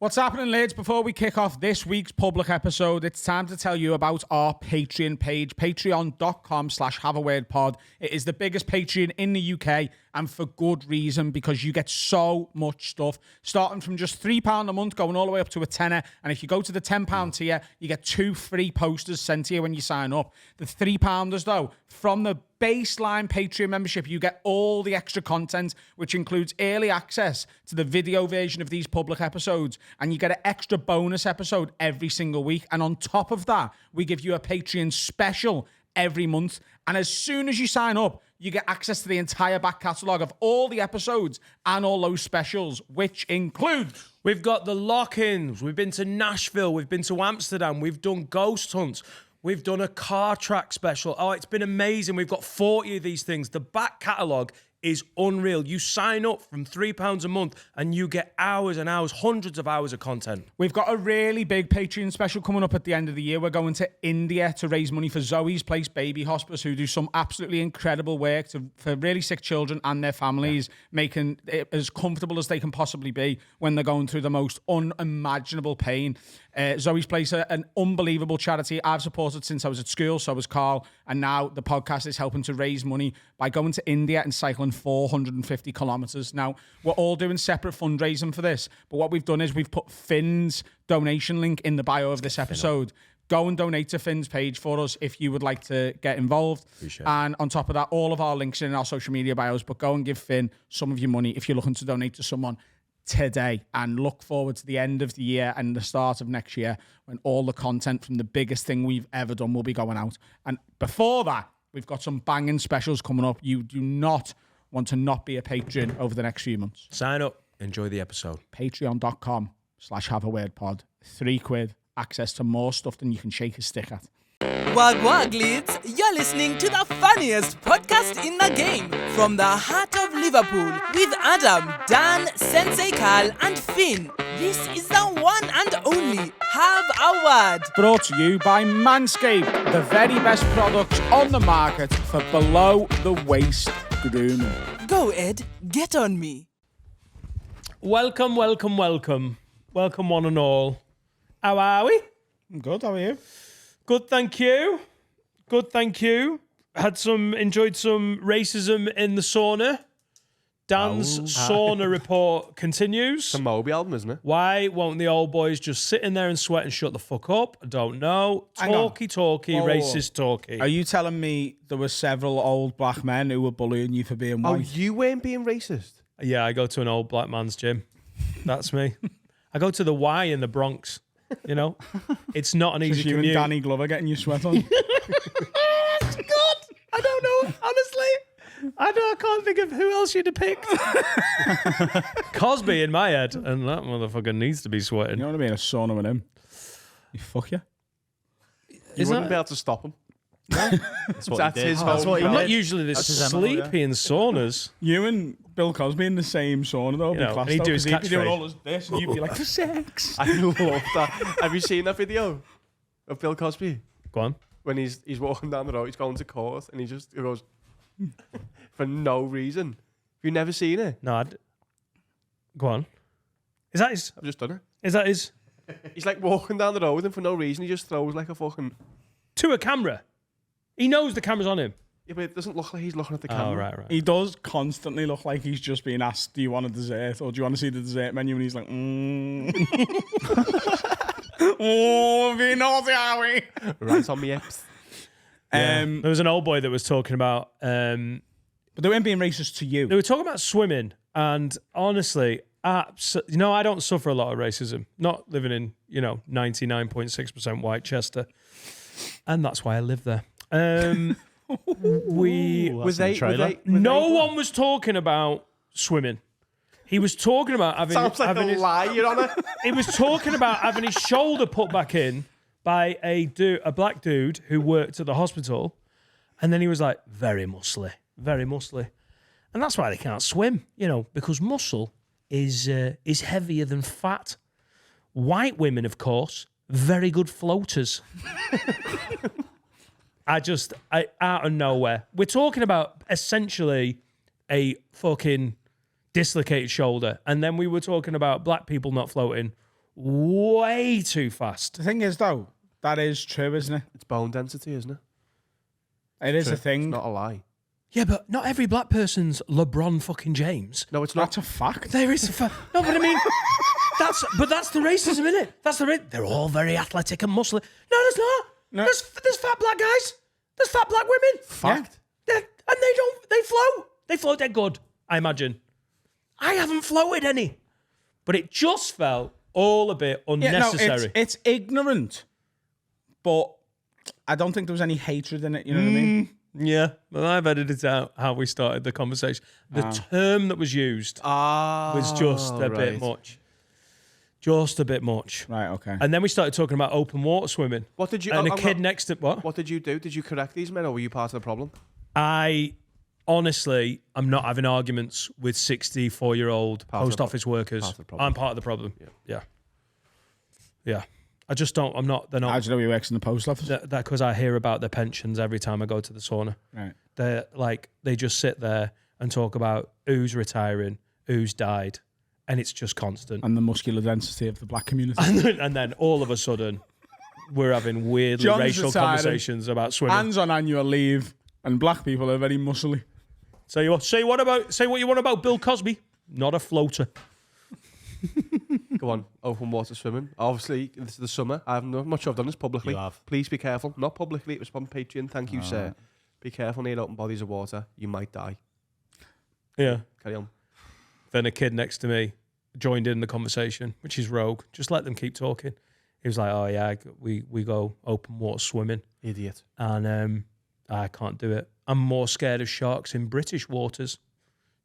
What's happening, lads? Before we kick off this week's public episode, it's time to tell you about our Patreon page, patreon.com/haveawordpod. It is the biggest Patreon in the UK, and for good reason, because you get so much stuff, starting from just £3 a month, going all the way up to a tenner. And if you go to the £10 tier, you get 2 free posters sent to you when you sign up. The £3-pounders, though, from the baseline Patreon membership, you get all the extra content, which includes early access to the video version of these public episodes, and you get an extra bonus episode every single week. And on top of that, we give you a Patreon special every month. And as soon as you sign up, you get access to the entire back catalogue of all the episodes and all those specials, which includes... We've got the lock-ins. We've been to Nashville. We've been to Amsterdam. We've done ghost hunts. We've done a car track special. Oh, it's been amazing. We've got 40 of these things. The back catalogue is unreal. You sign up from £3 a month and you get hours and hours, hundreds of hours of content. We've got a really big Patreon special coming up at the end of the year. We're going to India to raise money for Zoe's Place Baby Hospice, who do some absolutely incredible work for really sick children and their families, making it as comfortable as they can possibly be when they're going through the most unimaginable pain. Zoe's Place, an unbelievable charity I've supported since I was at school, so was Carl, and now the podcast is helping to raise money by going to India and cycling 450 kilometres. Now, we're all doing separate fundraising for this, but what we've done is we've put Finn's donation link in the bio of this episode. Go and donate to Finn's page for us if you would like to get involved. And on top of that, all of our links are in our social media bios, but go and give Finn some of your money if you're looking to donate to someone today, and look forward to the end of the year and the start of next year when all the content from the biggest thing we've ever done will be going out. And before that, we've got some banging specials coming up. You do not want to not be a patron over the next few months. Sign up. Enjoy the episode. Patreon.com/haveawordpod. £3, access to more stuff than you can shake a stick at. Wag wag leads, you're listening to the funniest podcast in the game. From the heart of Liverpool, with Adam, Dan, Sensei Carl and Finn. This is the one and only Have a Word. Brought to you by Manscaped, the very best products on the market for below-the-waist grooming. Go Ed, get on me. Welcome, welcome, welcome. Welcome one and all. How are we? I'm good, how are you? Good, thank you. Good, thank you. Enjoyed some racism in the sauna. Dan's sauna report continues. It's a Moby album, isn't it? Why won't the old boys just sit in there and sweat and shut the fuck up? I don't know. Talky, racist talky. Are you telling me there were several old black men who were bullying you for being white? Oh, you weren't being racist? Yeah, I go to an old black man's gym. That's me. I go to the Y in the Bronx. You know, it's not an easy commute. You and Danny Glover getting your sweat on. God, I don't know. Honestly, I can't think of who else you'd have picked. Cosby in my head, and that motherfucker needs to be sweating. You don't want to be in a sauna with him. You fuck you. You wouldn't be able to stop him. No? That's his whole. I'm not usually this sleepy in saunas. You and Bill Cosby in the same sauna, though. You know, and he'd do his he'd be doing catchphrase. all this, and you'd be like, for sex. I love that. Have you seen that video of Bill Cosby? Go on. When he's walking down the road, he's going to court, and he goes for no reason. Have you never seen it? No, go on. Is that his? I've just done it. Is that his? He's like walking down the road, and for no reason, he just throws like a fucking... To a camera. He knows the camera's on him. Yeah, but it doesn't look like he's looking at the camera. Oh, right. He does constantly look like he's just being asked, do you want a dessert, or do you want to see the dessert menu? And he's like, oh, be naughty, are we? Right on me hips. Yeah. There was an old boy that was talking about... but they weren't being racist to you. They were talking about swimming, and honestly, I don't suffer a lot of racism. Not living in, 99.6% white Chester. And that's why I live there. No one was talking about swimming. He was talking about having... Sounds like a lie, Your Honour. He was talking about having his shoulder put back in by a black dude who worked at the hospital. And then he was like, very muscly. And that's why they can't swim, because muscle is heavier than fat. White women, of course, very good floaters. Out of nowhere. We're talking about essentially a fucking dislocated shoulder. And then we were talking about black people not floating. way too fast. The thing is, though, that is true, isn't it? It's bone density, isn't it? It is True. a thing. It's not a lie. Yeah, but not every black person's LeBron fucking James. No, it's not. That's a fact. There is a no, but I mean, that's the racism, isn't it? That's they're all very athletic and muscly. No, there's not. No. There's fat black guys. There's fat black women. Fact. And they float. They float dead good, I imagine. I haven't floated any. But it just felt all a bit unnecessary. No, it's ignorant, but I don't think there was any hatred in it. You know what I mean? Yeah, but I've edited out how we started the conversation. The term that was used was just a bit much. Just a bit much. Right, okay. And then we started talking about open water swimming. What did you? And a kid next to what? What did you do? Did you correct these men, or were you part of the problem? I honestly, I'm not having arguments with 64-year-old post office workers. I'm part of the problem. Yeah. I just don't. I'm not. They're not. How do you know he works in the post office? That because I hear about their pensions every time I go to the sauna. Right. They're like they just sit there and talk about who's retiring, who's died, and it's just constant. And the muscular density of the black community. And then all of a sudden, we're having weirdly John's racial retiring. conversations about swimming. Hands on annual leave, and black people are very muscly. Say what you want about Bill Cosby? Not a floater. Go on, open water swimming. Obviously, this is the summer. I'm not sure I've done this publicly. You have. Please be careful. Not publicly, it was on Patreon. Thank you, sir. right. Be careful near open bodies of water. You might die. Yeah. Carry on. Then a kid next to me joined in the conversation, which is rogue. Just let them keep talking. He was like, "Oh yeah, we go open water swimming, Idiot. and I can't do it. I'm more scared of sharks in British waters,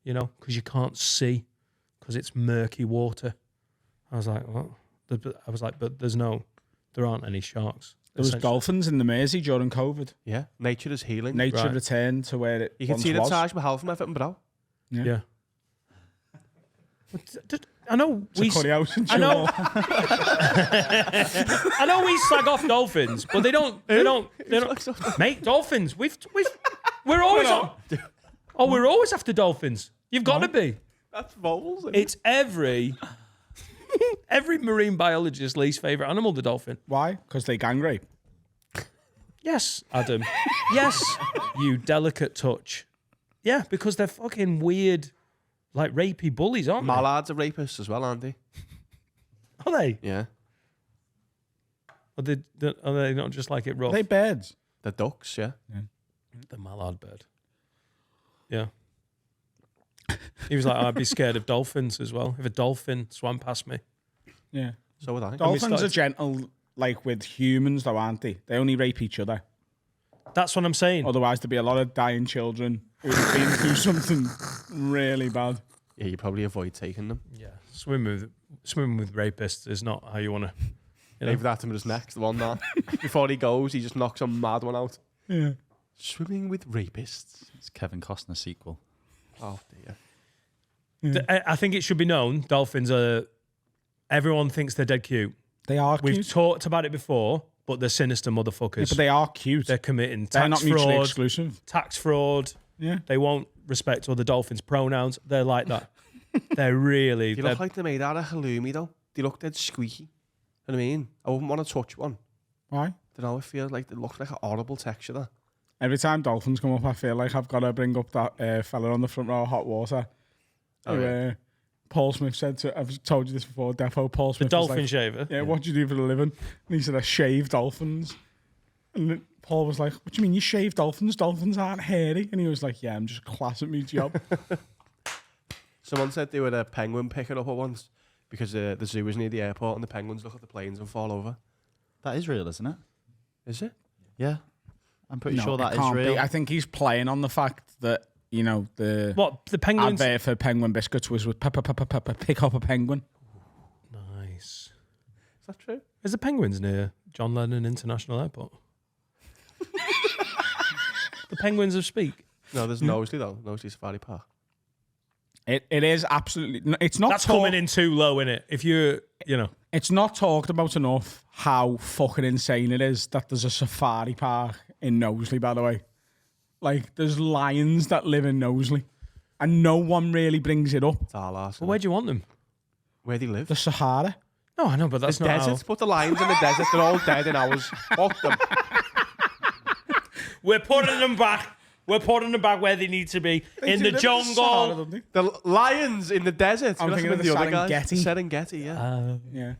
because you can't see, because it's murky water." I was like, "What?" But there aren't any sharks. There was dolphins in the Mersey during COVID. Yeah. Nature is healing. Nature Right. returned to where it You can once see the was. Taj Mahal from Everton, bro. Yeah. I know It's a curry house in I know. Chilwell. I know we slag off dolphins, but they don't. Mate, dolphins. We're always on. Oh, we're always after dolphins. You've got to be. That's voles. Isn't It's every marine biologist's least favorite animal, the dolphin. Why? Because they gang rape. Yes, Adam. Yes, you delicate touch. Yeah, because they're fucking weird, like rapey bullies, aren't they? Mallards are rapists as well, aren't they? Are they? Yeah. Are they not just like it rough? They birds. The ducks, yeah. The mallard bird. Yeah. He was like, I'd be scared of dolphins as well. If a dolphin swam past me. Yeah. So would I. Dolphins are gentle, like with humans, though, aren't they? They only rape each other. That's what I'm saying. Otherwise, there'd be a lot of dying children who've been through something really bad. Yeah, you probably avoid taking them. Yeah. Swimming with rapists is not how you want to. Leave that to his next one now. Before he goes, he just knocks a mad one out. Yeah. Swimming with rapists. It's Kevin Costner sequel. Oh dear. I think it should be known, dolphins are. Everyone thinks they're dead cute. They are cute. We've talked about it before, but they're sinister motherfuckers. Yeah, but they are cute. They're committing They're tax not mutually fraud. exclusive. Tax fraud. Yeah. They won't respect other dolphins' pronouns. They're like that. They're really. They look like they're made out of halloumi though. They look dead squeaky. You know what I mean? I wouldn't want to touch one. Why? I don't know, it feels like they look like a horrible texture there. Every time dolphins come up, I feel like I've got to bring up that fella on the front row of hot water. Oh, who, yeah. Paul Smith said to, I've told you this before, Defo, Paul the Smith was dolphin like, shaver. yeah, what do you do for a living? And he said, I shave dolphins. And then Paul was like, what do you mean you shave dolphins? Dolphins aren't hairy. And he was like, yeah, I'm just class at my job. Someone said they were a penguin picker up at once because the zoo is near the airport and the penguins look at the planes and fall over. That is real, isn't it? Is it? Yeah. I'm pretty No, sure it that is can't real. be. I think he's playing on the fact that, the What the penguins? advert for penguin biscuits was with pick up a penguin. Nice. Is that true? Is the penguins near John Lennon International Airport? The penguins of Speak. No, there's Knowsley though. Knowsley Safari Park. It is absolutely. It's not. That's coming in too low, innit? If It's not talked about enough how fucking insane it is that there's a safari park in Knowsley, by the way. Like, there's lions that live in Knowsley, and no one really brings it up. It's our last. Well, where do you want them? Where do you live? The Sahara. No, I know, but that's The not desert. how... Put the lions in the desert. They're all dead in hours. Fuck them. We're putting them back. We're putting them back where they need to be. In the jungle. The lions in the desert. I'm That's thinking of with the other guys. Serengeti. Serengeti, yeah. Yeah.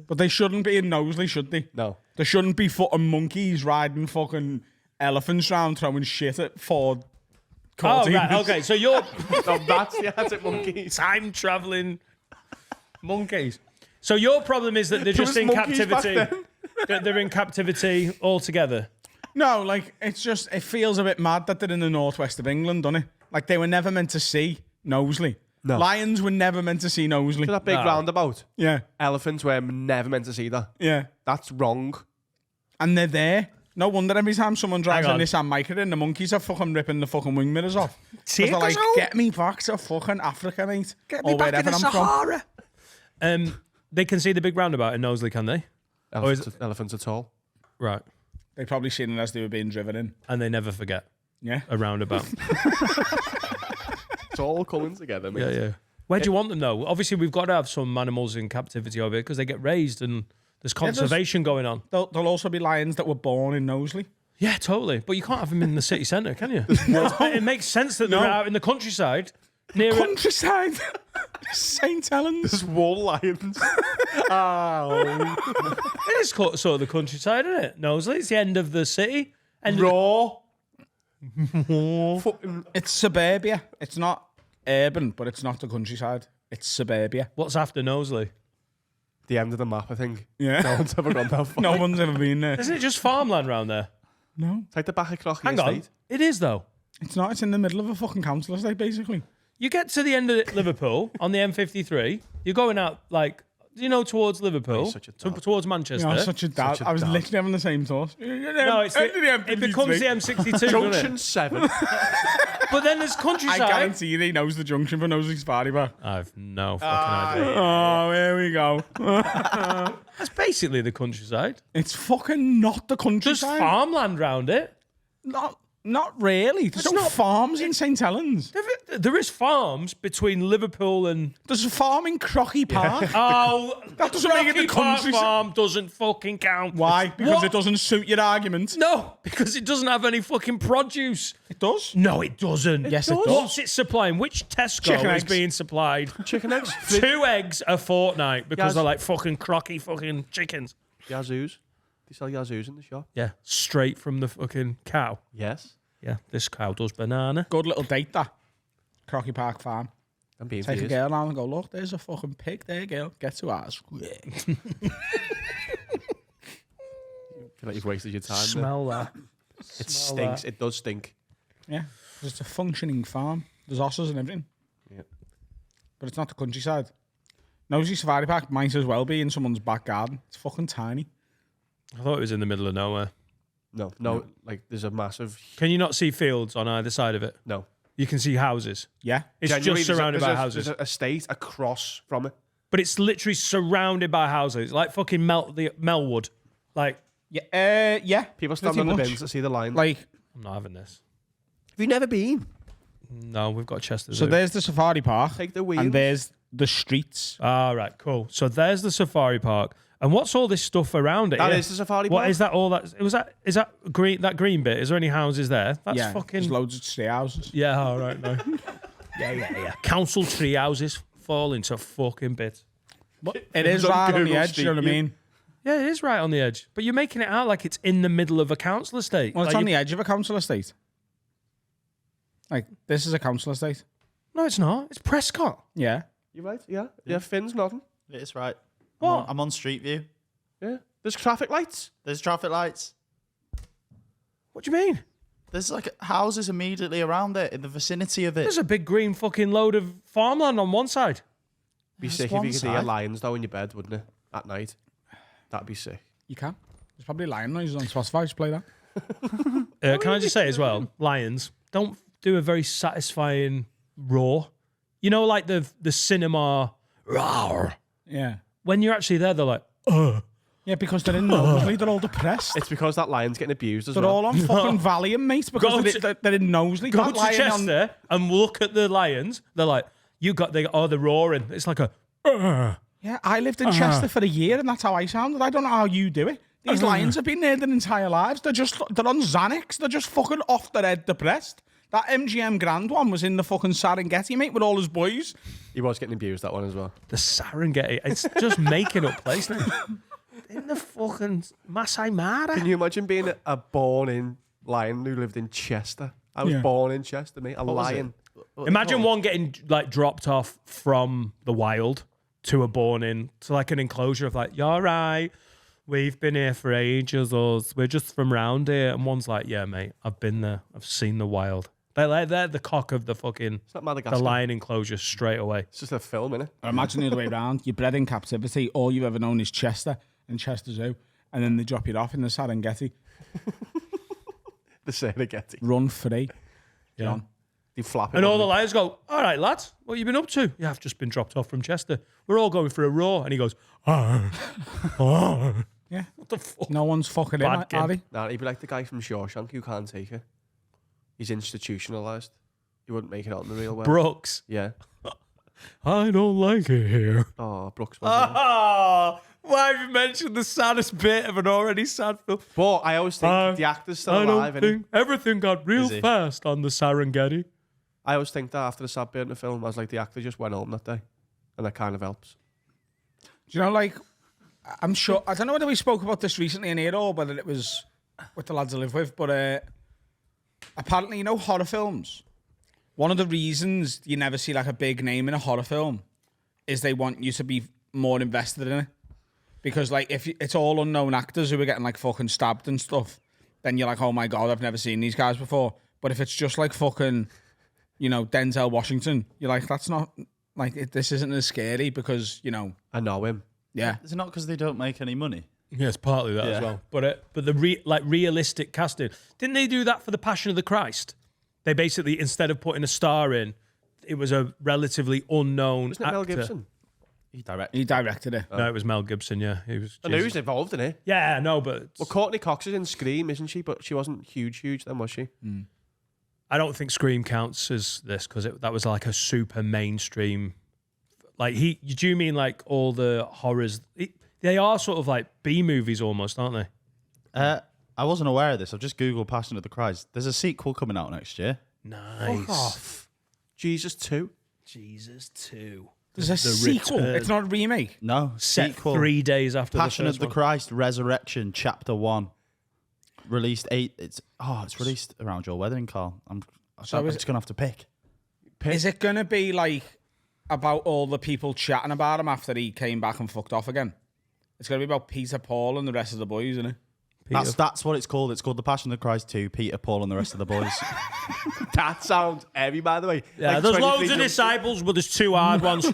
But they shouldn't be in Knowsley, should they? No. There shouldn't be fucking monkeys riding fucking elephants around throwing shit at Ford. Oh, right. Okay, so you're No, that's the Arctic monkeys. time traveling monkeys. So your problem is that they're just was in monkeys back captivity. then. That they're in captivity altogether. No, like, it's just, it feels a bit mad that they're in the northwest of England, doesn't it? Like, they were never meant to see Knowsley. No. Lions were never meant to see Knowsley. So that big No. roundabout. Yeah, Elephants were never meant to see that. yeah. That's wrong. And they're there. No wonder every time someone drives a Hang on. Nissan Micra in, the monkeys are fucking ripping the fucking wing mirrors off. 'Cause Take they're us like, home. get me back to fucking Africa, mate. Or wherever I'm from. They can see the big roundabout in Knowsley, can they? Elephants are tall. Right. They probably seen it as they were being driven in. And they never forget Yeah. a roundabout. It's all coming together, mate. Yeah. Where do you want them though? Obviously, we've got to have some animals in captivity over here because they get raised and there's conservation going on. There'll also be lions that were born in Knowsley. Yeah, totally. But you can't have them in the city centre, can you? It makes sense that they're out in the countryside near. Countryside. St. Helens. There's wall lions. Oh. It is sort of the countryside, isn't it? Knowsley, it's the end of the city. Raw. Fucking It's suburbia. It's not urban, but it's not the countryside. It's suburbia. What's after Knowsley? the end of the map, I think. Yeah. No one's ever gone that far. No one's ever been there. Isn't it just farmland round there? No. It's like the back of Crocky Hang on. Estate. It is, though. It's not. It's in the middle of a fucking council estate, basically. You get to the end of Liverpool on the M53. You're going out, like, towards Liverpool, such a dad. towards Manchester. You know, such a dad. Such a I was dad. literally having the same thought. No, it becomes the M62, doesn't Junction it? 7. But then there's I countryside. guarantee you he knows the junction for Knowsley Safari Park. I've no fucking idea. Oh, here we go. That's basically the countryside. It's fucking not the There's countryside. farmland round it. Not really. There's no farms in St. Helens. There is farms between Liverpool and... There's a farm in Crocky Park. Oh, That doesn't make it the Rocky Park countryside. farm doesn't fucking count. Why? Because What? it doesn't suit your argument. No, because it doesn't have any fucking produce. It does. No, it doesn't. Yes, it does. What's it supplying? Which Tesco Chicken is eggs. being supplied? Chicken eggs. 2 eggs a fortnight because Yes. they're like fucking crocky fucking chickens. Yazoos. They sell Yazoos in the shop. Yeah, straight from the fucking cow. Yes. Yeah, this cow does banana. Good little date, that. Crocky Park farm. I'm being Take a serious. girl down and go, look, there's a fucking pig there, girl. Get to ours. I feel like you've wasted your time. there. Smell that. It smell stinks. that. It does stink. Yeah. 'Cause it's a functioning farm. There's osses and everything. Yeah. But it's not the countryside. Knowsley Safari Park might as well be in someone's back garden. It's fucking tiny. I thought it was in the middle of nowhere. No. Like there's a massive. Can you not see fields on either side of it? No. You can see houses. Yeah. It's Genuinely, just surrounded by houses. There's a estate across from it. But it's literally surrounded by houses, like fucking Melwood. Like, Yeah. Yeah. People stand Pretty on the much. bins to see the line. Like, I'm not having this. have you never been? No, we've got Chester. so Zoo. there's the safari park. Take the wheels. And there's the streets. All right, cool. So there's the safari park, and what's all this stuff around it? That yeah? is the safari What park. is that? All that is that green? That green bit? Is there any houses there? That's Yeah. fucking. There's loads of stay houses. Yeah, all right, no. yeah. Council tree houses fall into fucking bits. It is on right on the Google edge, you know what I Street mean? Yeah, it is right on the edge, but you're making it out like it's in the middle of a council estate. Well, it's Like on you- the edge of a council estate. Like, this is a council estate. No, it's not. It's Prescott. Yeah. You right? Yeah. Yeah. Finn's nodding. It is right. What? I'm on Street View. Yeah. There's traffic lights. There's traffic lights. What do you mean? There's like houses immediately around it in the vicinity of it. There's a big green fucking load of farmland on one side. Be That's sick if one you could hear side. lions though in your bed, wouldn't it? At night. That'd be sick. You can. There's probably lion noises on Spotify. Just play that. Can I just say as well, lions don't do a very satisfying roar. You know, like the cinema roar. Yeah. When you're actually there, they're like, Yeah, because they're in Knowsley. They're all depressed. It's because that lion's getting abused as They're well. all on fucking Valium, mate, Go because to- they're in Knowsley. go That to lion on- Chester and look at the lions. They're like, they're roaring. It's like a, Yeah, I lived in Chester for a year, and that's how I sounded. I don't know how you do it. These lions have been there their entire lives. They're on Xanax. They're just fucking off their head depressed. That MGM Grand one was in the fucking Serengeti, mate, with all his boys. He was getting abused, that one as well. The Serengeti. It's just making up place now. In the fucking Masai Mara. Can you imagine being a born-in lion who lived in Chester? I was born in Chester, mate. A lion. Imagine one getting like dropped off from the wild to a born-in, to like an enclosure of like, you're right. We've been here for ages, us. We're just from round here. And one's like, yeah, mate, I've been there. I've seen the wild. They're the cock of the fucking the lion enclosure straight away. It's just a film, innit? Or imagine the other way around. You're bred in captivity. All you've ever known is Chester and Chester Zoo. And then they drop you off in the Serengeti. The Serengeti. Run free. Yeah. They flap it. And all the lions go, all right, lads, what have you been up to? Yeah, I've just been dropped off from Chester. We're all going for a roar. And he goes, Yeah. what the fuck? No one's fucking in, Bad are they? Nah, he'd be like the guy from Shawshank who can't take it. He's institutionalised. He wouldn't make it out in the real world. Brooks. Yeah. I don't like it here. Oh, Brooks wasn't. Oh, why have you mentioned the saddest bit of an already sad film? But I always think the actor's still alive, innit? Everything got real Is he? fast on the Serengeti. I always think that after the sad bit in the film, I was like, the actor just went home that day. And that kind of helps. Do you know, like, I'm sure, I don't know whether we spoke about this recently in here or whether it was with the lads I live with, but apparently, you know, horror films, one of the reasons you never see like a big name in a horror film is they want you to be more invested in it. Because like if it's all unknown actors who are getting like fucking stabbed and stuff, then you're like, oh my God, I've never seen these guys before. But if it's just like fucking, you know, Denzel Washington, you're like, that's not, like, this isn't as scary because, you know. I know him. Yeah. Is it not because they don't make any money? Yes, partly that as well. But the realistic casting, didn't they do that for the Passion of the Christ? They basically, instead of putting a star in, it was a relatively unknown Wasn't it actor. Mel Gibson? He directed. He directed it. No, it was Mel Gibson. Yeah, he was. I know he was involved in it. Yeah, no, but Well, Courtney Cox is in Scream, isn't she? But she wasn't huge then, was she? I don't think Scream counts as this because that was like a super mainstream. Like do you mean like all the horrors? They are sort of like B movies almost, aren't they? I wasn't aware of this. I've just Googled Passion of the Christ. There's a sequel coming out next year. Nice. Fuck off. Jesus 2. Jesus 2. There's a sequel. Return. It's not a remake. No, Set sequel. 3 days after Passion the of first the one. Christ Resurrection Chapter 1. Released 8. It's released around your wedding, Carl. I'm just gonna have to pick. Is it going to be like about all the people chatting about him after he came back and fucked off again? It's going to be about Peter, Paul, and the rest of the boys, isn't it? That's what it's called. It's called The Passion of the Christ 2, Peter, Paul, and the rest of the boys. That sounds heavy, by the way. Yeah, Like there's 23 loads of jump- disciples, but there's 2 hard ones.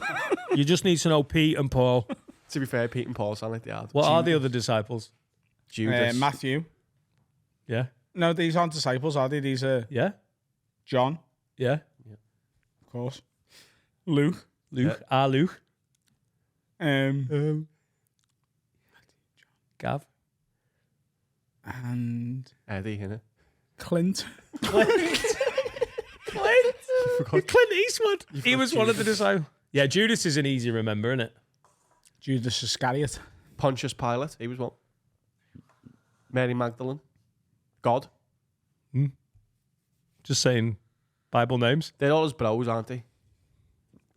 You just need to know Pete and Paul. To be fair, Pete and Paul sound like they are. What are the other disciples? Judas. Matthew. Yeah, No, these aren't disciples, are they? These are yeah, John, yeah. of course. Luke. Luke, Luke, Gav. And Eddie, innit? Clint. Clint Eastwood. He was one of the disciples. Yeah, Judas is an easy remember, isn't it? Judas Iscariot. Pontius Pilate, he was one. Mary Magdalene. God. Just saying Bible names. They're all his bros, aren't they?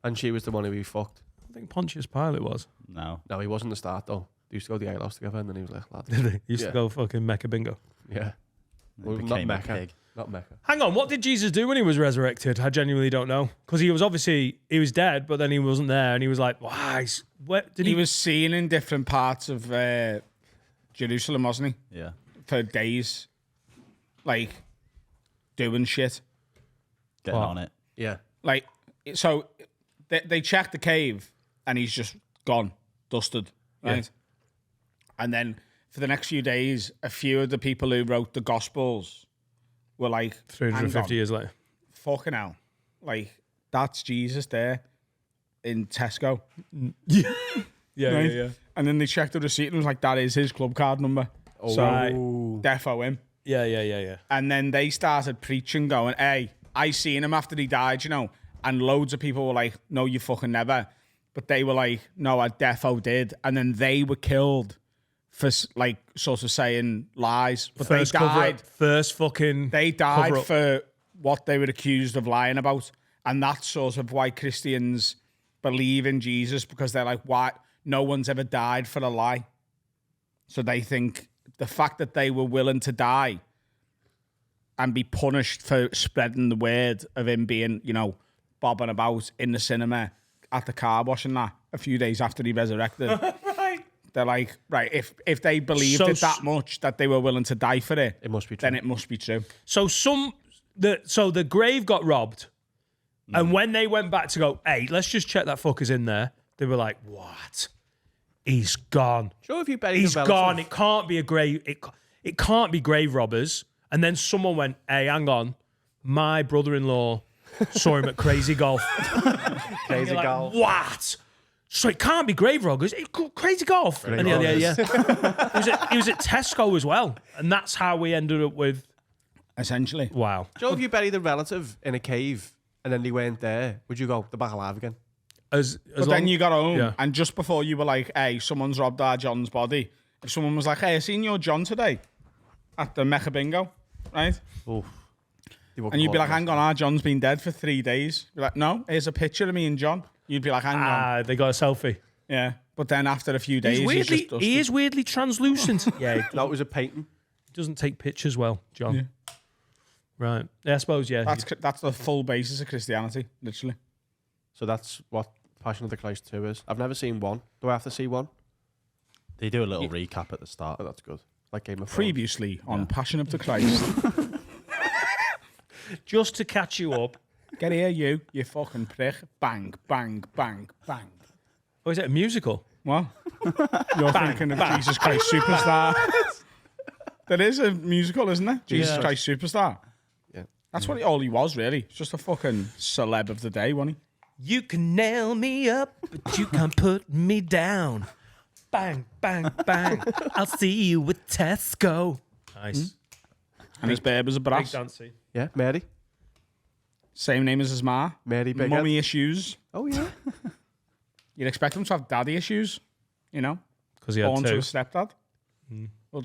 And she was the one who he fucked. I think Pontius Pilate was. No. No, he wasn't the start, though. They used to go to the alehouse together, and then he was like, lad. Did he? Used Yeah. to go fucking Mecca bingo. Yeah. Well, not became a Mecca. pig. Not Mecca. Hang on, what did Jesus do when he was resurrected? I genuinely don't know. Because he was dead, but then he wasn't there, and he was like, why? Where did He was seen in different parts of Jerusalem, wasn't he? Yeah. For days. Like, doing shit. Getting What? on it. Yeah. Like, so they checked the cave and he's just gone, dusted, right? Yeah. And then for the next few days, a few of the people who wrote the Gospels were like, 350 hang on, years later. fucking hell. Like, that's Jesus there in Tesco. Yeah, Right? yeah. And then they checked the receipt and it was like, that is his club card number. So, Right. defo him. Yeah. And then they started preaching, going, hey, I seen him after he died, you know. And loads of people were like, no, you fucking never. but they were like, no, I defo did. And then they were killed for like sort of saying lies. But First they died. First fucking. They died cover-up. for what they were accused of lying about. And that's sort of why Christians believe in Jesus, because they're like, why? No one's ever died for a lie. So they think the fact that they were willing to die and be punished for spreading the word of him being, you know, bobbing about in the cinema at the car wash and that a few days after he resurrected. Right. They're like, right, if they believed So it that much that they were willing to die for it, It must be true. then it must be true. So the grave got robbed, and when they went back to go, hey, let's just check that fucker's in there, they were like, what? He's gone. Sure, if you buried He's a relative, gone. It can't be a grave. It can't be grave robbers. And then someone went, hey, hang on. My brother-in-law saw him at Crazy Golf. Crazy You're golf. like, what? So it can't be grave robbers. Crazy Golf. And yeah. He was at Tesco as well. And that's how we ended up with, Essentially. wow. Sure, if you buried a relative in a cave and then they weren't there, would you go, they're back alive again? But then you got home, Yeah. and just before you were like, hey, someone's robbed our John's body, if someone was like, hey, I seen your John today at the Mecca Bingo, right? Oof. And you'd be like, hang on, our John's been dead for 3 days. You'd be like, no, here's a picture of me and John. You'd be like, hang on. They got a selfie. Yeah. But then after a few days, He is weirdly translucent. Yeah, No, it was a painting. he doesn't take pictures well, John. Right. Yeah, I suppose, yeah. That's the full basis of Christianity, literally. So that's what Passion of the Christ 2 is. I've never seen one. Do I have to see one? They do a little recap at the start. Oh, that's good. Like Game of Thrones. Previously on Passion of the Christ. Just to catch you up. Get here, you fucking prick. Bang, bang, bang, bang. Oh, is it a musical? What? You're thinking of Jesus Christ Superstar. There is a musical, isn't there? Jesus Christ Superstar. Yeah. That's what all he was, really. He's just a fucking celeb of the day, wasn't he? You can nail me up, but you can't put me down. Bang, bang, bang. I'll see you with Tesco. Nice. And his babe was a Big brass. dancing. Yeah, Mary. Same name as his ma. Mary Bighead. Mummy issues. Oh, yeah. You'd expect him to have daddy issues, you know? Because he had Born to a two. stepdad. Well,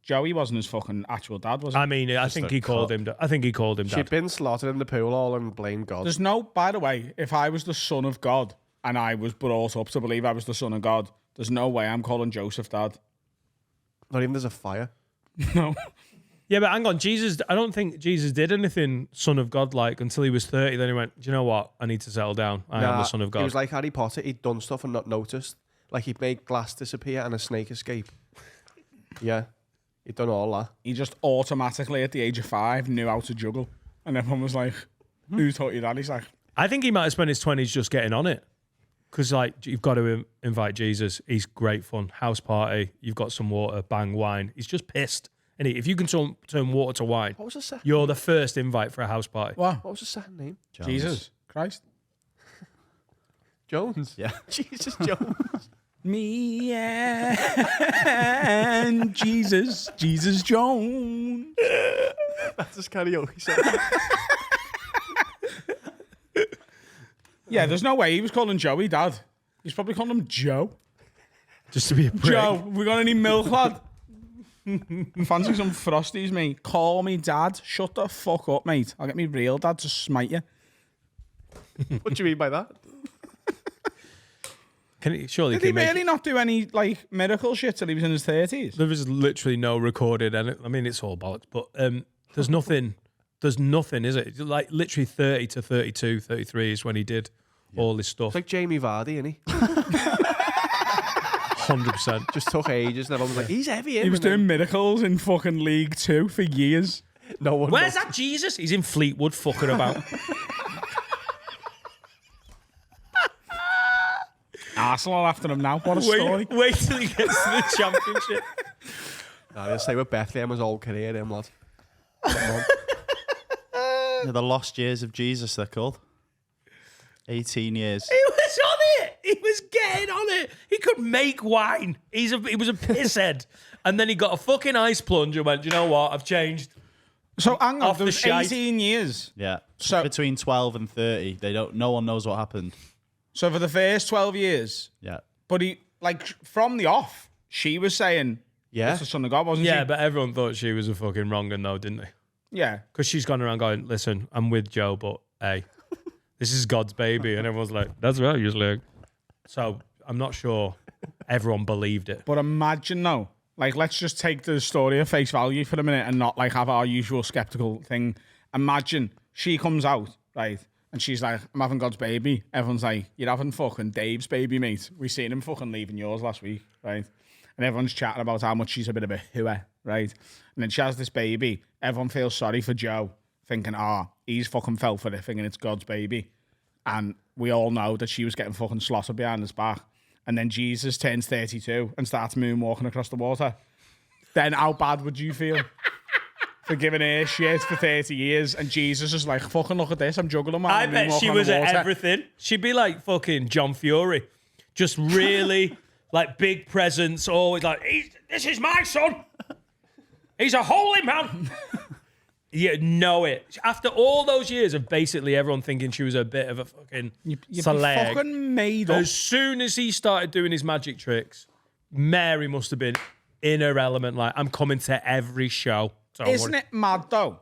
Joey wasn't his fucking actual dad, was he? I mean, I think he called him. I think he called him She'd dad. been slaughtered in the pool all and blamed God. There's no, by the way, if I was the son of God and I was brought up to believe I was the son of God, there's no way I'm calling Joseph dad. Not even there's a fire. No. Yeah, but hang on, Jesus. I don't think Jesus did anything Son of God like until he was 30. Then he went, do you know what? I need to settle down. I am the Son of God. He was like Harry Potter. He'd done stuff and not noticed. Like he'd made glass disappear and a snake escape. Yeah. He'd done all that. He just automatically, at the age of 5, knew how to juggle. And everyone was like, who taught you that? He's like, I think he might have spent his 20s just getting on it. Because, like, you've got to invite Jesus. He's great fun. House party. You've got some water. Bang, wine. He's just pissed. And if you can turn water to wine, What was the second? you're the first invite for a house party. what? What was the second name? Jones. Jesus Christ. Jones. Yeah. Jesus Jones. Me and Jesus Jones. That's his karaoke song. Yeah, there's no way he was calling Joey dad. He's probably calling him Joe. Just to be a prick. Joe, we got any milk, lad? Fancy some Frosties, mate. Call me dad. Shut the fuck up, mate. I'll get me real dad to smite you. What do you mean by that? Surely Did he he can make really not do any like miracle shit till he was in his 30s? There was literally no recorded, and I mean it's all bollocks. But there's nothing. There's nothing, is it? Like literally 30 to 32, 33 is when he did all this stuff. It's like Jamie Vardy, isn't he? 100%. Just took ages and everyone was like, he's heavy. He was doing miracles in fucking League 2 for years. No one. Where's that Jesus? He's in Fleetwood, fucking about. Arsenal after him now. What a story. Wait till he gets to the championship. Nah, they'll say with Bethlehem was whole career, him lad. Come on. Yeah, the lost years of Jesus, they're called. 18 years. He was on it. He was getting on it. He could make wine. He was a pisshead. And then he got a fucking ice plunge and went, you know what? I've changed. So hang on, Off there the was shite. 18 years. Yeah. So- between 12 and 30, no one knows what happened. So for the first 12 years, Yeah. but he, like, from the off, she was saying, Yeah. that's the son of God, wasn't she? Yeah, but everyone thought she was a fucking wrong and though, didn't they? Yeah. Because she's gone around going, listen, I'm with Joe, but hey, this is God's baby. And everyone's like, that's right, you're like. So I'm not sure everyone believed it. But imagine, though, like, let's just take the story at face value for a minute and not, like, have our usual skeptical thing. Imagine she comes out, right? And she's like, I'm having God's baby. Everyone's like, you're having fucking Dave's baby, mate. We seen him fucking leaving yours last week, right? And everyone's chatting about how much she's a bit of a hooer, right? And then she has this baby. Everyone feels sorry for Joe, thinking, he's fucking fell for it, thinking it's God's baby. And we all know that she was getting fucking slaughtered behind his back. And then Jesus turns 32 and starts moonwalking across the water. Then how bad would you feel? For giving her shit for 30 years, and Jesus is like, fucking look at this, I'm juggling my I bet she was at everything. She'd be like fucking John Fury. Just really, like, big presence, always like, this is my son. He's a holy man. You know it. After all those years of basically everyone thinking she was a bit of a fucking slag, fucking made up. as soon as he started doing his magic tricks, Mary must have been in her element, like, I'm coming to every show. Isn't it mad, though,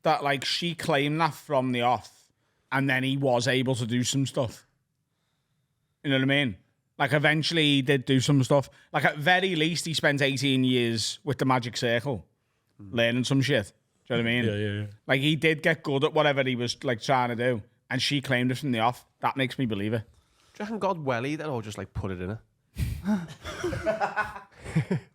that, like, she claimed that from the off, and then he was able to do some stuff? You know what I mean? Like, eventually he did do some stuff. Like, at very least, he spent 18 years with the magic circle, learning some shit. Do you know what I mean? Yeah. Like, he did get good at whatever he was, like, trying to do, and she claimed it from the off. That makes me believe it. Do you reckon God wellied it or just like put it in her?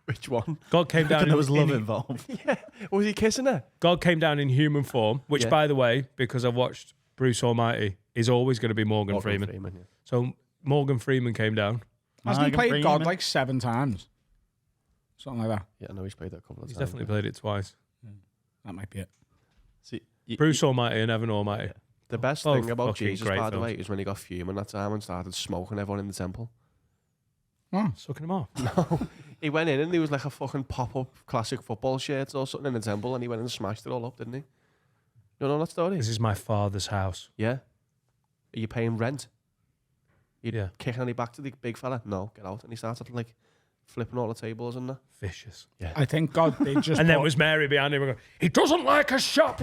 Which one? God came down. There was love involved. Yeah. Was he kissing her? God came down in human form, which, Yeah. by the way, because I've watched Bruce Almighty, is always going to be Morgan Freeman. Yeah. So Morgan Freeman came down. Hasn't he Morgan played God Freeman. like 7 times? Something like that. Yeah, I know he's played that a couple of He's times. definitely played it twice. That might be it. See, Bruce Almighty and Evan Almighty. The best Both thing about fucking Jesus, great by the films. way, is when he got fuming that time and started smoking everyone in the temple. Sucking him off. He went in and there was like a fucking pop-up classic football shirt or something in the temple, and he went in and smashed it all up, didn't he? You know that story? This is my father's house. Yeah. Are you paying rent? You Yeah. kicking any back to the big fella? No, get out. And he started like flipping all the tables and that. Vicious. I think God did just. And then put- was Mary behind him going, he doesn't like a shop.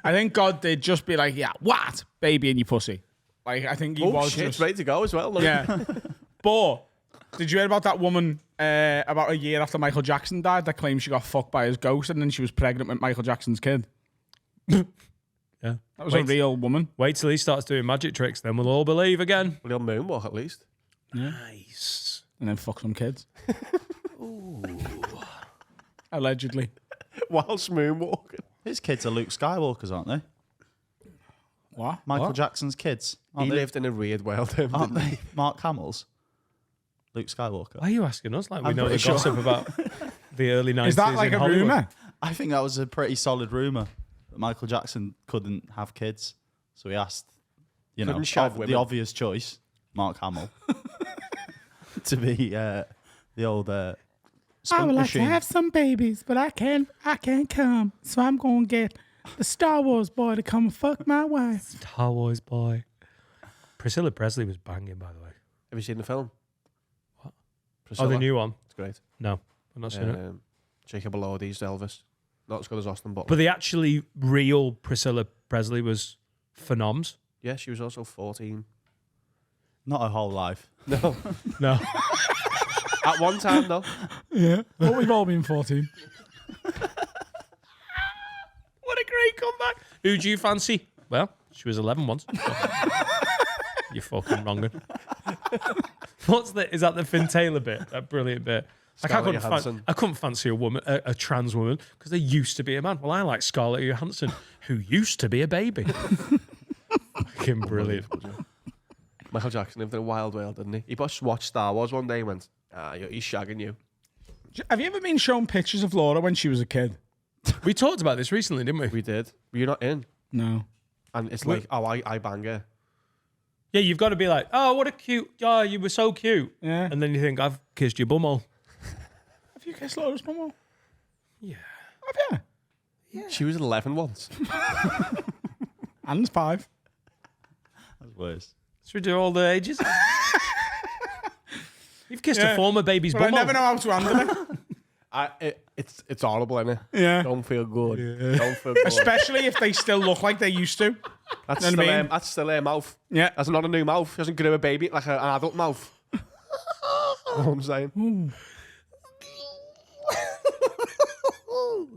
I think God did just be like, yeah, what? Baby in your pussy. Like, I think he was shit, just. ready to go as well. Look. Yeah. But did you hear about that woman about a year after Michael Jackson died that claimed she got fucked by his ghost and then she was pregnant with Michael Jackson's kid? Yeah. That was a real woman. Wait till he starts doing magic tricks, then we'll all believe again. Well, he'll moonwalk at least. Nice. And then fuck some kids. Allegedly. Whilst moonwalking. his kids are Luke Skywalkers, aren't they? What? Michael What? Jackson's kids. Aren't He they? lived in a weird world. Aren't they? Mark Hamill's. Luke Skywalker. Why are you asking us? Like we I'm know the pretty sure. gossip about the early 90s. Is that like in a Hollywood. rumour? I think that was a pretty solid rumor that Michael Jackson couldn't have kids, so he asked, Couldn't shove the women. obvious choice, Mark Hamill, to be the old spunk machine. some babies, but I can't come. So I'm gonna get the Star Wars boy to come and fuck my wife. Star Wars boy. Priscilla Presley was banging, by the way. Have you seen the film? What? Priscilla. Oh, the new one? It's great. No, I've not seen it. Jacob Elordi's Elvis. Not as good as Austin Butler. But the actually real Priscilla Presley was phenoms. Yeah, she was also 14. Not her whole life. No. No. At one time, though. Yeah. But we've all been 14. What a great comeback. Who do you fancy? Well, she was 11 once. You're fucking wrong. Is that the Finn Taylor bit? That brilliant bit. Like Scarlett Johansson. I couldn't fancy a woman, a trans woman, because they used to be a man. Well, I like Scarlett Johansson, who used to be a baby. Fucking brilliant. Michael Jackson lived in a wild world, didn't he? He just watched Star Wars one day and went, he's shagging you. Have you ever been shown pictures of Laura when she was a kid? We talked about this recently, didn't we? We did. Were you not in? No. And it's like, I bang her. Yeah, you've got to be like, oh, what a cute, oh, you were so cute. Yeah. And then you think, I've kissed your bumhole. Have you kissed Laura's mum? Yeah. Have you? She was 11 once. And 5. That's worse. Should we do all the ages? You've kissed a former baby's But I bum. never know how to handle it. It's horrible, isn't it? Yeah. Don't feel good. Don't feel good. Especially if they still look like they used to. That's know still, what I mean? that's still her mouth. Yeah. That's not a new mouth. She hasn't grew a baby like an adult mouth. You know what I'm saying?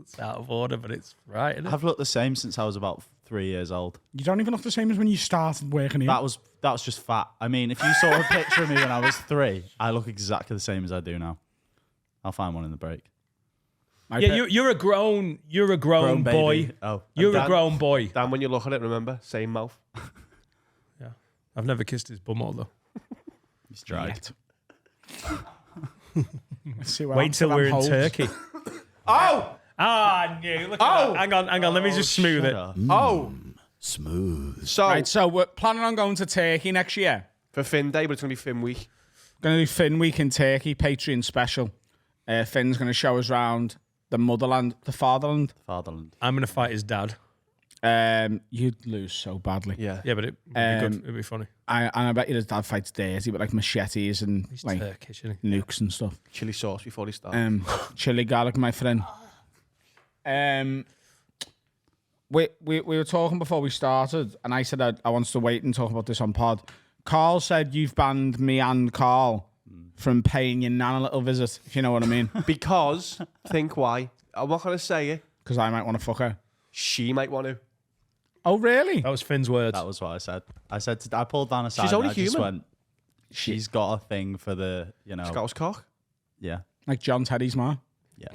It's out of order, but it's right. Isn't it? I've looked the same since I was about 3 years old. You don't even look the same as when you started working here. That was just fat. I mean, if you saw a picture of me when I was 3, I look exactly the same as I do now. I'll find one in the break. Yeah, you're a grown boy. Baby. Oh, You're Dan- a grown boy. Dan, when you look at it, remember, same mouth. Yeah, I've never kissed his bum though. he's dried. Let's see what Wait happens till if we're I'm in hold. Turkey. Oh! Ah, no! Look at that. Hang on. Let me just smooth it. Oh! Smooth. So, Right, so we're planning on going to Turkey next year. for Fin Day, but it's going to be Fin Week. Going to do Finn Week in Turkey, Patreon special. Finn's going to show us around the motherland, the fatherland. Fatherland. I'm gonna fight his dad. You'd lose so badly. Yeah. Yeah, but it'd be good. It'd be funny. And I bet you his dad fights dirty with like machetes and He's like Turkish, isn't he? nukes and stuff. Chili sauce before he starts. Chili garlic, my friend. We were talking before we started, and I said I wanted to wait and talk about this on pod. Carl said you've banned me and Carl from paying your nan a little visit, if you know what I mean. Because, think why. I'm not going to say it. Because I might want to fuck her. She might want to. Oh, really? That was Finn's words. That was what I said. I pulled Dan aside. She's only and I just human. went, she's got a thing for the, Scouse cock. Yeah. Like John Teddy's ma. Yeah.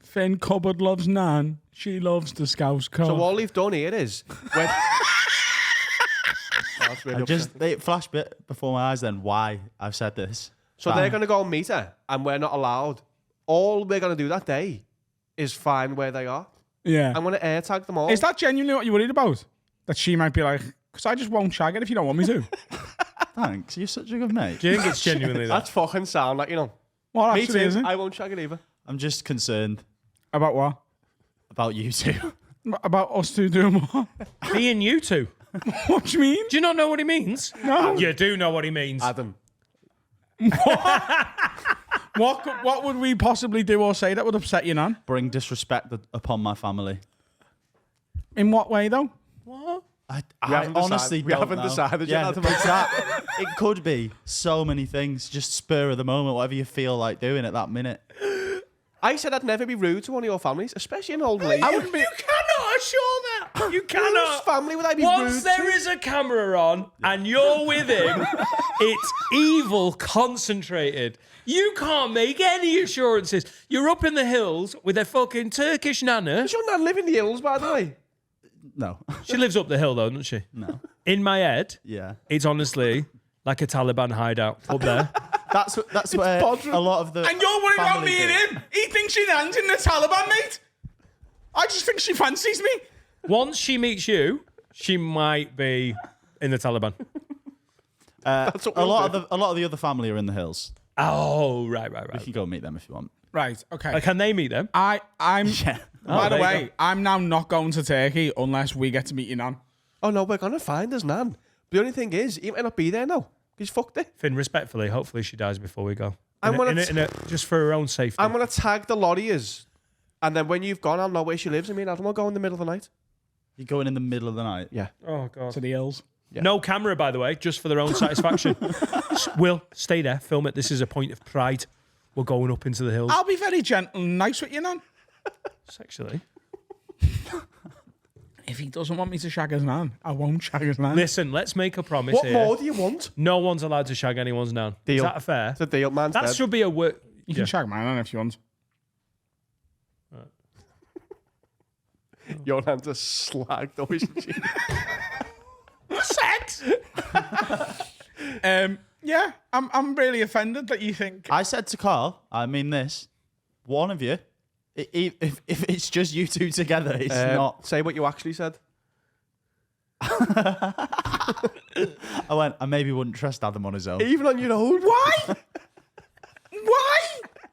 Finn Cupboard loves Nan. She loves the Scouse cock. So all we've done here is... When... That's really It flashed bit before my eyes then why I've said this. So they're going to go and meet her, and we're not allowed. All we're going to do that day is find where they are. Yeah. I'm going to air tag them all. Is that genuinely what you're worried about? That she might be like, because I just won't shag it if you don't want me to. Thanks. You're such a good mate. Do you think it's genuinely that? That's fucking sound like, What me actually too. is it? I won't shag it either. I'm just concerned About what? about you two. About us two doing what? Me and you two. What do you mean? Do you not know what he means? No. You do know what he means. Adam. What would we possibly do or say that would upset you, Nan? Bring disrespect upon my family. In what way, though? What? I haven't honestly decided. We don't haven't know. decided yet, Yeah, Adam. it's that. It could be so many things. Just spur of the moment, whatever you feel like doing at that minute. I said I'd never be rude to one of your families, especially an old lady. I wouldn't be. You cannot assure that. You Whose cannot. family would I be Once rude there to? is a camera on and you're with him, it's evil concentrated. You can't make any assurances. You're up in the hills with a fucking Turkish nana. Does your nan live in the hills, by the way? No. She lives up the hill though, doesn't she? No. In my head, Yeah. it's honestly like a Taliban hideout up there. That's where Bodrum. a lot of the. And you're worried about family me and do. him. He thinks she Nan's in the Taliban, mate. I just think she fancies me. Once she meets you, she might be in the Taliban. That's what A we'll lot do. of the other family are in the hills. Oh, right. You can go meet them if you want. Right. Okay. Can they meet them? I'm. Yeah. By the there you way, I'm now not going to Turkey unless we get to meet your Nan. Oh, no, we're going to find his nan. The only thing is, he might not be there now. He's fucked it. Finn, respectfully, hopefully she dies before we go. I'm gonna Just for her own safety. I'm going to tag the lorries. And then when you've gone, I'll know where she lives. I mean, Adam will go in the middle of the night. You're going in the middle of the night. Yeah. Oh, God. To the hills. Yeah. No camera, by the way, just for their own satisfaction. Will, stay there, film it. This is a point of pride. We're going up into the hills. I'll be very gentle and nice with you, Nan. Sexually. If he doesn't want me to shag his Nan, I won't shag his Nan. Listen, let's make a promise What here. more do you want? No one's allowed to shag anyone's nan. Is Deal. that a fair? It's a deal, man's That dead. should be a word. You can shag my Nan if you want. Your nan's a slag, though, isn't she? Sex? Yeah, I'm really offended that you think. I said to Carl, I mean this, one of you, if it's just you two together, it's not. Say what you actually said. I went, I maybe wouldn't trust Adam on his own. Even on your own. Why? Why?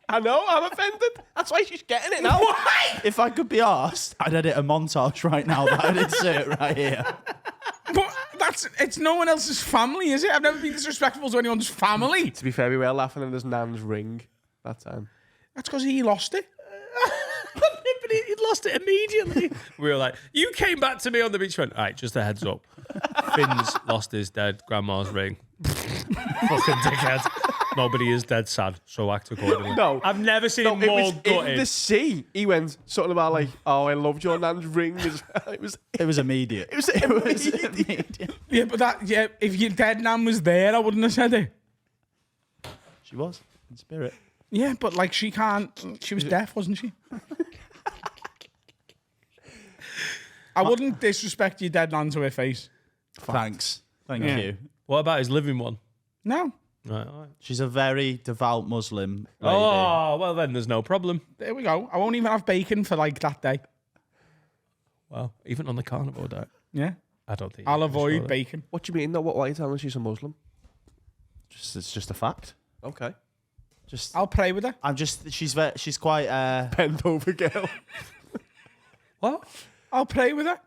I know, I'm offended. That's why she's getting it now. Why? If I could be arsed, I'd edit a montage right now that I'd insert right here. But that's It's no one else's family, is it? I've never been disrespectful to anyone's family. To be fair, we were laughing at his nan's ring that time. That's because he lost it. But he'd lost it immediately. We were like, you came back to me on the beach. Went, all right, just a heads up. Finn's lost his dead grandma's ring. Fucking dickhead. Nobody is dead sad, so act accordingly. No. I've never seen him it more was gutted. in the sea. He went something about like, oh, I loved your nan's ring as well. It was immediate. It was immediate. Yeah, but if your dead nan was there, I wouldn't have said it. She was in spirit. Yeah, but like she was deaf, wasn't she? I wouldn't disrespect your dead nan to her face. Thanks. Thank Yeah. you. What about his living one? No. Right, all right. She's a very devout Muslim lady. Oh, well then there's no problem. There we go. I won't even have bacon for like that day. Well, even on the carnivore diet. Yeah. I don't think I'll you can avoid show that. bacon. What do you mean? Though? What are you telling us? She's a Muslim? It's just a fact. Okay. I'll pray with her. She's quite Bend over girl. What? I'll pray with her.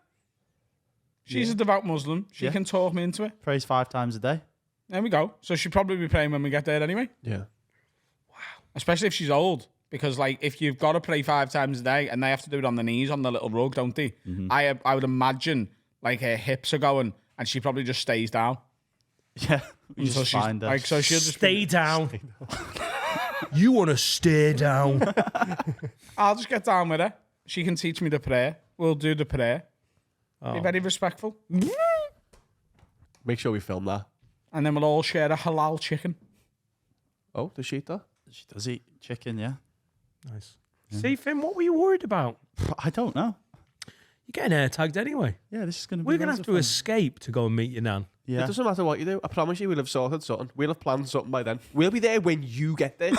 She's a devout Muslim. She can talk me into it. prays 5 times a day. There we go. So she'll probably be praying when we get there anyway. Yeah. Especially if she's old. Because like if you've got to pray 5 times a day and they have to do it on the knees on the little rug, don't they? I would imagine like her hips are going and she probably just stays down. Yeah, we Until just she's find her. like, so she'll just Stay down. You want to stay down. I'll just get down with her. She can teach me the prayer. We'll do the prayer. Be very respectful. Make sure we film that. And then we'll all share a halal chicken. Oh, does she eat that? She does eat chicken, yeah. Nice. See, Finn, what were you worried about? I don't know. You're getting air tagged anyway. Yeah, this is going to be We're going to loads have of to fun. escape to go and meet your nan. Yeah. It doesn't matter what you do. I promise you we'll have sorted something. We'll have planned something by then. We'll be there when you get there.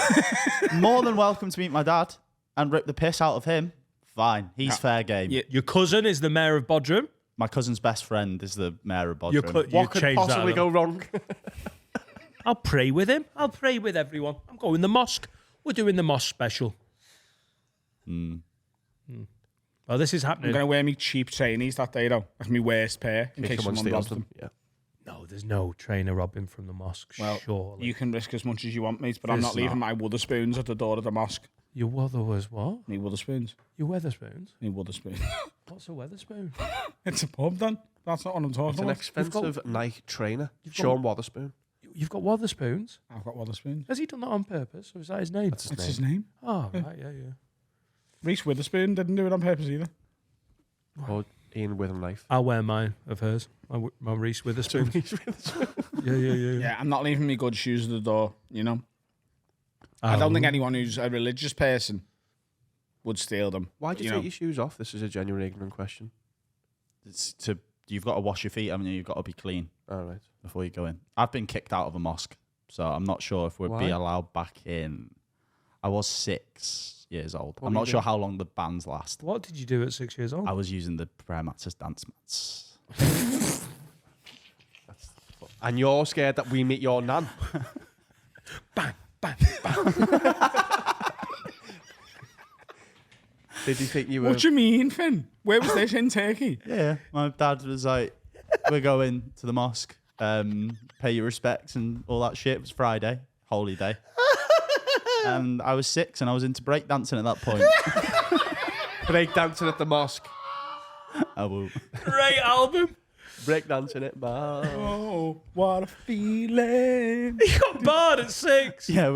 More than welcome to meet my dad and rip the piss out of him. Fine. He's fair game. Yeah. Your cousin is the mayor of Bodrum. My cousin's best friend is the mayor of You What could changed possibly that. go wrong? I'll pray with him. I'll pray with everyone. I'm going to the mosque. We're doing the mosque special. Well, this is I'm happening. going to wear me cheap trainees that day, though. That's my worst pair in case someone robs them. Yeah. No, there's no trainer robbing from the mosque. Well, surely. you can risk as much as you want, mate, but I'm not There's leaving my Wotherspoons at the door of the mosque. Your weather was what? Me Wotherspoons. Your Weatherspoons? Me Wotherspoons. What's a Weatherspoon? It's a pub, then. That's not what I'm talking It's an about. expensive Nike trainer. got- Sean Wotherspoon. You've got Weatherspoons? I've got Wotherspoons. Has he done that on purpose, or is that his name? That's his That's name. his name. Oh, right, yeah. Reese Witherspoon didn't do it on purpose either. Or Ian with a knife. I'll wear mine of hers. My Reese Witherspoon. Yeah. Yeah, I'm not leaving me good shoes at the door, you know? I don't think anyone who's a religious person would steal them. Why'd you you take know? your shoes off? This is a genuine ignorant question. You've got to wash your feet, haven't you? You've got to be clean All right. before you go in. I've been kicked out of a mosque, so I'm not sure if we'd Why? be allowed back in. I was 6 years old. What I'm were not you sure doing? how long the bans last. What did you do at 6 years old? I was using the prayer mats as dance mats. And you're scared that we meet your nan? Bang, bang. Did he think you were... What do you mean, Finn? Where was this in Turkey? Yeah, my dad was like, we're going to the mosque, pay your respects and all that shit. It was Friday, holy day. And I was 6 and I was into breakdancing at that point. Break dancing at the mosque. I will. Great album. Break dancing at bar. Oh, what a feeling. He got barred at 6. Yeah,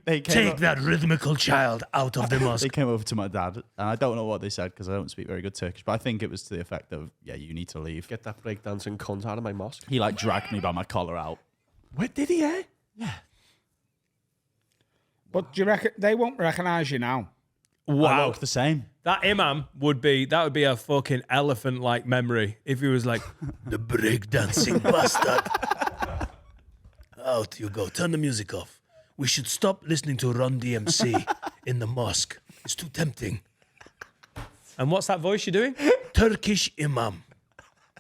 they came up, that rhythmical child out of the they mosque. came over to my dad, and I don't know what they said because I don't speak very good Turkish, but I think it was to the effect of, yeah, you need to leave. Get that break dancing cunt out of my mosque. He like dragged me by my collar out. What did he, eh? But do you reckon they won't recognise you now? I Wow. look the same. That imam would be a fucking elephant-like memory if he was like, the breakdancing bastard. Out you go. Turn the music off. We should stop listening to Run DMC in the mosque. It's too tempting. And what's that voice you're doing? Turkish imam.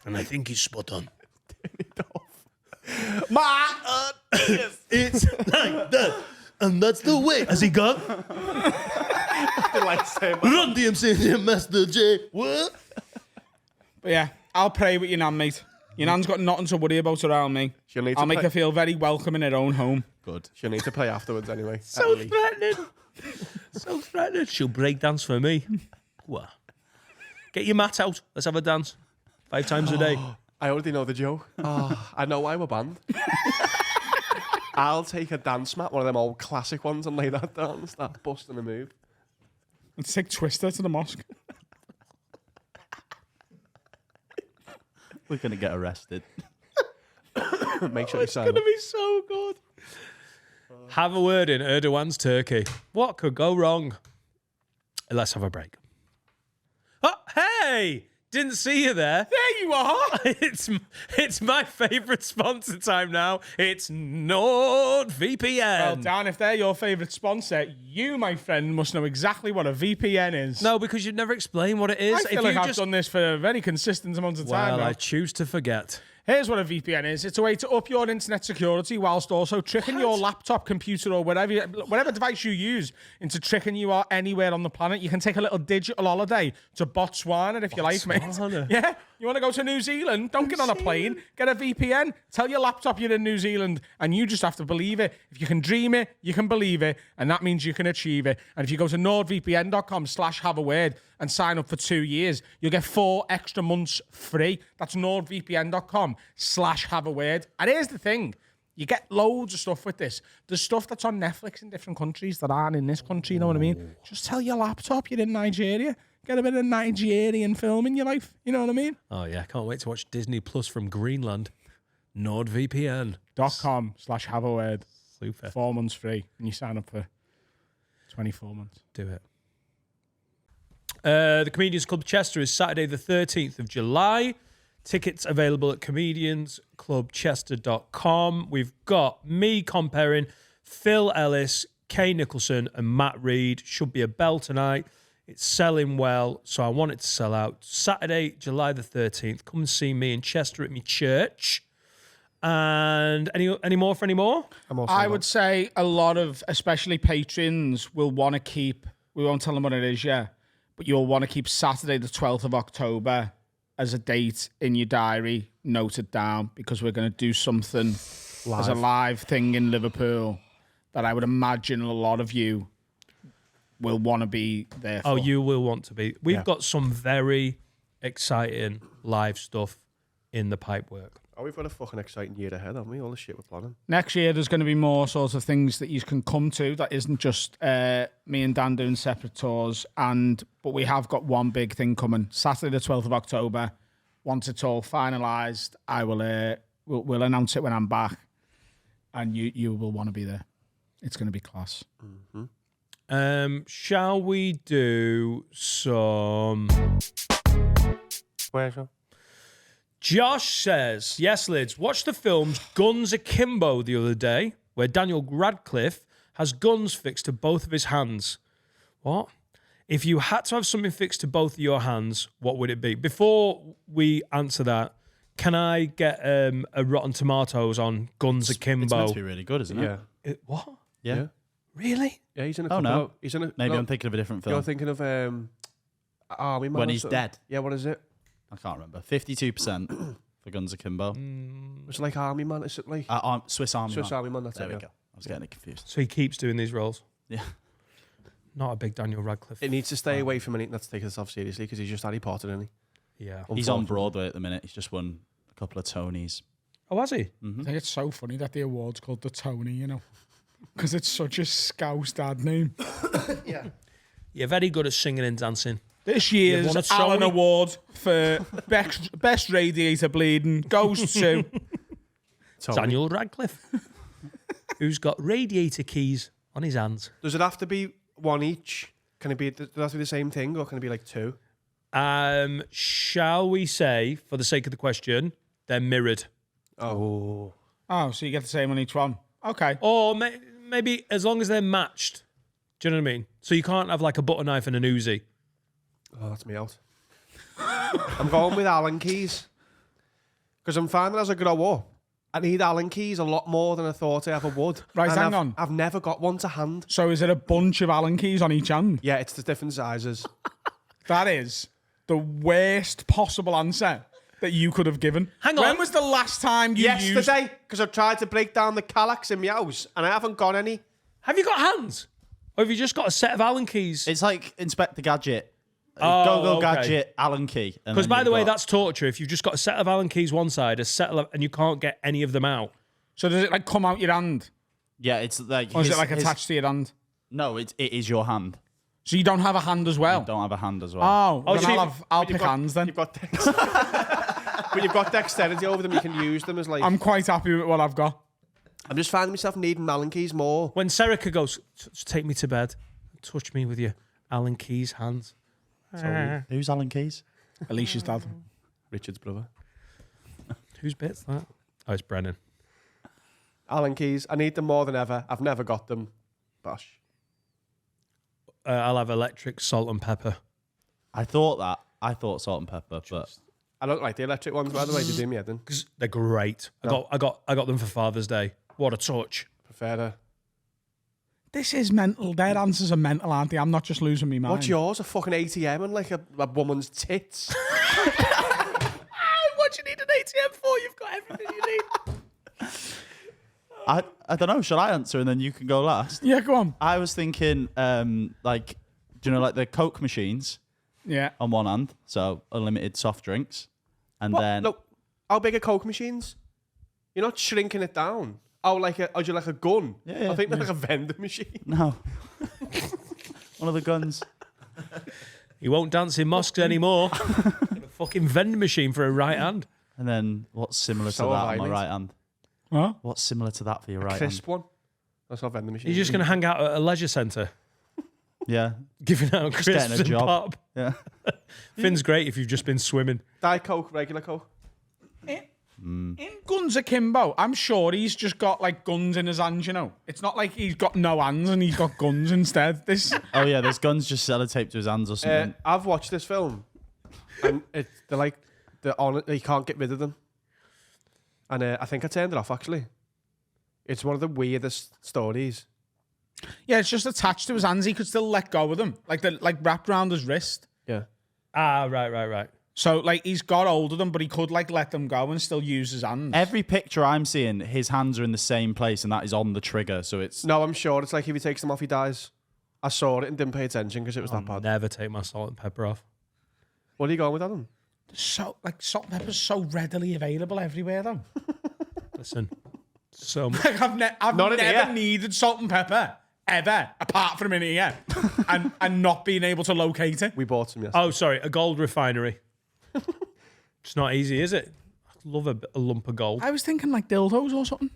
And I think he's spot on. It's like that. And that's the way. Has he gone? Run DMC, Master J. What? But yeah, I'll pray with you now, mate. Your nan's got nothing to worry about around me. She'll need I'll to make play- her feel very welcome in her own home. Good. She'll need to play afterwards anyway. So threatening. So threatening. She'll break dance for me. What? Get your mat out. Let's have a dance. 5 times a day. I already know the joke. I know why we're banned. I'll take a dance mat, one of them old classic ones, and lay that down and start busting a move. Let's take Twister to the mosque. We're gonna get arrested. Make sure you sign It's up. going to be so good. Have a word in Erdogan's Turkey. What could go wrong? Let's have a break. Oh, hey! Didn't see you there. There you are. It's my favourite sponsor time now. It's NordVPN. Well, Dan, if they're your favourite sponsor, you, my friend, must know exactly what a VPN is. No, because you've never explained what it is. I feel like I've done this for a very consistent amount of time Well, now. I choose to forget. Here's what a VPN is. It's a way to up your internet security whilst also tricking your laptop, computer, or whatever device you use into tricking you out anywhere on the planet. You can take a little digital holiday to Botswana if you like, mate. Botswana. Yeah? You want to go to New Zealand? Don't get on a plane. Get a VPN. Tell your laptop you're in New Zealand, and you just have to believe it. If you can dream it, you can believe it, and that means you can achieve it. And if you go to nordvpn.com/haveaword and sign up for 2 years, you'll get 4 extra months free. That's nordvpn.com/haveaword. And here's the thing. You get loads of stuff with this. There's stuff that's on Netflix in different countries that aren't in this country, you know what I mean? Just tell your laptop you're in Nigeria. Get a bit of Nigerian film in your life, you know what I mean? Oh, yeah. I can't wait to watch Disney Plus from Greenland. NordVPN. .com/haveaword. Super. 4 months free. And you sign up for 24 months. Do it. The Comedians Club Chester is Saturday the 13th of July. Tickets available at comediansclubchester.com. We've got me comparing Phil Ellis, Kay Nicholson, and Matt Reed. Should be a bell tonight. It's selling well, so I want it to sell out. Saturday, July the 13th. Come and see me in Chester at my church. And any more for any more? I would say a lot of, especially patrons, will want to keep, we won't tell them what it is yet, but you'll want to keep Saturday the 12th of October as a date in your diary, noted down, because we're going to do something as a live thing in Liverpool that I would imagine a lot of you will want to be there for. Oh, you will want to be. We've got some very exciting live stuff in the pipework. Oh, we've got a fucking exciting year ahead, haven't we? All the shit we're planning. Next year, there's going to be more sorts of things that you can come to that isn't just me and Dan doing separate tours. But we have got one big thing coming. Saturday, the 12th of October. Once it's all finalised, I will we'll announce it when I'm back. And you will want to be there. It's going to be class. Mm-hmm. Shall we do some... Where's your... Josh says, yes, Lids, watched the films Guns Akimbo the other day, where Daniel Radcliffe has guns fixed to both of his hands. What? If you had to have something fixed to both of your hands, what would it be? Before we answer that, can I get a Rotten Tomatoes on Guns Akimbo? It's meant to be really good, isn't it? Yeah. What? Yeah. Really? Yeah, he's in a Oh, couple no. of... He's in a... Maybe no, I'm thinking of a different film. You're thinking of... Army Man When or he's something? dead. Yeah, what is it? I can't remember. 52% for Guns Akimbo. It's like Army Man. Is it like... Swiss Army Swiss Man. Army Man, that's There it, we yeah. go. I was getting it confused. So he keeps doing these roles. Yeah. Not a big Daniel Radcliffe. It needs to stay away from anything that's taking itself seriously because he's just Harry Potter, isn't he? Yeah. He's on Broadway at the minute. He's just won a couple of Tonys. Oh, has he? I think it's so funny that the award's called the Tony, you know, because it's such a scouse dad name. You're very good at singing and dancing. This You've won year's a Allen Tony. Award for best radiator bleeding goes to Tony. Daniel Radcliffe, who's got radiator keys on his hands. Does it have to be one each? Can it be... Does it have to be the same thing or can it be like 2? Shall we say, for the sake of the question, they're mirrored? Oh. Oh, so you get the same on each one. Okay. Or maybe as long as they're matched. Do you know what I mean? So you can't have like a butter knife and an Uzi. Oh, that's me out. I'm going with Allen keys. Because I'm finding as I grow up, I need Allen keys a lot more than I thought I ever would. Right, And hang on. I've never got one to hand. So is it a bunch of Allen keys on each hand? Yeah, it's the different sizes. That is the worst possible answer. that you could have given. Hang When on. was the last time you used... Yesterday, because I've tried to break down the Kallax in my house, and I haven't got any. Have you got hands? Or have you just got a set of Allen keys? It's like Inspector Gadget. Oh, Go okay. Gadget, Allen key. Because by the way, that's torture. If you've just got a set of Allen keys one side, a set of, and you can't get any of them out. So does it like come out your hand? Yeah, it's like... Or is it like attached to your hand? No, it is your hand. So you don't have a hand as well? You don't have a hand as well. Oh, then so I'll pick hands then. You've got when you've got dexterity over them, you can use them as like... I'm quite happy with what I've got. I'm just finding myself needing Allen keys more. When Serica goes, take me to bed, touch me with your Allen keys hands. Who's Allen Keys? Alicia's dad. Richard's brother. Whose bit's that? Oh, it's Brennan. Allen keys. I need them more than ever. I've never got them. Bosh. I'll have electric salt and pepper. I thought that. I thought salt and pepper, but I don't like the electric ones, by the way. They do me head in. Because they're great. I got them for Father's Day. What a touch. Prefer her. This is mental. Their answers are mental, aren't they? I'm not just losing my mind. What's yours? A fucking ATM and like a woman's tits? What you need an ATM for? You've got everything you need. I don't know. Shall I answer and then you can go last? Yeah, go on. I was thinking, like, do you know, like the Coke machines Yeah. on one hand, so unlimited soft drinks, and then Look, how big are Coke machines? You're not shrinking it down. Oh, do you like a gun? Yeah, I think they're like a vending machine. no, one of the guns. He won't dance in mosques anymore. A fucking vending machine for a right hand. And then what's similar So to that have I, on my mate. right hand? What? What's similar to that for your right Crisp one. That's not vending machine. You're just going to hang out at a leisure centre, hand? Yeah, giving out Just crisps getting a and job. pop. yeah. Finn's great if you've just been swimming. Diet Coke, regular Coke. In Guns Akimbo, I'm sure he's just got like guns in his hands, you know. It's not like he's got no hands and he's got guns instead. This Oh yeah, there's guns just sellotaped to his hands or something. I've watched this film, and they're on. You can't get rid of them. And I think I turned it off actually. It's one of the weirdest stories. Yeah, it's just attached to his hands. He could still let go of them. Like they're like wrapped around his wrist. Yeah. Ah, right. So like he's got hold of them, but he could like let them go and still use his hands. Every picture I'm seeing, his hands are in the same place, and that is on the trigger. So it's No, I'm sure it's like if he takes them off, he dies. I saw it and didn't pay attention because it was that bad. Never take my salt and pepper off. What are you going with, Adam? So like salt and pepper's so readily available everywhere though. Listen, so much. Like I've Not in never here. needed salt and pepper ever, apart from in here, and not being able to locate it. We bought some yesterday. Oh, sorry, a gold refinery. It's not easy, is it? I love a lump of gold. I was thinking like dildos or something.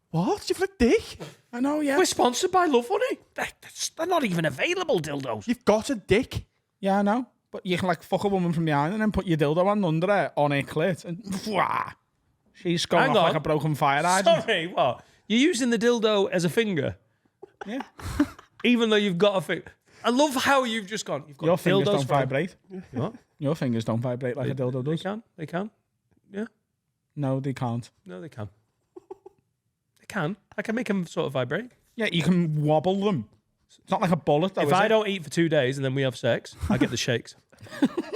What? You've got a dick? I know, yeah. We're sponsored by Love Honey. They're not even available, dildos. You've got a dick? Yeah, I know. But you can like fuck a woman from behind and then put your dildo hand under her on her clit and wah, she's going Hang off on. like a broken fire hydrant. Sorry, what? You're using the dildo as a finger, Yeah. even though you've got a finger. I love how you've just gone. You've got Your fingers dildos don't for- vibrate. What? Your fingers don't vibrate like a dildo They does. can. They can. Yeah. No, they can't. No, they can. They can. I can make them sort of vibrate. Yeah, you can wobble them. It's not like a bullet though, If is I it? don't eat for 2 days and then we have sex, I get the shakes.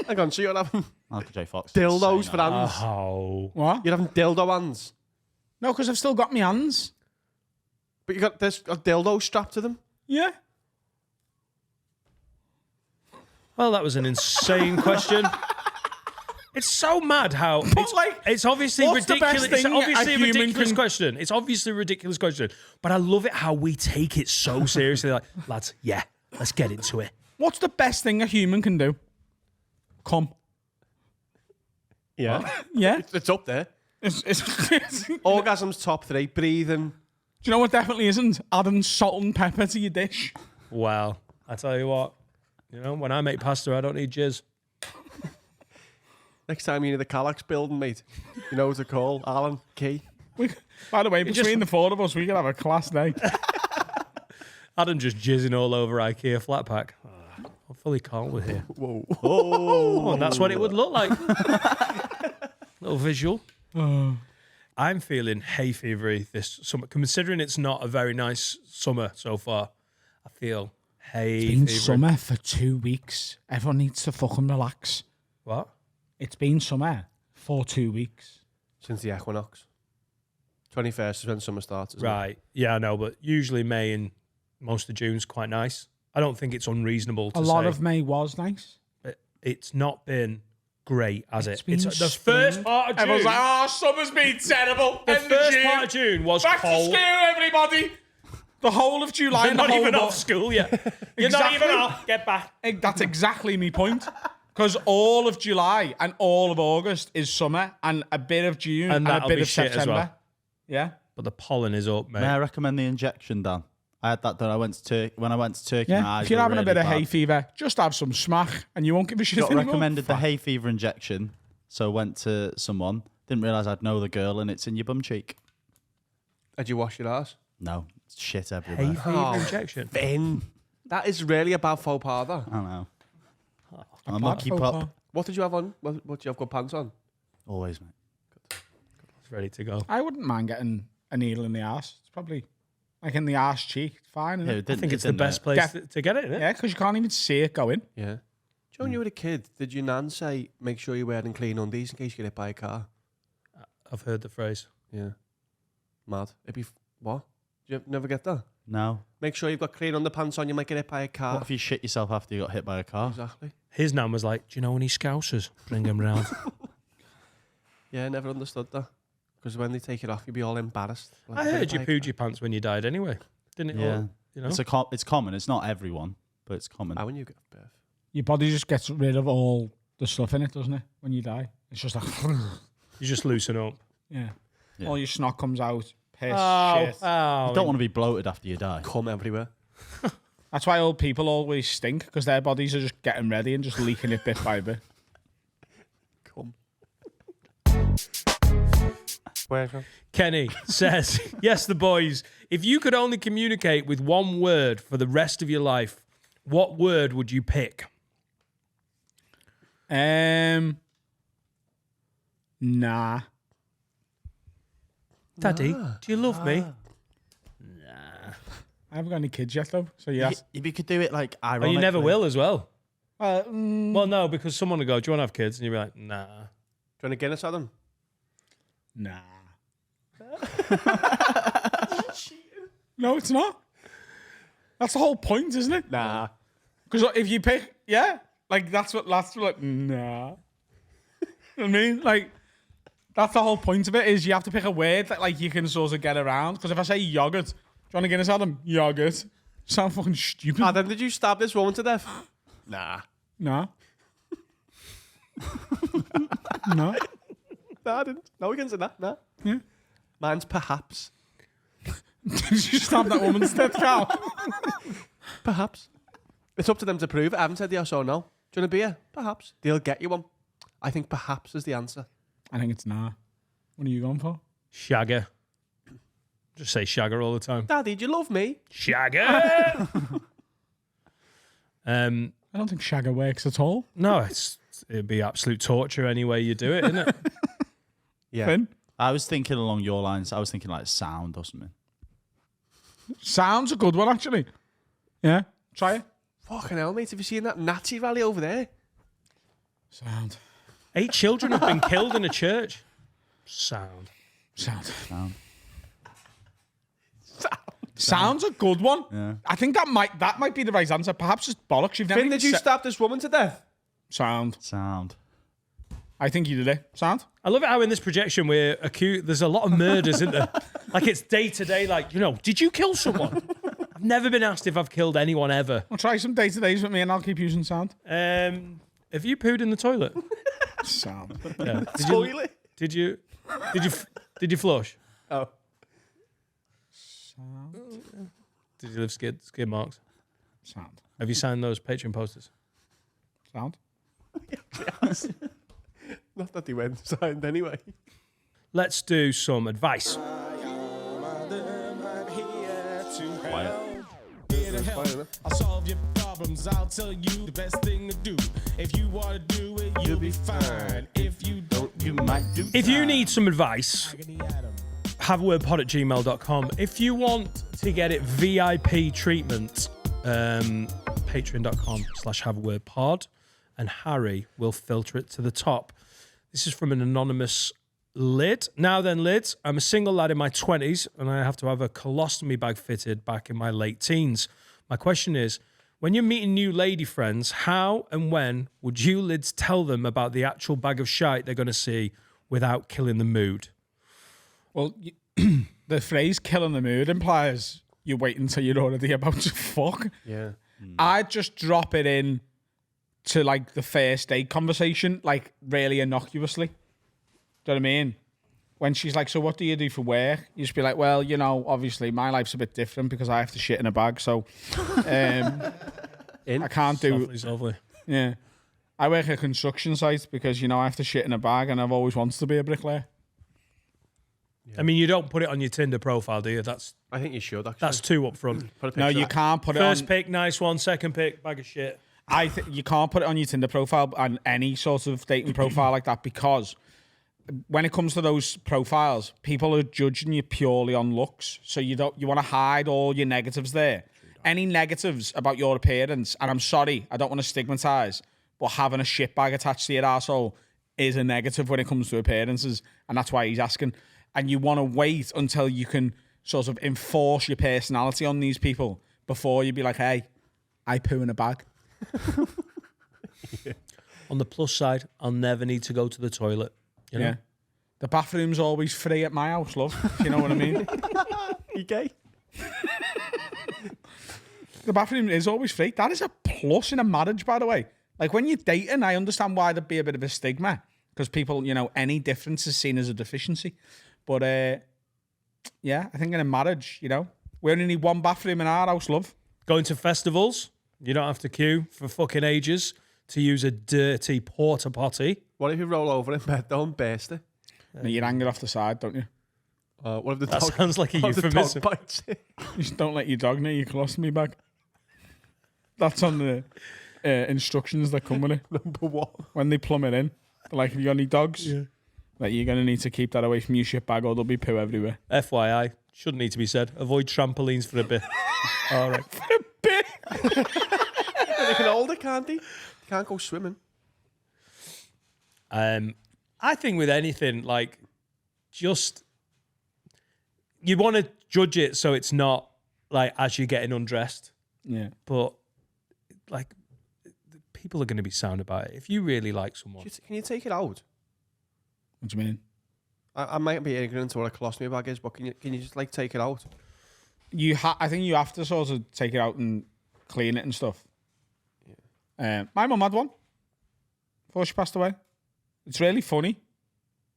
Hang on, so you're having Michael J. Fox. dildos saying for that. hands? Oh. What? You're having dildo hands? No, because I've still got my hands. But you got this a dildo strapped to them? Yeah. Well, that was an insane question. It's so mad how it's, like, it's obviously what's the ridiculous. best It's thing obviously a a human ridiculous can- question. It's obviously a ridiculous question, but I love it how we take it so seriously. Like, lads, yeah, let's get into it. What's the best thing a human can do? Come. Yeah. Yeah. It's up there. it's, do Orgasm's top 3. Breathing. you know what definitely isn't? Adding salt and pepper to your dish. Well, I tell you what, when I make pasta, I don't need jizz. Next time you need the Kallax building, mate, you know what to call. Alan, Key. By the way, between the four of us, we could have a class day. Adam just jizzing all over IKEA flat pack. Hopefully, can't with here. Whoa. Oh, and that's what it would look like. Little visual. I'm feeling hay fevery this summer. Considering it's not a very nice summer so far, I feel hay It's been fevery. summer for 2 weeks. Everyone needs to fucking relax. What? It's been summer For 2 weeks. Since the equinox. 21st is when summer starts, isn't it? Right. Yeah, I know, but usually May and most of June's quite nice. I don't think it's unreasonable to A say. lot of May was nice. It's not been great, has it? been It's the spring. first part of June. Everyone's like, oh, summer's been terrible. the End of first June. part of June was Back to cold. school, everybody. The whole of July You're and the not whole even of off school yet. You're not even off. Get back. That's exactly my point. Because all of July and all of August is summer, and a bit of June and a that'll bit be of shit as September. well. Yeah. But the pollen is up, mate. May I recommend the injection, Dan? I had that done. When I went to Turkey, my Yeah. eyes If you're were having a really bit of hay bad. fever, just have some smack, and you won't give a shit Got anymore. recommended the Fuck. hay fever injection, so went to someone. Didn't realise I'd know the girl, and it's in your bum cheek. Did you wash your ass? No, it's shit Hay everywhere. fever injection. Finn. That is really about faux pas, though. I know. I'm a Bad mucky faux pup. pas. What did you have on? What did you have good pants on? Always, mate. It's ready to go. I wouldn't mind getting a needle in the arse. It's probably like in the arse cheek. It's fine, isn't Yeah, it? it didn't- I think it it's the didn't best hurt. place to get it, isn't it? Yeah, because you can't even see it going. Yeah. Do you know when you were a kid, did your nan say, make sure you're wearing clean undies in case you get hit by a car? I've heard the phrase. Yeah. Mad. It'd be... What? Did you never get that? No. Make sure you've got clean underpants on, you might get hit by a car. What if you shit yourself after you got hit by a car? Exactly. His nan was like, do you know any Scousers? Bring them round. Yeah, I never understood that. Because when they take it off, you'd be all embarrassed. Like, I get heard hit you by a pooed car. your pants when you died anyway. Didn't it? Yeah. All, you know? It's common. It's not everyone, but it's common. How when you get birth? Your body just gets rid of all the stuff in it, doesn't it? When you die, it's just like, You just loosen up. yeah. Yeah. All your snot comes out, piss, shit. oh. You don't want to be bloated after you die. Come everywhere. That's why old people always stink, because their bodies are just getting ready and just leaking it bit by bit. Come. Where's from? Kenny says, yes, the boys, if you could only communicate with one word for the rest of your life, what word would you pick? Nah. Daddy, do you love me? I haven't got any kids yet, though. So yes. If you could do it like Oh, ironically. you never will as well. Well, Well, no, because someone will go, do you want to have kids? And you'll be like, nah. Do you want a Guinness, Adam? nah. No, it's not. That's the whole point, isn't it? Nah. Because if you pick, yeah, like that's what like, nah. You know what I mean? Like, that's the whole point of it, is you have to pick a word that like you can sort of get around. Because if I say yogurt, do you want to Guinness, Adam? Yogurt. Sound fucking stupid. Adam, did you stab this woman to death? Nah. No. No. No, I didn't. No, we can say that. Nah. Yeah. Mine's perhaps. Did you stab that woman's dead cow? Perhaps. It's up to them to prove it. I haven't said yes or no. Do you want a beer? Perhaps. They'll get you one. I think perhaps is the answer. I think it's nah. What are you going for? Shagger. Just say shagger all the time. Daddy, do you love me? Shagger! I don't think shagger works at all. No, it'd be absolute torture any way you do it, isn't it? Yeah. Finn? I was thinking along your lines. I was thinking like sound or something. Sounds a good one, actually. Yeah. Try it. Fucking hell, mate. Have you seen that Nazi rally over there? Sound. 8 children have been killed in a church. Sound. Sound. Sound. Sounds a good one. Yeah. I think that might be the right answer. Perhaps it's bollocks. You've never Finn, even did you said- stab this woman to death? Sound. Sound. I think you did it. Sound. I love it how in this projection we're accused. There's a lot of murders, isn't there? Like it's day to day. Like, you know, did you kill someone? I've never been asked if I've killed anyone ever. Well, try some day-to-days with me and I'll keep using sound. Have you pooed in the toilet? Sound. Yeah. Toilet? Did you flush? Oh. Sound. Did you leave skid marks? Sound. Have you signed those Patreon posters? Sound. Not that they went signed anyway. Let's do some advice. I'll solve your problems. I'll tell you the best thing to do. If you want to do it, you'll be fine. If you don't, You might do. If you need some advice, haveawordpod@gmail.com. If you want to get it VIP treatment, patreon.com/haveawordpod, and Harry will filter it to the top. This is from an anonymous Lid. Now then, Lid, I'm a single lad in my 20s and I have to have a colostomy bag fitted back in my late teens. My question is, when you're meeting new lady friends, how and when would you Lids tell them about the actual bag of shite they're going to see without killing the mood? Well, the phrase killing the mood implies you wait until you're already about to fuck. Yeah. I'd just drop it in to like the first date conversation, like really innocuously. Do you know what I mean? When she's like, so what do you do for work? You just be like, well, you know, obviously my life's a bit different because I have to shit in a bag. So I can't do... Lovely. Yeah. I work at a construction site because, you know, I have to shit in a bag and I've always wanted to be a bricklayer. I mean, you don't put it on your Tinder profile, do you? I think you should, actually. That's too up front. Put a No, picture you of can't put it on... First pick, nice one. Second pick, bag of shit. I think you can't put it on your Tinder profile and any sort of dating profile like that, because when it comes to those profiles, people are judging you purely on looks. So you want to hide all your negatives there. Any negatives about your appearance, and I'm sorry, I don't want to stigmatize, but having a shit bag attached to your arsehole is a negative when it comes to appearances, and that's why he's asking. And you want to wait until you can sort of enforce your personality on these people before you be like, hey, I poo in a bag. On the plus side, I'll never need to go to the toilet. You know? Yeah. The bathroom's always free at my house, love. You know what I mean? You gay? The bathroom is always free. That is a plus in a marriage, by the way. Like when you're dating, I understand why there'd be a bit of a stigma because people, you know, any difference is seen as a deficiency. But yeah, I think in a marriage, you know, we only need one bathroom in our house, love. Going to festivals, you don't have to queue for fucking ages to use a dirty porta potty. What if you roll over in bed, don't burst it? No, you hang it off the side, don't you? What if the That dog, sounds like a what if the euphemism. dog bites it? You just don't let your dog near your colostomy bag. That's on the instructions that come with it. Number one. When they plumb it in, they're like, have you got any dogs? Yeah. Like, you're going to need to keep that away from your shit bag or there'll be poo everywhere. FYI, shouldn't need to be said. Avoid trampolines for a bit. All right. For a bit. They can hold it, can't they? They can't go swimming. I think with anything, like, just you want to judge it so it's not like as you're getting undressed. Yeah. But like, people are going to be sound about it. If you really like someone, Can you take it out? What do you mean? I might be ignorant to what a colostomy bag is, but can you just like take it out? I think you have to sort of take it out and clean it and stuff. Yeah. My mum had one before she passed away. It's really funny.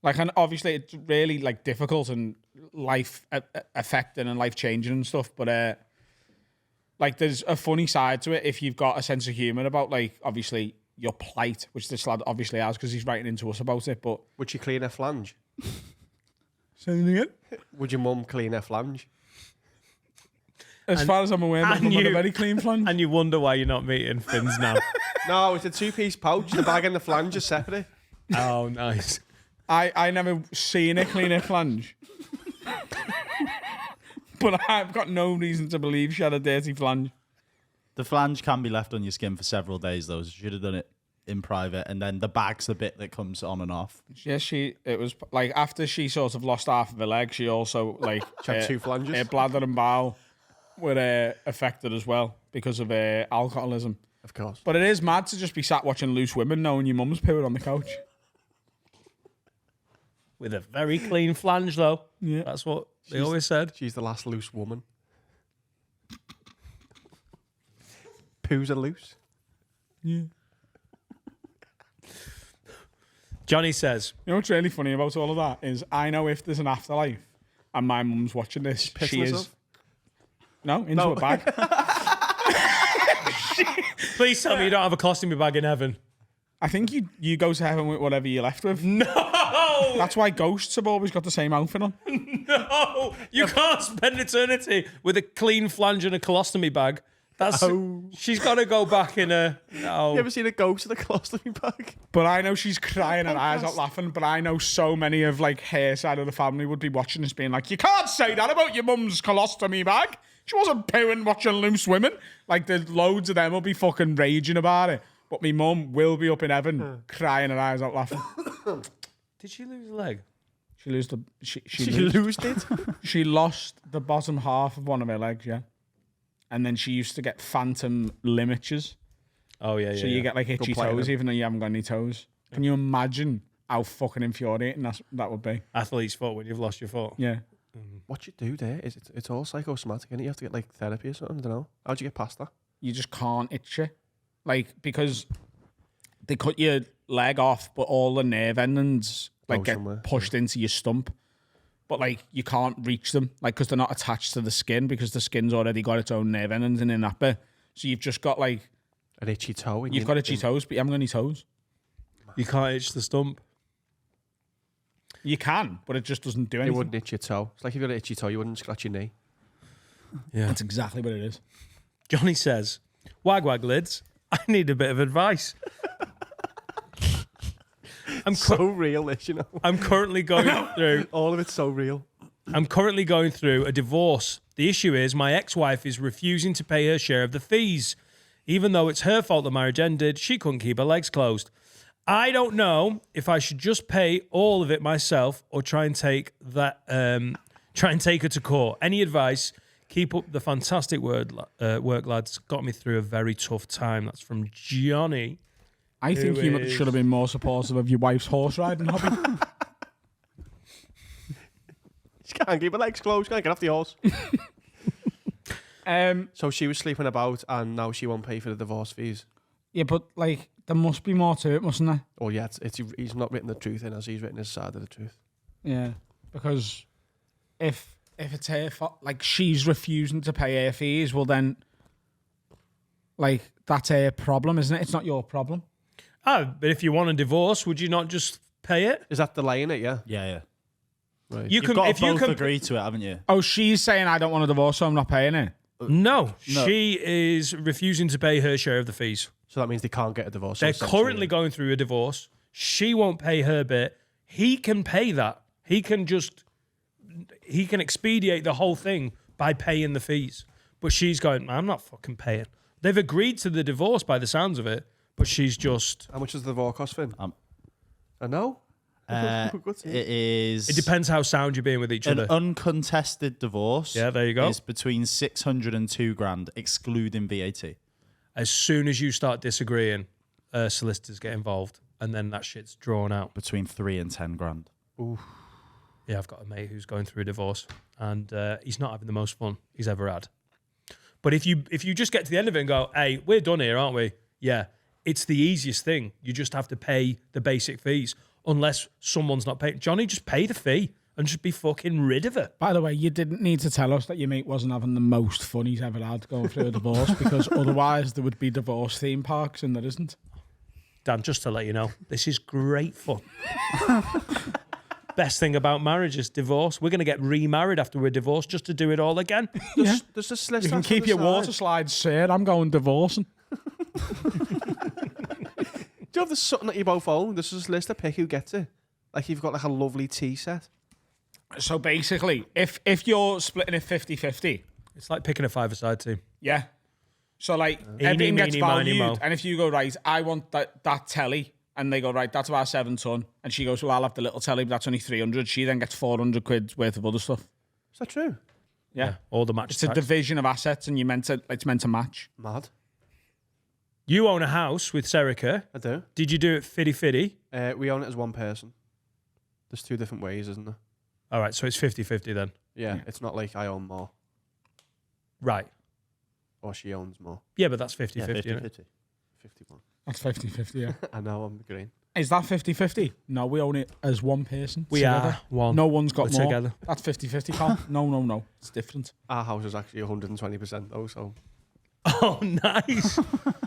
Like, and obviously it's really like difficult and life affecting and life changing and stuff. But like, there's a funny side to it if you've got a sense of humor about, like, obviously your plight, which this lad obviously has because he's writing into us about it. But Would you clean a flange? say anything again? Would your mum clean a flange? As far as I'm aware, my mum had a very clean flange. and you wonder why you're not meeting Finn's now. No, it's a two-piece pouch. The bag and the flange are separate. Oh, nice. I never seen her clean her flange. But I've got no reason to believe she had a dirty flange. The flange can be left on your skin for several days, though. So you should have done it in private. And then the bag's the bit that comes on and off. Yes, it was like after she sort of lost half of her leg, she also like had two flanges. Her bladder and bowel were affected as well because of alcoholism. Of course. But it is mad to just be sat watching Loose Women knowing your mum's pooing on the couch. With a very clean flange, though. Yeah. That's what they always said. She's the last loose woman. Poos are loose. Yeah. Johnny says, You know what's really funny about all of that is I know if there's an afterlife and my mum's watching this, she is. herself? No, into a bag. please tell me you don't have a colostomy bag in heaven. I think you go to heaven with whatever you're left with. No! That's why ghosts have always got the same outfit on. No! You can't spend eternity with a clean flange and a colostomy bag. That's She's got to go back in a... No. You ever seen a ghost with a colostomy bag? But I know she's crying her eyes out laughing, but I know so many of like her side of the family would be watching this being like, you can't say that about your mum's colostomy bag. She wasn't pooing watching Loose Women. Like, there's loads of them will be fucking raging about it. But my mum will be up in heaven crying her eyes out laughing. Did she lose a leg? She lose the she lose it. she lost the bottom half of one of her legs, yeah. And then she used to get phantom limb itches. Oh yeah, yeah. So you get like itchy play toes them. even though you haven't got any toes. Can you imagine how fucking infuriating that would be? athlete's foot when you've lost your foot. Yeah. What you do there is it's all psychosomatic, and you have to get like therapy or something. I don't know. How'd you get past that? You just can't itch it. Like, because they cut your leg off, but all the nerve endings like Go get somewhere, pushed into your stump. But like, you can't reach them, like, because they're not attached to the skin, because the skin's already got its own nerve endings in that bit. So you've just got like, An itchy toe. you've got itchy toes, but you haven't got any toes. You can't itch the stump. You can, but it just doesn't do You anything. wouldn't itch your toe. It's like if you got an itchy toe, you wouldn't scratch your knee. Yeah. That's exactly what it is. Johnny says, "Wag lids. I need a bit of advice. So real, this, you know. I'm currently going through. All of it's so real. I'm currently going through a divorce. The issue is my ex-wife is refusing to pay her share of the fees, even though it's her fault the marriage ended. She couldn't keep her legs closed. I don't know if I should just pay all of it myself or try and take her to court. Any advice? Keep up the fantastic work, lads. Got me through a very tough time." That's from Johnny. I think Who you is- should have been more supportive of your wife's horse riding hobby. She can't keep her legs closed. Can't get off the horse. So she was sleeping about, and now she won't pay for the divorce fees. Yeah, but like, there must be more to it, mustn't there? Oh yeah, he's not written the truth in, as he's written his side of the truth. Yeah, because if it's her fault, like, she's refusing to pay her fees, well then, like, that's her problem, isn't it? It's not your problem. Oh, but if you want a divorce, would you not just pay it? Is that delaying it? Yeah. Yeah. Right. You You've can, got if to you both can. agree to it, haven't you? Oh, she's saying, I don't want a divorce, so I'm not paying it. No, she is refusing to pay her share of the fees. So that means they can't get a divorce. They're essentially. currently going through a divorce. She won't pay her bit. He can pay that. He can expedite the whole thing by paying the fees. But she's going, I'm not fucking paying. They've agreed to the divorce by the sounds of it, but she's just. How much does the divorce cost, Finn? I know. It is. It depends how sound you're being with each An other. uncontested divorce. Yeah, there you go. Is between 600 and 2 grand, excluding VAT. As soon as you start disagreeing, solicitors get involved, and then that shit's drawn out. Between 3 and 10 grand. Yeah, I've got a mate who's going through a divorce, and he's not having the most fun he's ever had. But if you just get to the end of it and go, hey, we're done here, aren't we? Yeah, it's the easiest thing. You just have to pay the basic fees, unless someone's not paying. Johnny, just pay the fee and just be fucking rid of it. By the way, you didn't need to tell us that your mate wasn't having the most fun he's ever had going through a divorce, because otherwise there would be divorce theme parks, and there isn't. Dan, just to let you know, this is great fun. Best thing about marriage is divorce. We're going to get remarried after we're divorced just to do it all again. Yeah. There's this list. You can keep your water slides, sir. I'm going divorcing. Do you have this something that you both own? This is a list of pick who gets it. Like you've got like a lovely tea set. So basically, if you're splitting it 50-50, It's like picking a five-a-side team. yeah. So like, Eeny, everything gets meeny, miny, valued, mo. and if you go, right, I want that telly, and they go, right, that's about 7 ton, and she goes, well, I'll have the little telly, but that's only 300. She then gets 400 quid worth of other stuff. Is that true? Yeah. All the match It's a tax. division of assets, and it's meant to match. Mad. You own a house with Serica. I do. Did you do it fiddy-fiddy? We own it as one person. There's 2 different ways, isn't there? All right, so it's 50-50 then. Yeah, it's not like I own more Right. or she owns more. Yeah, but that's 50-50. Yeah, isn't it? 50. 51. That's 50-50, yeah. I know, I'm green. Is that 50-50? No, we own it as one person. We together. are one. No one's got We're more. together. That's 50-50, pal. No. It's different. Our house is actually 120% though, so Oh, nice.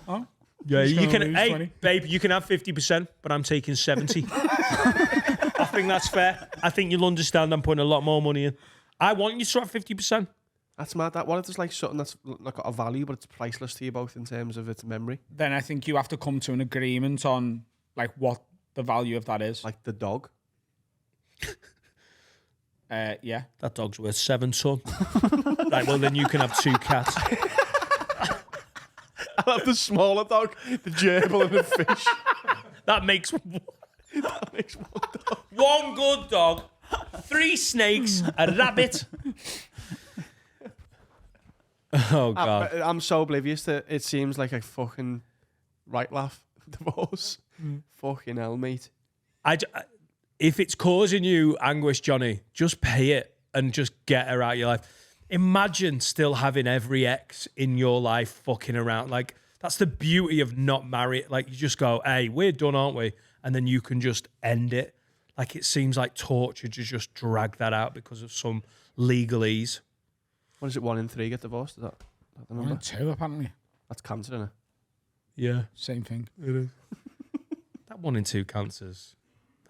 Oh, Yeah, Who's you gonna can. lose Hey, 20? babe, you can have 50%, but I'm taking 70. I think that's fair. I think you'll understand. I'm putting a lot more money in. I want you to have 50%. that's mad. That what if there's like something that's like got a value, but it's priceless to you both in terms of its memory, then I think you have to come to an agreement on like what the value of that is. like the dog. Yeah. That dog's worth 7 ton. Right, well then you can have 2 cats. I love the smaller dog, the gerbil and the fish. That makes One good dog, 3 snakes, a rabbit. Oh, God. I'm so oblivious that it seems like a fucking right laugh divorce. Fucking hell, mate. If it's causing you anguish, Johnny, just pay it and just get her out of your life. Imagine still having every ex in your life fucking around. Like, that's the beauty of not married. Like, you just go, hey, we're done, aren't we? And then you can just end it. Like, it seems like torture to just drag that out because of some legalese. What is it, 1 in 3 get divorced? Is that the number? 1 in 2, apparently. That's cancer, isn't it? Yeah. Same thing. It is. That 1 in 2 cancers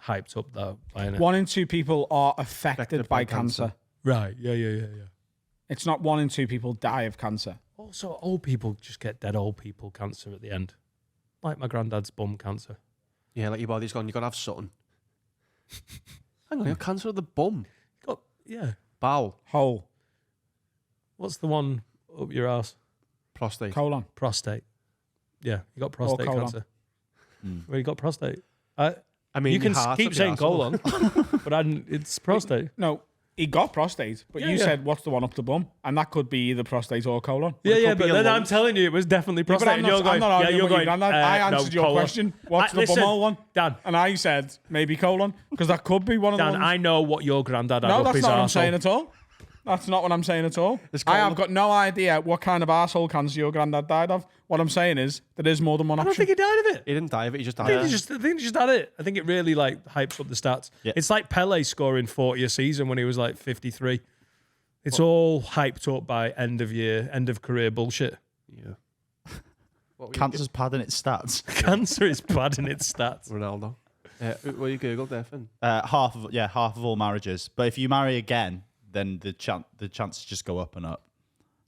hyped up, though. By 1 in 2 people are affected by cancer. Right. Yeah. It's not 1 in 2 people die of cancer. Also, old people just get dead old people cancer at the end. Like my granddad's bum cancer. Yeah, like your body's gone, you've got to have something. Hang on, you have cancer of the bum. Yeah. Bowel. Hole. What's the one up your ass? Prostate. Colon. Prostate. Yeah, you got prostate colon. cancer. Where you got prostate? I mean, you can your heart's keep up saying your arsehole. colon, but it's prostate. No, he got prostate, but Yeah, you yeah. said, what's the one up the bum? And that could be either prostate or colon. Yeah, could be but your then I'm lungs. telling you, it was definitely Yeah, but prostate. I'm and you're going, not yeah, arguing you're with you, going. Grandad. I answered your colon. question. What's the listen, bumhole one? Dan, And I said, maybe colon, because that could be one of the Dan, ones. I know what your granddad had No, up that's his not what I'm arsehole. saying at all. That's not what I'm saying at all. It's I have colon. got no idea what kind of arsehole cancer your granddad died of. What I'm saying is, there is more than one I don't option. think he died of it. He didn't die of it, he just I died. think he just had it. I think it really like hypes up the stats. Yeah. It's like Pele scoring 40 a season when he was like 53. It's all hyped up by end of career bullshit. Yeah. What were you Cancer's padding its stats. Cancer is bad in its stats. Ronaldo. What you Googled there, Finn? Half of all marriages. But if you marry again, then the chances just go up and up.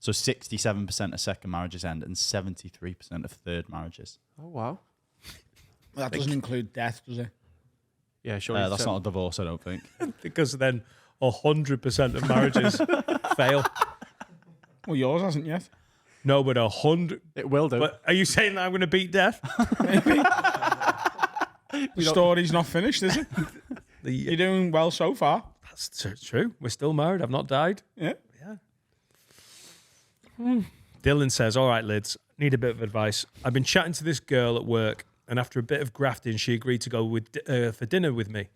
So 67% of second marriages end and 73% of third marriages. Oh, wow. That doesn't include death, does it? Yeah, sure. That's not a divorce, I don't think. Because then 100% of marriages fail. Well, yours hasn't yet. No, but 100. It will do. But are you saying that I'm going to beat death? The story's not finished, is it? You're doing well so far. That's true. We're still married. I've not died. Yeah. Dylan says, all right, Lids, need a bit of advice. I've been chatting to this girl at work, and after a bit of grafting, she agreed to go for dinner with me.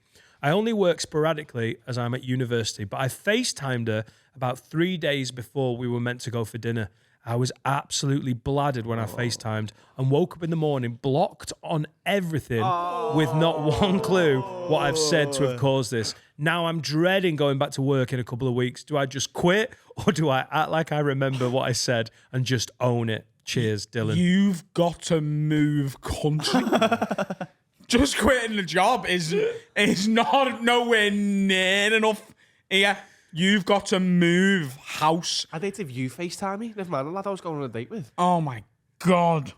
I only work sporadically as I'm at university, but I FaceTimed her about 3 days before we were meant to go for dinner. I was absolutely bladdered when I FaceTimed and woke up in the morning blocked on everything with not one clue what I've said to have caused this. Now I'm dreading going back to work in a couple of weeks. Do I just quit or do I act like I remember what I said and just own it? Cheers, Dylan. You've got to move country. Just quitting the job is not nowhere near enough here. You've got to move house. I dated you FaceTime me. Never mind, the lad I was going on a date with. Oh my God.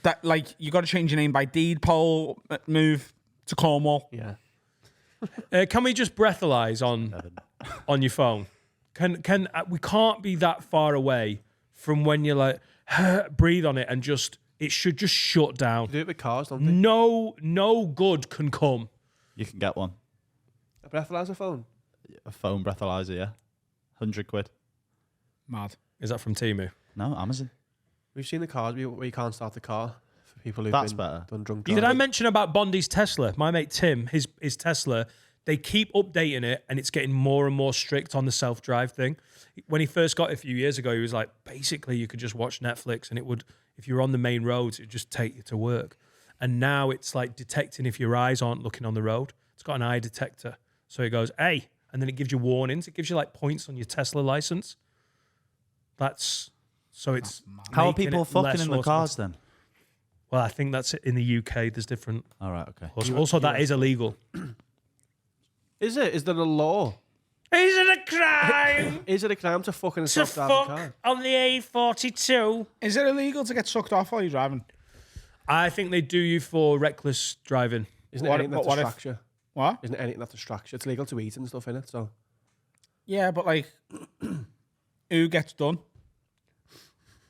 That, like, you got to change your name by deed poll, move to Cornwall. Yeah. Can we just breathalyze on your phone? Can we can't be that far away from when you're like breathe on it and it should just shut down. You do it with cars, don't they? No good can come. You can get one. A breathalyzer phone. A phone breathalyzer, yeah. 100 quid. Mad. Is that from Temu? No, Amazon. We've seen the cars where you can't start the car for people who've That's been better. done drunk Did I driving. mention about Bondi's Tesla? My mate Tim, his Tesla, they keep updating it and it's getting more and more strict on the self-drive thing. When he first got it a few years ago, he was like, basically you could just watch Netflix and it would, if you were on the main roads, it would just take you to work. And now it's like detecting if your eyes aren't looking on the road. It's got an eye detector. So it goes, hey, and then it gives you warnings. It gives you like points on your Tesla license. It's How are making people it fucking less in the cars then? Well, I think that's it. In the UK. There's different. All right, okay. Also, that is illegal. Is it? Is there a law? Is it a crime Is it a crime to fuck in a to self-driving fuck car? on the A42? Is it illegal to get sucked off while you're driving? I think they do you for reckless driving. Isn't it What- anything that but what if- distracts you? What? Isn't it anything that distracts you? It's legal to eat and stuff in it, so... Yeah, but like, who gets done?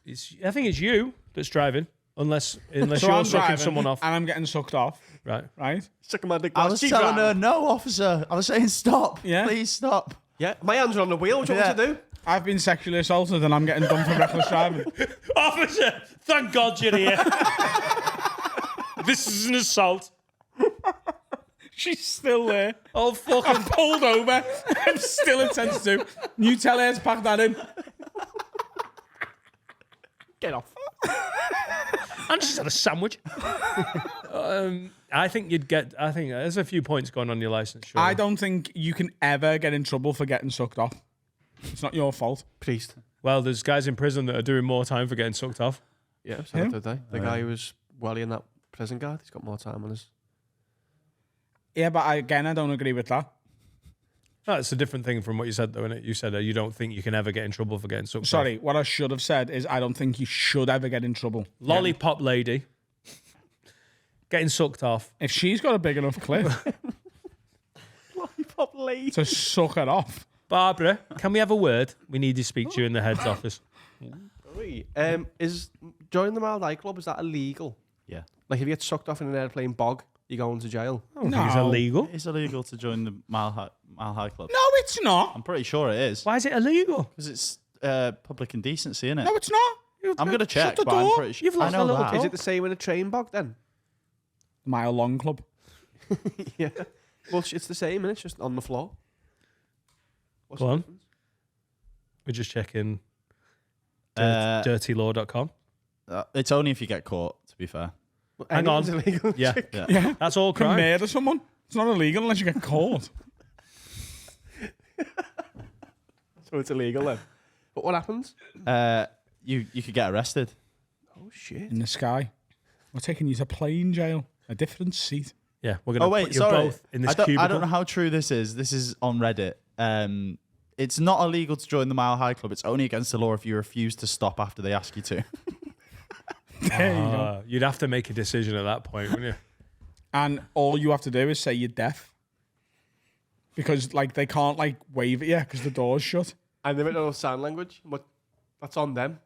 I think it's you that's driving Unless So you're I'm sucking driving someone off. and I'm getting sucked off, Right. right? Suck him on the I glass. was Keep telling driving. her, no, officer. I was saying, stop. Yeah. Please stop. Yeah, my hands are on the wheel. What do you want me to do? I've been sexually assaulted and I'm getting done for reckless driving. Officer, thank God you're here. This is an assault. She's still there. Oh, fucking. I'm pulled over. I'm still in 10-2. You tell her to pack that in. Get off. And she's had a sandwich. I think there's a few points going on your license. Sure. I don't think you can ever get in trouble for getting sucked off. It's not your fault. Priest. Well, there's guys in prison that are doing more time for getting sucked off. Yeah, said it today. The guy who was wellying that prison guard, he's got more time on his. Yeah, but I don't agree with that. No, it's a different thing from what you said, though, innit? You said you don't think you can ever get in trouble for getting sucked off. Sorry, what I should have said is I don't think you should ever get in trouble. Lollipop lady getting sucked off. If she's got a big enough clip Lollipop lady. to suck it off. Barbara, can we have a word? We need to speak to you in the head's office. Is joining the Mile High Club, is that illegal? Yeah. Like if you get sucked off in an airplane bog, you go into jail. I don't think it's illegal. It's illegal to join the Mile High Club. No, it's not. I'm pretty sure it is. Why is it illegal? Because it's public indecency, isn't it? No, it's not. I'm going to check, the but I'm door. pretty sure. You've lost I know a little that. door. Is it the same in a train bog then? Mile Long Club. Yeah. Well, it's the same, and it's just on the floor. What's Go the on. difference? We're just checking Uh, dirtylaw.com. It's only if you get caught, to be fair. Well, Hang on. anything's illegal. Yeah. Yeah. That's all You can crime. murder someone. It's not illegal unless you get caught. So it's illegal then. But what happens? You could get arrested. Oh shit. In the sky. We're taking you to plain jail. A different seat. Yeah, we're going to Oh wait, put you sorry. both in this I don't cubicle. know how true this is. This is on Reddit. It's not illegal to join the Mile High Club. It's only against the law if you refuse to stop after they ask you to. There you go. You'd have to make a decision at that point, wouldn't you? And all you have to do is say you're deaf. Because like they can't like wave at you because the door's shut. And they don't know sign language. But that's on them.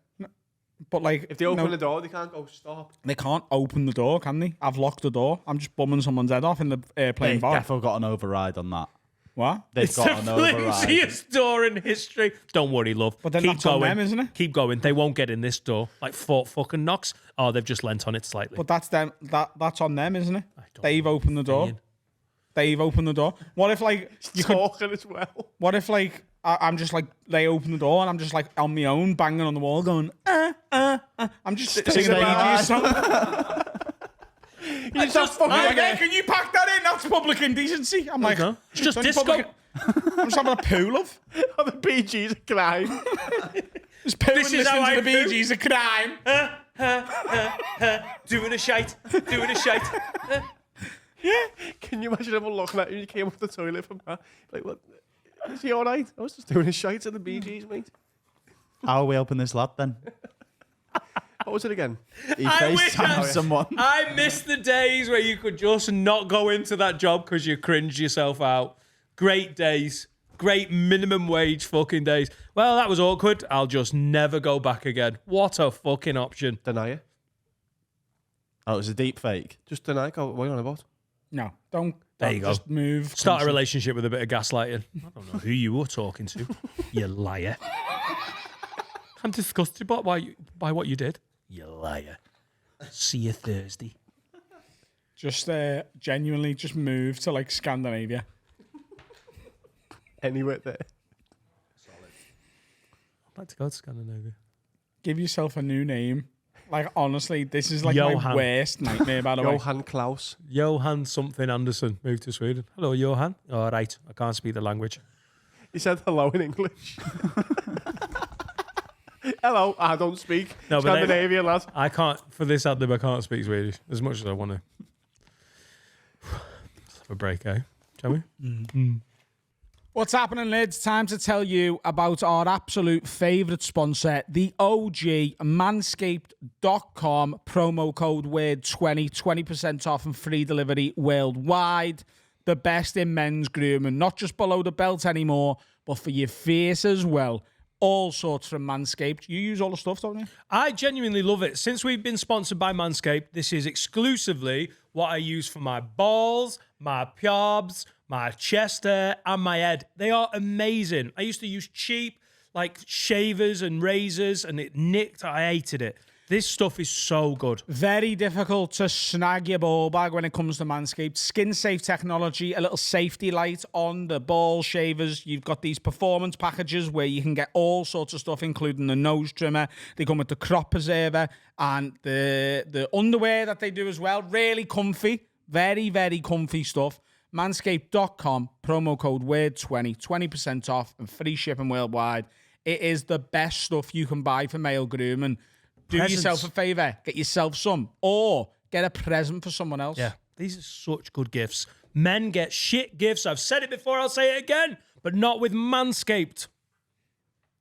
But like If they open the door, they can't go stop. they can't open the door, can they? I've locked the door. I'm just bumming someone's head off in the airplane They've bar. definitely got an override on that. What? They've It's got the an override. flimsiest door in history. Don't worry, love. But then Keep that's going. on them, isn't it? Keep going. They won't get in this door. Like Fort fucking Knox. Oh, they've just lent on it slightly. But that's them. That's on them, isn't it? don't They've opened the door. saying. They've opened the door. What if like you could? Talking as well. What if like I'm just like they open the door and I'm just like on my own banging on the wall going I'm just singing a Bee Gees song. You just fucking Like, hey, can you pack that in? That's public indecency. I'm like, no. It's just only disco. I'm just having a poo, love. on the Bee Gees a crime. Just poo This and is how listening I to the Bee poo. Gees a crime. Doing a shite. Doing a shite. Can you imagine everyone looking at you? You came off the toilet from that. Like, what? Is he all right? I was just doing a shite at the Bee Gees, mate. How are we helping this lad then? What was it again? He I wish FaceTimed someone. I miss the days where you could just not go into that job because you cringed yourself out. Great days. Great minimum wage fucking days. Well, that was awkward. I'll just never go back again. What a fucking option. Deny it. Oh, it was a deep fake. Just deny it. Go, what are you on about? No, don't. There you go. Just move. Start a relationship with a bit of gaslighting. I don't know who you were talking to. You liar. I'm disgusted by what you did. You liar. See you Thursday. Just genuinely just move to like Scandinavia. Anywhere there. I'd like to go to Scandinavia. Give yourself a new name. Like honestly, this is like Johan. my worst nightmare. By the way, Johan Klaus. Johan something Anderson moved to Sweden. Hello, Johan. All right. I can't speak the language. He said hello in English. Hello, I don't speak No, but Scandinavian, lad. I can't, for this ad lib, I can't speak Swedish as much as I want to. Let's have a break, eh? Shall we? what's happening, lads? Time to tell you about our absolute favourite sponsor, the OG Manscaped.com. Promo code WORD20, 20% off and free delivery worldwide. The best in men's grooming, not just below the belt anymore, but for your face as well. all sorts from Manscaped. You use all the stuff, don't you? I genuinely love it. Since we've been sponsored by Manscaped, this is exclusively what I use for my balls, my pubs, my chest hair, and my head. They are amazing. I used to use cheap, like, shavers and razors, and it nicked. I hated it. This stuff is so good. Very difficult to snag your ball bag when it comes to Manscaped. Skin-safe technology, a little safety light on the ball shavers. You've got these performance packages where you can get all sorts of stuff, including the nose trimmer. They come with the crop preserver and the underwear that they do as well. Really comfy. Very, very comfy stuff. Manscaped.com, promo code WORD20, 20% off and free shipping worldwide. It is the best stuff you can buy for male grooming. Do yourself a favour, get yourself some, or get a present for someone else. Yeah, these are such good gifts. Men get shit gifts. I've said it before, I'll say it again, but not with Manscaped.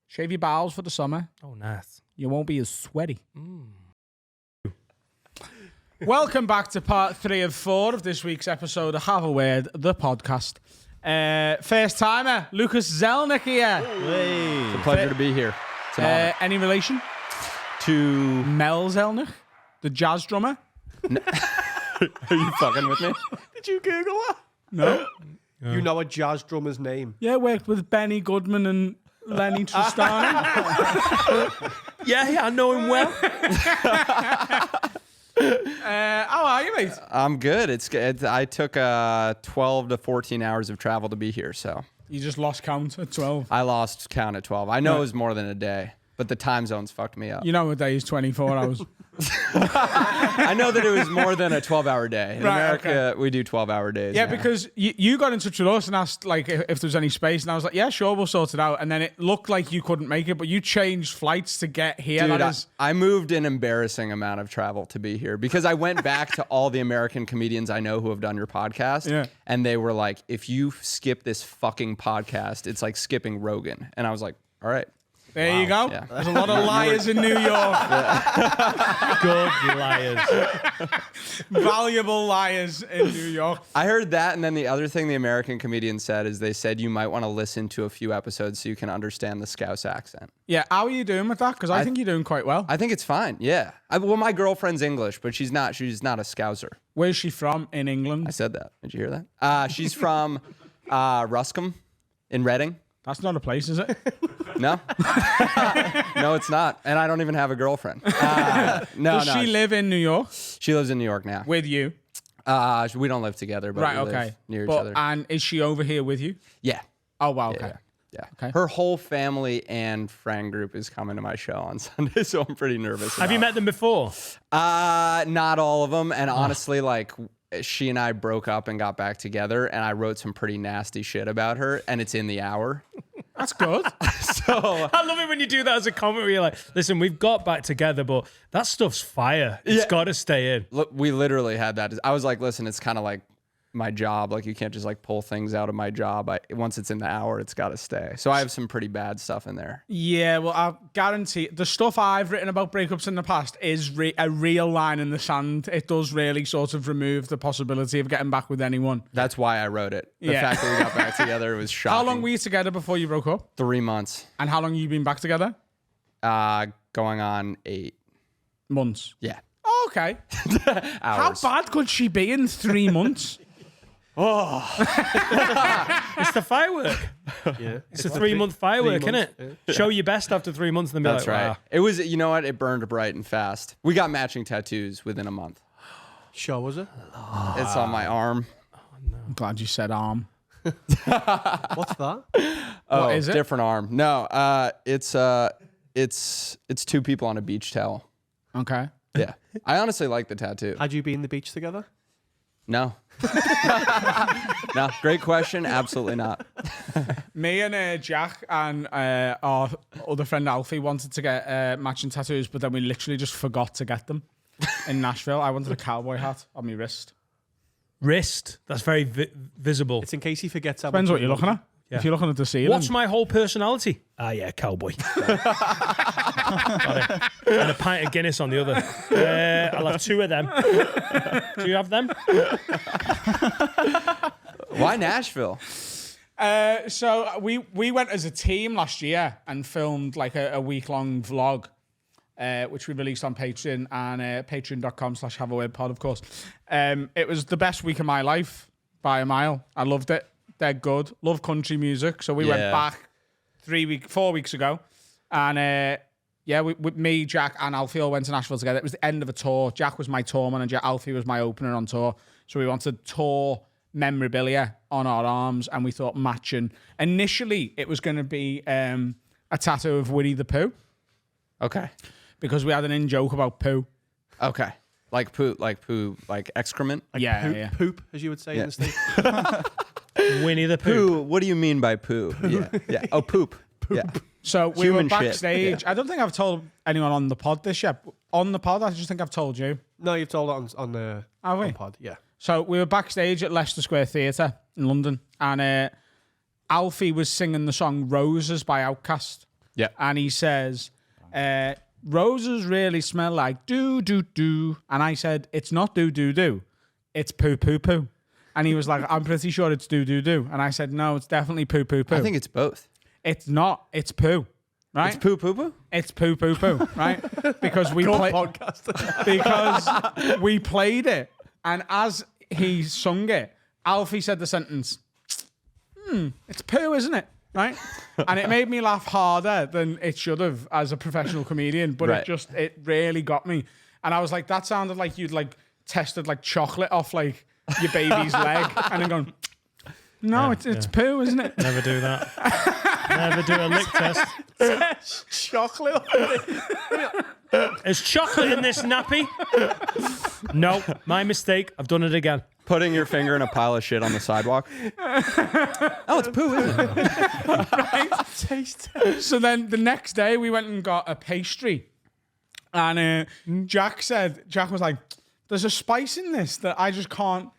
Shave your bowels for the summer. Oh, nice. You won't be as sweaty. Welcome back to part 3 of 4 of this week's episode of Have a Word, the podcast. First timer, Lucas Zelnick here. It's a pleasure to be here. It's an honor. Any relation To Mel Zelnick, the jazz drummer? are you fucking with me? Did you Google that? No. You know a jazz drummer's name? Yeah, worked with Benny Goodman and Lenny Tristani. Yeah, I know him well. How are you, mate? I'm good. It's good. I took 12 to 14 hours of travel to be here, so You just lost count at 12. I lost count at 12. I know it was more than a day, but the time zones fucked me up. You know a day is 24 hours. I know that it was more than a 12-hour day. In Right, America, we do 12-hour days. Yeah, now. because you got in touch with us and asked like if there was any space, and I was like, yeah, sure, we'll sort it out. And then it looked like you couldn't make it, but you changed flights to get here. Dude, That is, I moved an embarrassing amount of travel to be here because I went back to all the American comedians I know who have done your podcast. Yeah. And they were like, if you skip this fucking podcast, it's like skipping Rogan. And I was like, all right. there you go. Yeah. There's a lot of liars in New York. Good liars. Valuable liars in New York. I heard that, and then the other thing the American comedian said is they said you might want to listen to a few episodes so you can understand the Scouse accent. Yeah, how are you doing with that? Because I think you're doing quite well. I think it's fine. Yeah. Well, my girlfriend's English, but she's not. She's not a Scouser. Where's she from in England? I said that. Did you hear that? She's from Ruscombe in Reading. That's not a place, is it? No, no, it's not. And I don't even have a girlfriend. No, Does no. she live in New York She lives in New York now. with you? We don't live together, but Right, we live okay. near But- each other. And is she over here with you? Yeah. Oh, wow, okay. Yeah. Okay. Her whole family and friend group is coming to my show on Sunday, so I'm pretty nervous. Have you met them before? Not all of them. And honestly, like, she and I broke up and got back together, and I wrote some pretty nasty shit about her, and it's in the hour. That's good. So I love it when you do that as a comment where you're like, listen, we've got back together, but that stuff's fire. It's got to stay in. look, we literally had that. I was like, listen, it's kind of like my job. Like, you can't just like pull things out of my job. Once it's in the hour, it's got to stay. So I have some pretty bad stuff in there. Yeah, well, I guarantee the stuff I've written about breakups in the past is a real line in the sand. It does really sort of remove the possibility of getting back with anyone. That's why I wrote it. The Yeah. fact that we got back together was shocking. How long were you together before you broke up? 3 months. And how long you been back together? Going on 8. Months. Yeah. Oh, okay. How Hours. bad could she be in 3 months? It's the firework. Yeah. It's a 3-month firework, isn't it? Show your best after 3 months and then be That's like, right. wow. It was, you know what? It burned bright and fast. We got matching tattoos within a month. Sure, was it? It's on my arm. I'm glad you said arm. What's that? Oh, is it? different arm. No, it's 2 people on a beach towel. Okay. Yeah. I honestly like the tattoo. Had you been on the beach together? No. No, great question. Absolutely not. Me and Jack and our other friend Alfie wanted to get matching tattoos, but then we literally just forgot to get them in Nashville. I wanted a cowboy hat on my wrist. Wrist. That's very visible. It's in case he forgets how Depends much what you're looking at. Yeah. If you're looking at the ceiling. What's my whole personality? Yeah, cowboy. Got it. And a pint of Guinness on the other. I'll have 2 of them. Do you have them? Why Nashville? So we went as a team last year and filmed like a week-long vlog, which we released on Patreon and patreon.com/haveawordpod, of course. It was the best week of my life by a mile. I loved it. They're good. Love country music. So we went back 4 weeks ago. And with me, Jack, and Alfie all went to Nashville together. It was the end of a tour. Jack was my tour manager. Alfie was my opener on tour. So we wanted tour memorabilia on our arms, and we thought matching. Initially, it was going to be a tattoo of Winnie the Pooh. Okay. Because we had an in-joke about poo. Okay. Like poo, like excrement? Like poop, as you would say in the States. Winnie the Pooh. Poo. What do you mean by poo? Yeah. Oh, poop. Yeah. So we Human were shit. backstage. I don't think I've told anyone on the pod this yet. On the pod, I just think I've told you. No, you've told it on the on pod. Yeah. So we were backstage at Leicester Square Theatre in London, and Alfie was singing the song "Roses" by Outkast. Yeah. And he says, "Roses really smell like do do do," and I said, "It's not do do do, it's poo poo poo." And he was like, "I'm pretty sure it's do do do," and I said, "No, it's definitely poo poo poo." I think it's both. It's not. It's poo. Right? It's poo poo poo? It's poo poo poo, right? Because we because we played it, and as he sung it, Alfie said the sentence, "It's poo, isn't it?" Right? And it made me laugh harder than it should have as a professional comedian, but Right. it really got me. And I was like, that sounded like you'd like tested like chocolate off like your baby's leg, and then going, "No, it's poo, isn't it?" Never do that. Never do a lick test. Chocolate. Is chocolate in this nappy? No, my mistake. I've done it again. Putting your finger in a pile of shit on the sidewalk. Oh, it's poo, isn't it? Taste. So then the next day we went and got a pastry, and Jack was like, "There's a spice in this that I can't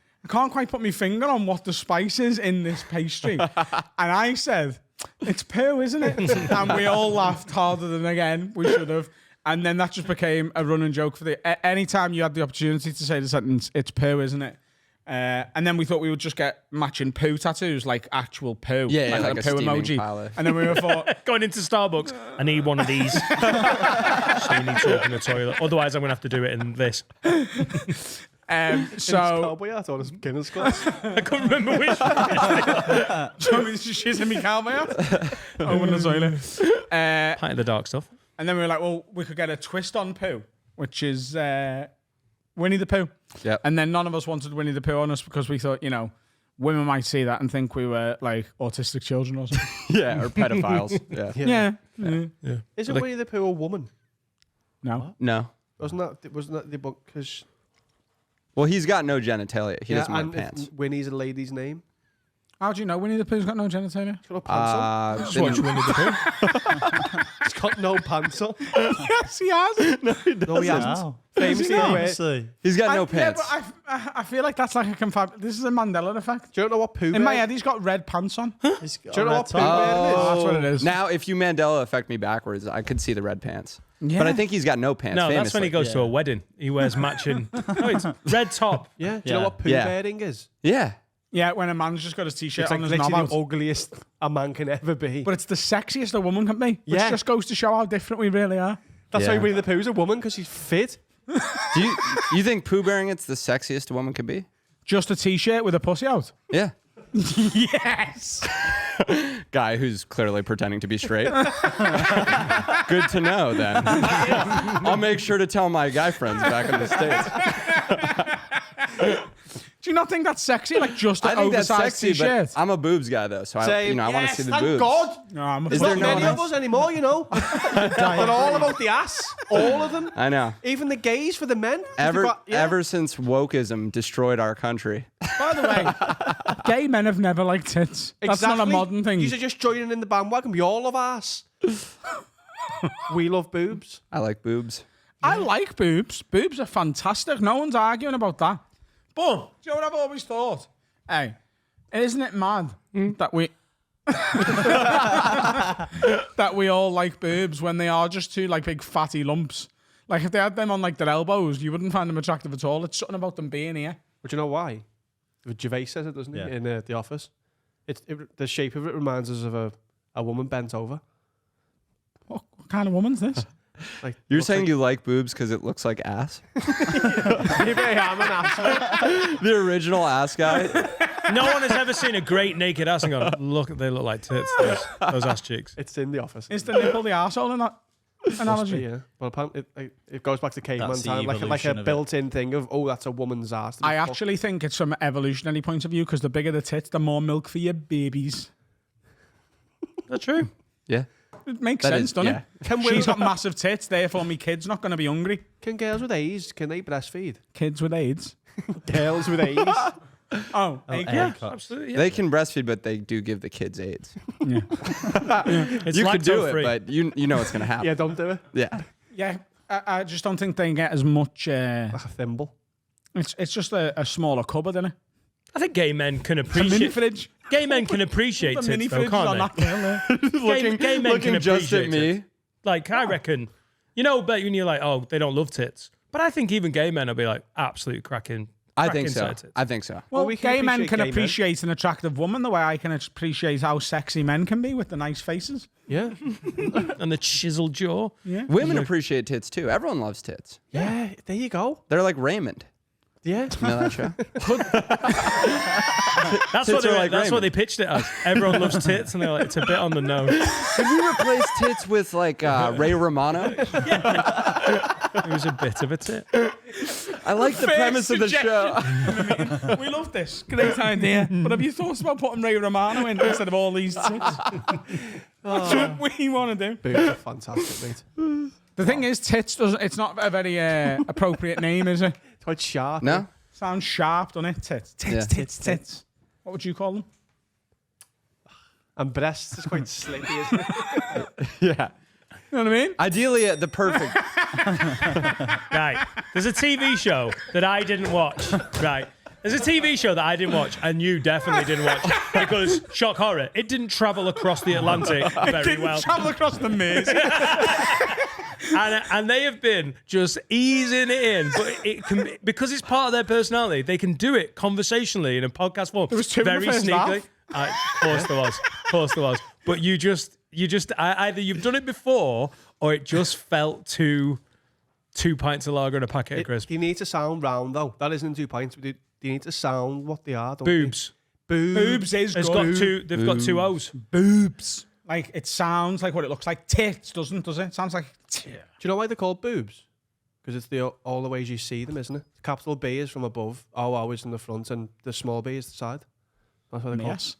quite put my finger on what the spice is in this pastry." And I said, "It's poo, isn't it?" And we all laughed harder than again we should have. And then that just became a running joke for anytime you had the opportunity to say the sentence, "It's poo, isn't it?" And then we thought we would just get matching poo tattoos, like actual poo, Yeah, like a a poo steaming emoji. pile of- And then we were thought, Going into Starbucks, I need one of these. So you need to open the toilet. Otherwise, I'm going to have to do it in this. so Cowboy hat or a Guinness glass. I couldn't remember which. do you want me to shit in me cowboy hat? Open the toilet. Pint of the dark stuff. And then we were like, well, we could get a twist on poo, which is Winnie the Pooh. Yep. And then none of us wanted Winnie the Pooh on us because we thought, women might see that and think we were like autistic children or something. Yeah, or pedophiles. Yeah. Yeah. Isn't Winnie the Pooh a woman? No. No. Wasn't that the book? Because Well, he's got no genitalia. He doesn't wear and pants. Winnie's a lady's name. How do you know Winnie the Pooh's got no genitalia? He's got no pants on. Just watch Winnie the Pooh. He's got no pants on. Yes, he has. No, he hasn't. Famously, Honestly. He's got no pants. Yeah, but I feel like that's like a confab. This is a Mandela effect. Do you know what Pooh? In my head, he's got red pants on. Do you know what Pooh Bear is? That's what it is. Now, if you Mandela affect me backwards, I could see the red pants. Yeah. But I think he's got no pants. No, that's when he famously. goes to a wedding. He wears matching. No, it's red top. Yeah. Do you know what Pooh Yeah. bearing is? Yeah. Yeah, when a man's just got his t-shirt It's on like his knob literally out. the ugliest a man can ever be. But it's the sexiest a woman can be. Which Yeah. just goes to show how different we really are. That's Yeah. why Winnie the Pooh's a woman, because she's fit. Do you think poo bearing it's the sexiest a woman could be? Just a t-shirt with a pussy out. Yeah. Yes. Guy who's clearly pretending to be straight. Good to know then. I'll make sure to tell my guy friends back in the States. Do you not think that's sexy? Like just I an think that's oversized sexy, t-shirt. but I'm a boobs guy though, so I want to see the thank boobs. God. No, I'm a Is Not there no many one of else? us anymore, you know. They're all about the ass. All of them. I know. Even the gays for the men. 'Cause they've Ever got- yeah. ever since wokeism destroyed our country. By the way, gay men have never liked tits. That's not a Exactly. modern thing. You should just joining in the bandwagon. We all love ass. We love boobs. I like boobs. I like boobs. Boobs are fantastic. No one's arguing about that. But, do you know what I've always thought? Hey, isn't it mad that we... that we all like boobs when they are just two like big fatty lumps? Like if they had them on like their elbows, you wouldn't find them attractive at all. It's something about them being here. But you know why? Gervais says it, doesn't he? Yeah. In The Office. The shape of it reminds us of a woman bent over. What kind of woman's this? Like You're looks saying like, you like boobs because it looks like ass? maybe I am an ass. The original ass guy? No one has ever seen a great naked ass and gone, look, they look like tits, those ass cheeks. It's in the office. Is the nipple the arsehole in that analogy? Yeah, but apparently it goes back to caveman That's the time, like evolution a of it. built-in thing of that's a woman's ass. I actually think it's from an evolutionary point of view because the bigger the tits, the more milk for your babies. That's true. Yeah. It makes That sense, is- doesn't yeah. it? She's got massive tits, therefore my kid's not going to be hungry. Can girls with AIDS can they breastfeed? Kids with AIDS. Girls with AIDS. Oh, Yeah, absolutely. Yeah. They can breastfeed, but they do give the kids AIDS. It's You could do it, lactose-free. but you know what's going to happen. Yeah, don't do it. Yeah. yeah. I just don't think they get as much. Like a thimble. It's just a smaller cupboard, isn't it? I think gay men can A mini appreciate. fridge. Gay men can appreciate The mini tits, though, fridge on can't that they? girl there. Gay men can just at appreciate me. it. Like, I reckon, but when you're like, oh, they don't love tits. But I think even gay men will be like, absolute cracking. I think so. cracking tits. I think so. Well, we can gay men can appreciate gay men. appreciate an attractive woman the way I can appreciate how sexy men can be with the nice faces. Yeah. And the chiseled jaw. Yeah. Women appreciate tits too. Everyone loves tits. Yeah. There you go. They're like Raymond. Yeah. You know that show? That's, Tits what, are like that's what Raymond. they pitched it as. Everyone loves tits, and they're like, it's a bit on the nose. Could we replace tits with like Ray Romano? It was a bit of a tit. I like the premise of the show. We love this. Great idea. But have you thought about putting Ray Romano in instead of all these tits? That's what we want to do. Boobs are fantastic, mate. The thing is, tits doesn't. It's not a very appropriate name, is it? It's quite sharp. No? Sounds sharp, doesn't it? Tits, tits, Yeah. tits, tits. What would you call them? And breasts is quite slippy, isn't it? Yeah. You know what I mean? Ideally, the perfect. Right. There's a TV show that I didn't watch. Right. There's a TV show that I didn't watch, and you definitely didn't watch, because shock horror, it didn't travel across the Atlantic very well. Travel across the maze. And they have been just easing it in, but it can, because it's part of their personality, they can do it conversationally in a podcast form. There was two in very the first sneakily. Of course there was. Of course there was. But you just either you've done it before, or it just felt two pints of lager and a packet of crisps. You need to sound round, though. That isn't 2 pints. But you need to sound what they are, don't Boobs. you? Boobs is It's good. got two. They've got two O's. Boobs. Like, it sounds like what it looks like. Tits, does it? It sounds like... Do you know why they're called boobs? Because it's all the ways you see them, isn't it? Capital B is from above, OO is in the front, and the small b is the side. That's what they're called. Yes.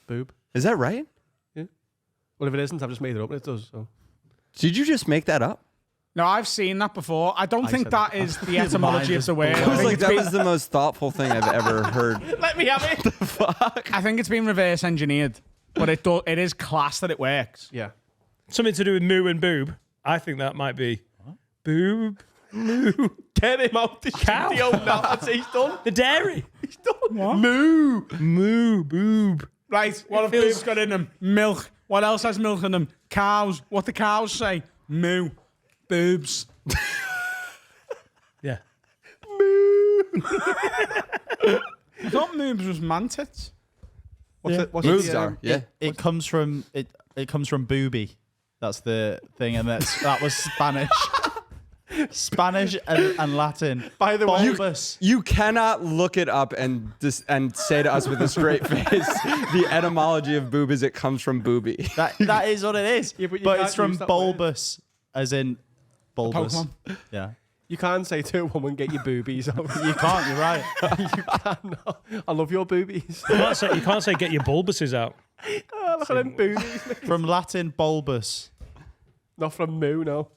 Boob. Is that right? Well, if it isn't, I've just made it up, and it does. So. Did you just make that up? No, I've seen that before. I don't think said that is the etymology of the word. I was like, that was the most thoughtful thing I've ever heard. Let me have it. I think it's been reverse engineered, but it is class that it works. Yeah. Something to do with moo and boob. I think that might be boob. Moo. Get him out the Cow. studio now. That's he's done. The dairy. He's done. What? Moo. Moo. Boob. Right, what have feels- boobs got in them? Milk. What else has milk in them? Cows. What the cows say? Moo. Boobs. Yeah. I thought moobs was man tits. What's Boobs the, are. Yeah. It comes from it comes from booby. That's the thing, and that was Spanish. Spanish and Latin. By the way, bulbous. You cannot look it up and say to us with a straight face the etymology of boob is it comes from booby. That is what it is. Yeah, but you but can't it's from use that bulbous, as in bulbous. Pokemon. Yeah. you can't say to a woman, "Get your boobies out." You can't. You're right. You cannot. I love your boobies. You can't say get your bulbuses out. Oh, look at them boobies. From Latin bulbous, Not from moo, no.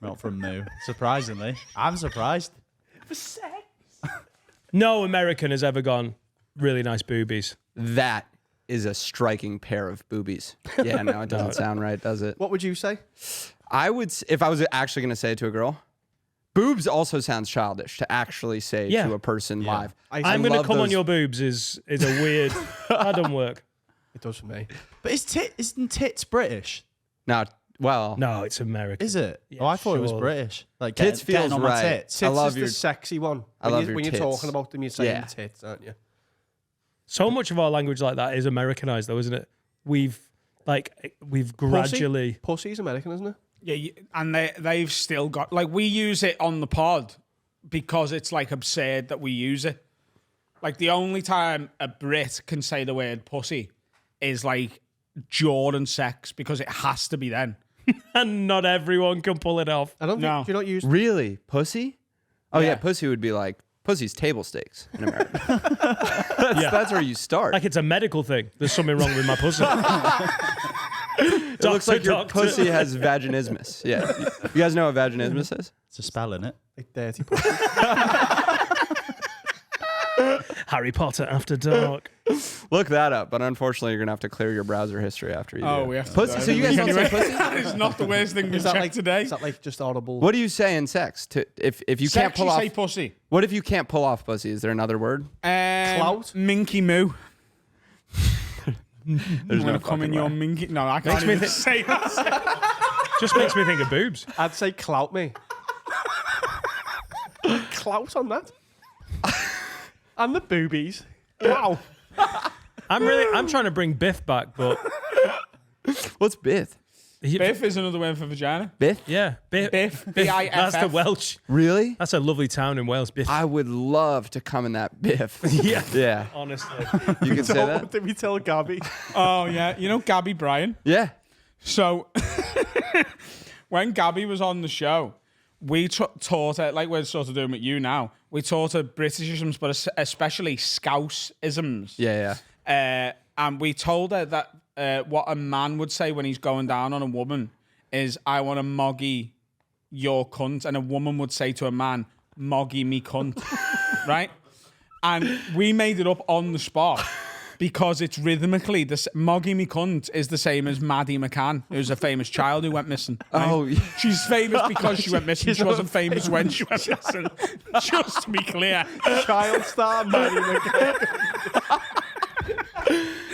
not from moo. Surprisingly, I'm surprised. No American has ever gone really nice boobies. That is a striking pair of boobies. Yeah, no, it doesn't sound right, does it? What would you say? I would, if I was actually going to say it to a girl, boobs also sounds childish to actually say Yeah. to a person live. I'm going to love come on those- your boobs is a weird. That doesn't work. It does for me. But isn't tits British? No, well, No, it's American. Is it? Yeah, oh, I thought it was sure. British. Like Tits getting feels on my right. tits. I Tits love is your- the sexy one. I When love you- your when you're tits. talking about them, you're saying Yeah. tits, aren't you? So much of our language like that is Americanized, though, isn't it? We've gradually. Pussy's American, isn't it? Yeah, and they've still got like we use it on the pod because it's like absurd that we use it. Like the only time a Brit can say the word pussy is like during sex because it has to be then. And not everyone can pull it off. I don't No. think you're not used. Really? Pussy? Oh, yeah. Yeah. Pussy would be like, pussy's table stakes in America. Yeah. That's where you start. Like it's a medical thing. There's something wrong with my pussy. It looks like your pussy has vaginismus. Yeah. You guys know what vaginismus is? It's a spell, in it? Like dirty pussy. Harry Potter After Dark. Look that up, but unfortunately, you're going to have to clear your browser history after you do. Oh, we have to Pussy. do So you guys don't say pussy? That is not the worst thing we've checked today. Is that like just audible? What do you say in sex? If you can't Sex, pull you off... say pussy. What if you can't pull off pussy? Is there another word? Clout. Minky moo. There's I'm no gonna come in fucking your way. minky. No, I can't even say that. Just makes me think of boobs. I'd say clout me. Clout on that. And the boobies. Wow. I'm trying to bring Biff back, but What's bith? Biff is another word for vagina. Bith? yeah, Biff. Biff. That's the B-I-F-F. Welsh. Really? That's a lovely town in Wales, Biff. I would love to come in that biff. Yeah. Yeah. Honestly. You can say So that? what did we tell Gabby? Oh yeah, you know Gabby Bryan. Yeah. So when Gabby was on the show, we taught her, like we're sort of doing with you now. We taught her Britishisms, but especially Scouse-isms. Yeah, yeah. And we told her that what a man would say when he's going down on a woman is, I want to moggy your cunt. And a woman would say to a man, moggy me cunt. Right? And we made it up on the spot because it's rhythmically, moggy me cunt is the same as Maddie McCann, who's a famous child who went missing. Right? Oh, yeah. She's famous because she went missing. She wasn't famous when she went missing. Just to be clear. Child star Maddie McCann.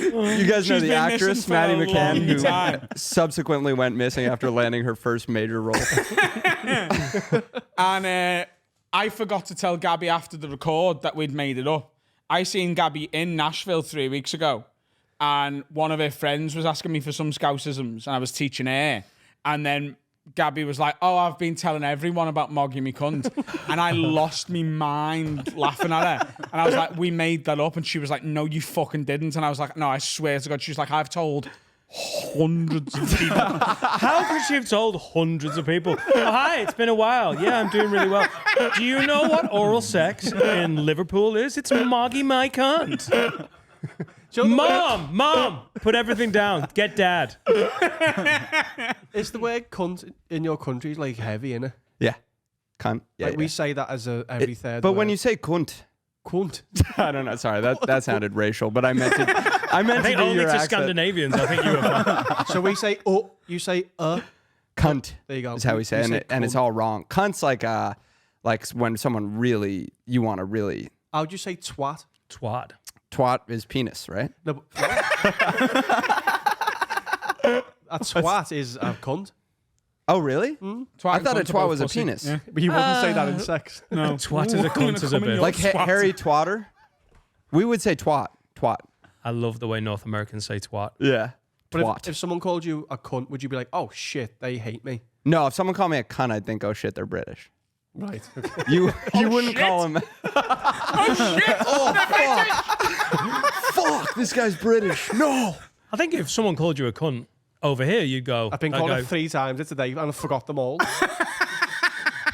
You guys know She's the been actress, missing for Maddie a McCann, long who time. subsequently went missing after landing her first major role. And I forgot to tell Gabby after the record that we'd made it up. I seen Gabby in Nashville 3 weeks ago, and one of her friends was asking me for some Scousisms, and I was teaching her. And then Gabby was like, oh, I've been telling everyone about moggy me cunt. And I lost me mind laughing at her. And I was like, we made that up. And she was like, no, you fucking didn't. And I was like, no, I swear to God. She was like, I've told hundreds of people. How could she have told hundreds of people? Oh, hi, it's been a while. Yeah, I'm doing really well. Do you know what oral sex in Liverpool is? It's moggy my cunt. Mom, put everything down. Get dad. Is the word cunt in your country like heavy, innit? Yeah. Cunt. Yeah, Like yeah. we say that as every third But word. when you say cunt, Cunt. I don't know. Sorry, that sounded racial, but I meant to. I meant I think to do only your to accent. Scandinavians. I think you were fine. So we say you say Cunt. There you go. Is how we say it, We say and it's cunt. all wrong. Cunt's like when someone really you want to really How'd you say twat? Twat. twat is penis, right? No, but a twat is a cunt. Oh, really? Twat I and thought a cunt are twat both was a pussy. penis. Yeah. But you wouldn't say that in sex. No. Twat is a cunt is a bit. Like Harry Twatter. We would say twat. Twat. I love the way North Americans say twat. Yeah. But Twat. if someone called you a cunt, would you be like, oh shit, they hate me? No, if someone called me a cunt, I'd think, oh shit, they're British. Right. You wouldn't call him. Fuck, this guy's British. No. I think if someone called you a cunt over here, you'd go. I've been I'd called go, it 3 times today and I forgot them all.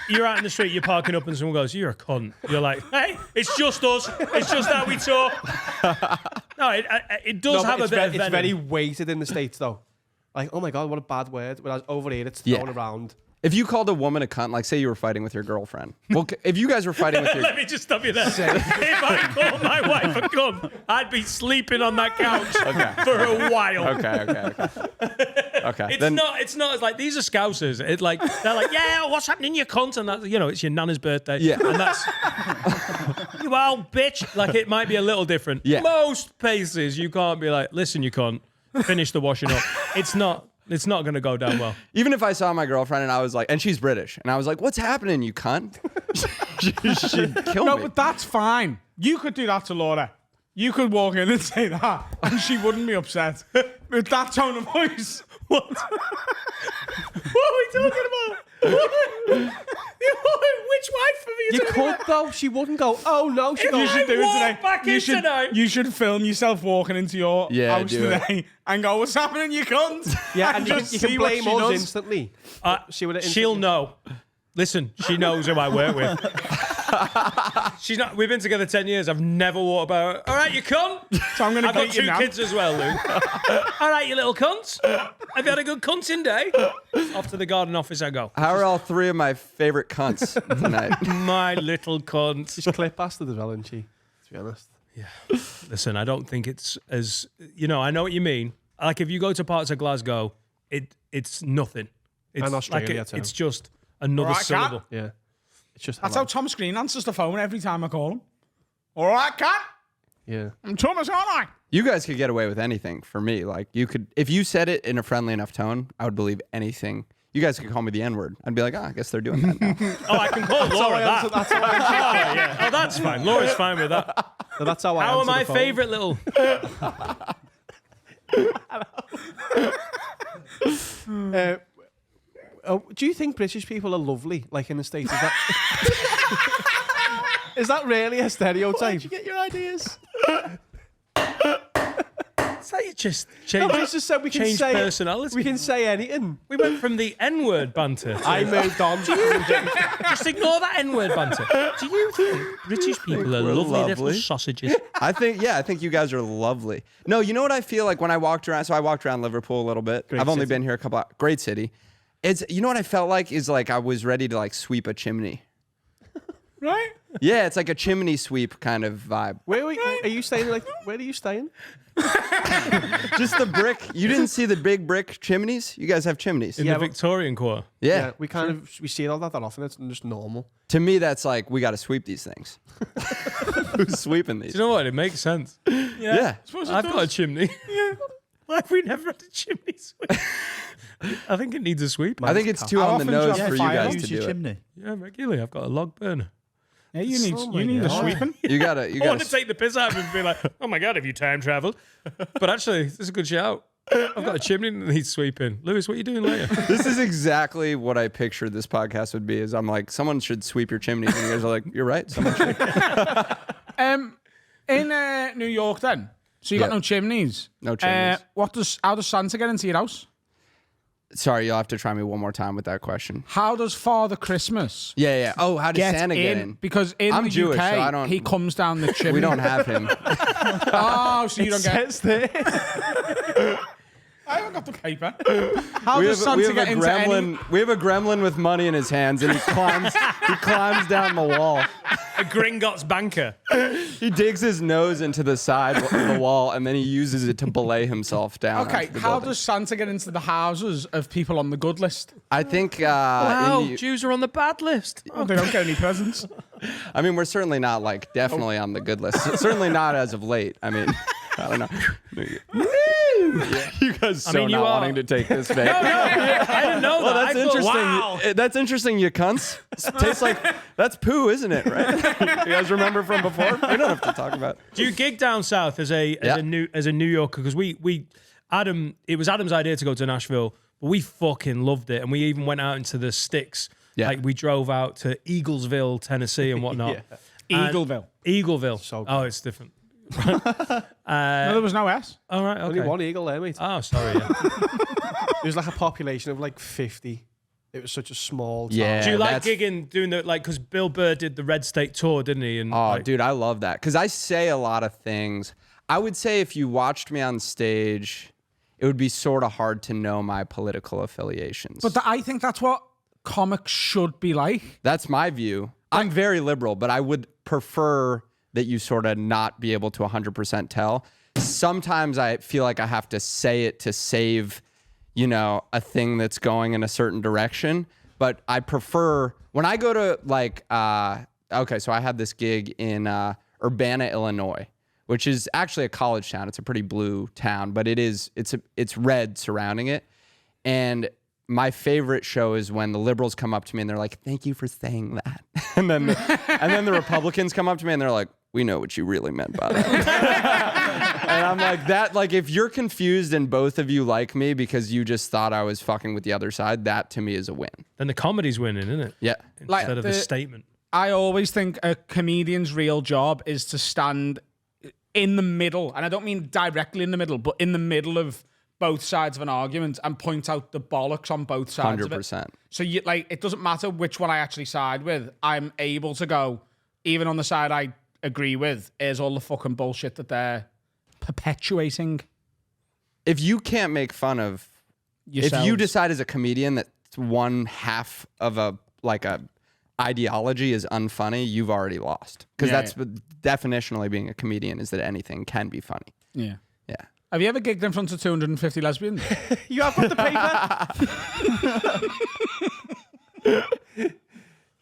You're out in the street, you're parking up, and someone goes, "You're a cunt." You're like, "Hey, it's just us. It's just how we talk." No, it does have a bit of it's venom. very weighted in the States though. Like, oh my God, what a bad word. Whereas over here, it's thrown around. If you called a woman a cunt, like say you were fighting with your girlfriend. Well, if you guys were fighting with your... Let me just stop you there. If I called my wife a cunt, I'd be sleeping on that couch for a while. Okay. It's not as like these are Scousers. It like they're like, yeah, what's happening, you cunt? And that, you know, it's your nana's birthday. Yeah. And that's you old bitch. Like it might be a little different. Yeah. Most places you can't be like, listen, you cunt, finish the washing up. It's not going to go down well. Even if I saw my girlfriend and I was like, and she's British, and I was like, what's happening, you cunt? She'd kill No, me. but that's fine. You could do that to Laura. You could walk in and say that, and she wouldn't be upset. With that tone of voice. What? What are we talking about? Which wife are you You talking could, about? though. She wouldn't go, oh, no. She If goes, I walk back You in should, tonight. you should film yourself walking into your Yeah, house do it. today and go, "What's happening, you cunt?" yeah, and you just can see what blame she us does. instantly. She would She'll know. Listen, she knows who I work with. She's not. We've been together 10 years. I've never walked about. All right, you cunt. So I'm going to I've got get you 2 now. kids as well, Lou. All right, you little cunts. Have you had a good cunting day? Off to the garden office I go. How are all 3 of my favorite cunts tonight? My little cunt. She's clip bastard as well, isn't she? To be honest. Listen, I don't think it's as I know what you mean. Like if you go to parts of Glasgow, it's nothing. It's And Australia, like too. it's just another All right, syllable. Yeah. It's just That's how Tom Screen answers the phone every time I call him. All right, cat. Yeah. I'm Thomas, aren't I? You guys could get away with anything for me. Like you could, if you said it in a friendly enough tone, I would believe anything. You guys could call me the N-word. I'd be like, I guess they're doing that now. Oh, I can call Laura that. That's how I Oh, yeah. Oh, that's fine. Laura's fine with that. No, that's how I How are answer my the phone. favourite little... Do you think British people are lovely, like in the States? Is that, is that really a stereotype? You get your ideas. It's like you just change, I just said we can change say personality. We can say anything. We went from the N-word banter to... I moved on. Just ignore that N-word banter. Do you think British people are we're lovely little lovely. sausages? I think you guys are lovely. No, you know what I feel like when I walked around? So I walked around Liverpool a little bit. I've only been here a couple. Great city. You know what I felt like is like I was ready to like sweep a chimney. Right? Yeah, it's like a chimney sweep kind of vibe. Where are you staying? Like, where are you staying? Just the brick. You didn't see the big brick chimneys? You guys have chimneys. In Yeah, the but- Victorian quarter. Yeah. we we see all that often. It's just normal. To me, that's like we got to sweep these things. Who's sweeping these? Do you know what? It makes sense. Yeah. I've got a chimney. Yeah. Why have we never had a chimney sweep? I think it needs a sweep. I think it's too How on the often do you nose have for you fire? guys Use to your do it. chimney. Yeah, regularly. I've got a log burner. Yeah, you need Oh my you need a God. sweeping. You gotta. I want to take the piss out of him and be like, oh my God, have you time traveled? But actually, this is a good shout. I've got a chimney that needs sweeping. Lewis, what are you doing later? This is exactly what I pictured this podcast would be. Is I'm like, someone should sweep your chimneys, and you guys are like, you're right. Someone should. In New York, then. So you got Yeah. no chimneys. No chimneys. How does Santa get into your house? Sorry, you'll have to try me one more time with that question. How does Father Christmas Yeah. Oh, how does Santa get in? Because in I'm the Jewish, UK, so I don't- he comes down the chimney. We don't have him. Oh, so you don't get. Says there. I haven't got the paper. How We does have, we Santa have get a into any? gremlin. We have a gremlin with money in his hands, and he climbs. he climbs down the wall. A Gringotts banker. He digs his nose into the side of the wall, and then he uses it to belay himself down. Okay, onto the how building. does Santa get into the houses of people on the good list? I think? Wow, in the- Jews are on the bad list. Oh, they don't get any presents. I mean, we're certainly not like definitely on the good list. Certainly not as of late. I mean, I don't know. You guys so mean, you not are. wanting to take this bait. I didn't know Well, that. that's I thought, interesting. Wow. That's interesting, you cunts. It tastes like that's poo, isn't it? Right? You guys remember from before? We don't have to talk about it. Do you gig down south as a New Yorker? Because Adam, it was Adam's idea to go to Nashville, but we fucking loved it, and we even went out into the sticks. Yeah. Like we drove out to Eaglesville, Tennessee, and whatnot. And- Eagleville. Eagleville. So good. Oh, it's different. No, there was no S. All right. Okay. Only one eagle there, mate. Oh, sorry. Yeah. There was like a population of like 50. It was such a small town. Yeah. Do you like that's- gigging, doing the because Bill Burr did the Red State tour, didn't he? And Oh, like, dude, I love that because I say a lot of things. I would say if you watched me on stage, it would be sort of hard to know my political affiliations. But I think that's what comics should be like. That's my view. I'm very liberal, but I would prefer that you sort of not be able to 100% tell. Sometimes I feel like I have to say it to save, a thing that's going in a certain direction. But I prefer when I go to like, so I had this gig in Urbana, Illinois, which is actually a college town. It's a pretty blue town, but it's red surrounding it. And my favorite show is when the liberals come up to me and they're like, "Thank you for saying that," and then the Republicans come up to me and they're like, we know what you really meant by that. And I'm like, that, like, if you're confused and both of you like me because you just thought I was fucking with the other side, that to me is a win. Then the comedy's winning, isn't it? Yeah. Instead of the statement. I always think a comedian's real job is to stand in the middle, and I don't mean directly in the middle, but in the middle of both sides of an argument and point out the bollocks on both sides 100%. of it. So you, like, it doesn't matter which one I actually side with. I'm able to go, even on the side I agree with, is all the fucking bullshit that they're perpetuating. If you can't make fun of, if you decide as a comedian that one half of a ideology is unfunny, you've already lost. Because that's definitionally being a comedian, is that anything can be funny. Yeah. Yeah. Have you ever gigged in front of 250 lesbians? You have got the paper?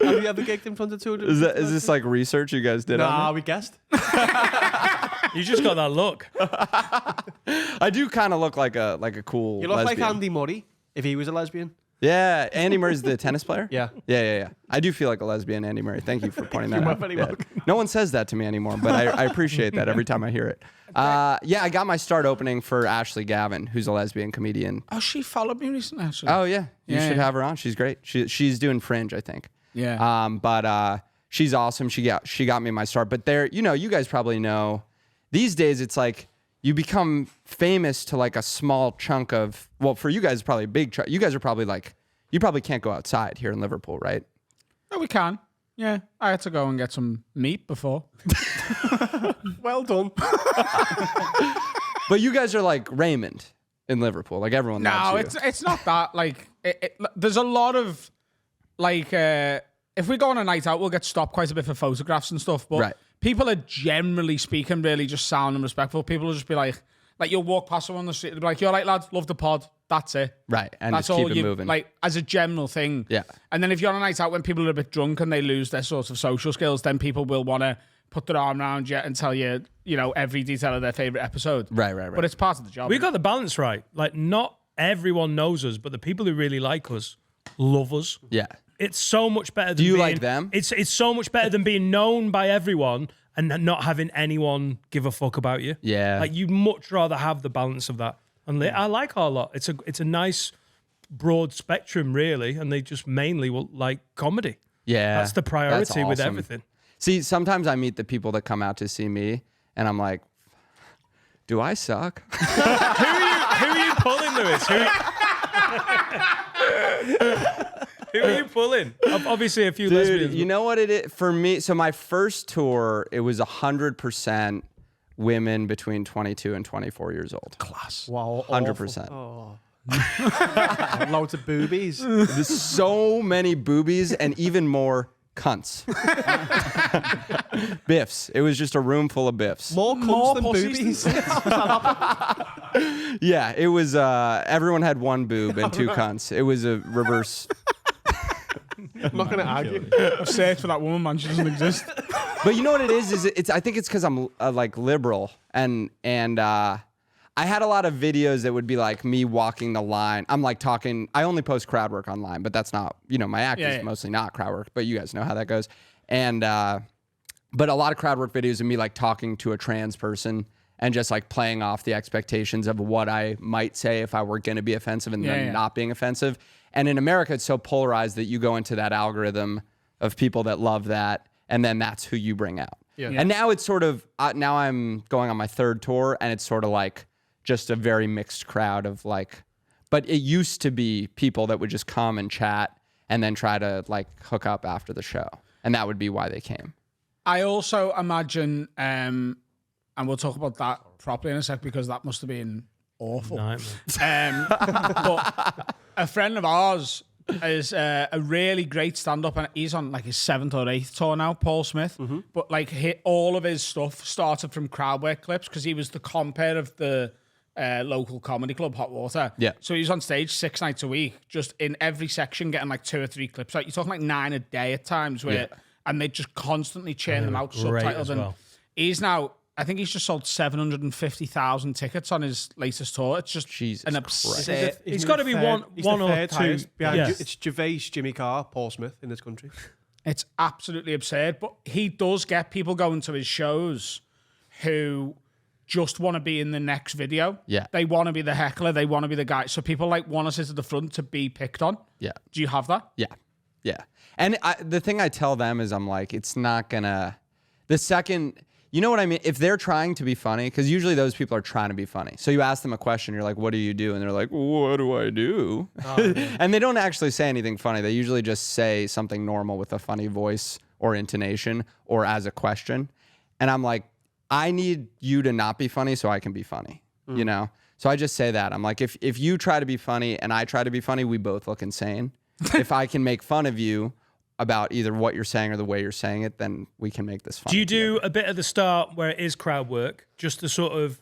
Have you ever gigged in front of 200? Is this like research you guys did? Nah, on we guessed. You just got that look. I do kind of look like a cool You look lesbian. like Andy Murray if he was a lesbian. Yeah, Andy Murray's the tennis player? Yeah. Yeah. I do feel like a lesbian, Andy Murray. Thank you for pointing that You're out. very Yeah. welcome. No one says that to me anymore, but I appreciate that every time I hear it. Yeah, I got my start opening for Ashley Gavin, who's a lesbian comedian. Oh, she followed me recently, actually. Oh, yeah. You Yeah, should yeah. have her on. She's great. She's doing Fringe, I think. Yeah. But she's awesome. She got me my start. But there, you guys probably know, these days it's like you become famous to like a small chunk of, well, for you guys, it's probably a big chunk. You guys are probably like, you probably can't go outside here in Liverpool, right? Oh, we can. Yeah. I had to go and get some meat before. Well done. But you guys are like Raymond in Liverpool. Like everyone knows you. it's not that. Like, there's a lot of, like, if we go on a night out, we'll get stopped quite a bit for photographs and stuff. But Right. people are generally speaking really just sound and respectful. People will just be like you'll walk past someone on the street, they'll be like, "You're right, lad, love the pod." That's it. Right, and that's just keep all it you moving. like as a general thing. Yeah. And then if you're on a night out when people are a bit drunk and they lose their sort of social skills, then people will want to put their arm around you and tell you, every detail of their favorite episode. Right. But it's part of the job. We got the balance right. Like, not everyone knows us, but the people who really like us love us. Yeah. It's so much better than you being, like them? It's so much better than being known by everyone and not having anyone give a fuck about you. Yeah. Like, you'd much rather have the balance of that. And I like our lot. It's a nice broad spectrum, really, and they just mainly will like comedy. Yeah. That's the priority That's with awesome. everything. See, sometimes I meet the people that come out to see me, and I'm like, do I suck? Who are you pulling, Lewis? Who are you pulling? Obviously, a few lesbians. You know what it is for me? So my first tour, it was 100% women between 22 and 24 years old. class. Wow. 100%. Oh. Loads of boobies. There's so many boobies and even more cunts. Biffs. It was just a room full of biffs. More cunts than pussies. boobies. Yeah, it was, everyone had one boob and two cunts. It was a reverse. I'm not going to argue. I've searched for that woman, man. She doesn't exist. But you know what it is it's I think it's because I'm like liberal and I had a lot of videos that would be like me walking the line. I'm like talking. I only post crowd work online, but that's not, my act is mostly not crowd work. But you guys know how that goes. And but a lot of crowd work videos of me like talking to a trans person and just like playing off the expectations of what I might say if I were going to be offensive and then not being offensive. And in America, it's so polarized that you go into that algorithm of people that love that, and then that's who you bring out. Yeah. And now it's sort of, now I'm going on my third tour, and it's sort of like just a very mixed crowd of like, but it used to be people that would just come and chat and then try to like hook up after the show. And that would be why they came. I also imagine, and we'll talk about that properly in a sec because that must have been awful. Nightmare. But a friend of ours is a really great stand-up, and he's on like his 7th or 8th tour now, Paul Smith. But like all of his stuff started from crowd work clips because he was the compere of the local comedy club, Hot Water. Yeah. So he was on stage 6 nights a week, just in every section getting like 2 or 3 clips. Like you're talking like 9 a day at times, where and they just constantly churn them out great subtitled. as And well. he's now, I think he's just sold 750,000 tickets on his latest tour. It's just Jesus an Christ. absurd. He's got to be one He's or the third two. highest behind Yeah. It's Gervais, Jimmy Carr, Paul Smith in this country. It's absolutely absurd. But he does get people going to his shows who just want to be in the next video. Yeah. They want to be the heckler. They want to be the guy. So people like want to sit at the front to be picked on. Yeah. Do you have that? Yeah. Yeah. And the thing I tell them is I'm like, it's not gonna, the second, you know what I mean? If they're trying to be funny, because usually those people are trying to be funny. So you ask them a question, you're like, what do you do? And they're like, what do I do? And they don't actually say anything funny. They usually just say something normal with a funny voice or intonation or as a question. And I'm like, I need you to not be funny so I can be funny, you know? So I just say that. I'm like, if you try to be funny and I try to be funny, we both look insane. If I can make fun of you about either what you're saying or the way you're saying it, then we can make this funny. Do you do a bit at the start where it is crowd work, just to sort of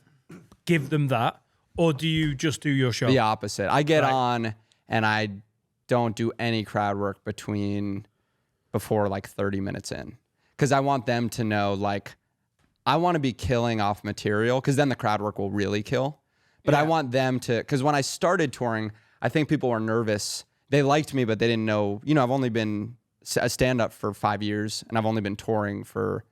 give them that? Or do you just do your show? The opposite. I get on and I don't do any crowd work before like 30 minutes in. Because I want them to know, like, I want to be killing off material because then the crowd work will really kill. But I want them to, because when I started touring, I think people were nervous. They liked me, but they didn't know, you know, I've only been a stand-up for 5 years and I've only been touring for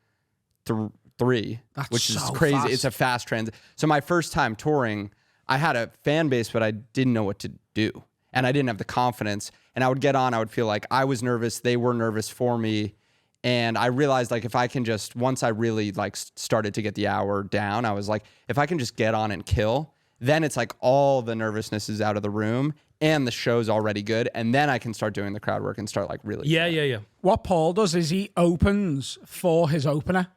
3, which is so crazy. fast. It's a fast transit. So my first time touring, I had a fan base, but I didn't know what to do. And I didn't have the confidence. And I would get on, I would feel like I was nervous. They were nervous for me. And I realized, like, if I can just, once I really, like, started to get the hour down, I was like, if I can just get on and kill, then it's like all the nervousness is out of the room and the show's already good. And then I can start doing the crowd work and start, like, really. Yeah. What Paul does is he opens for his opener.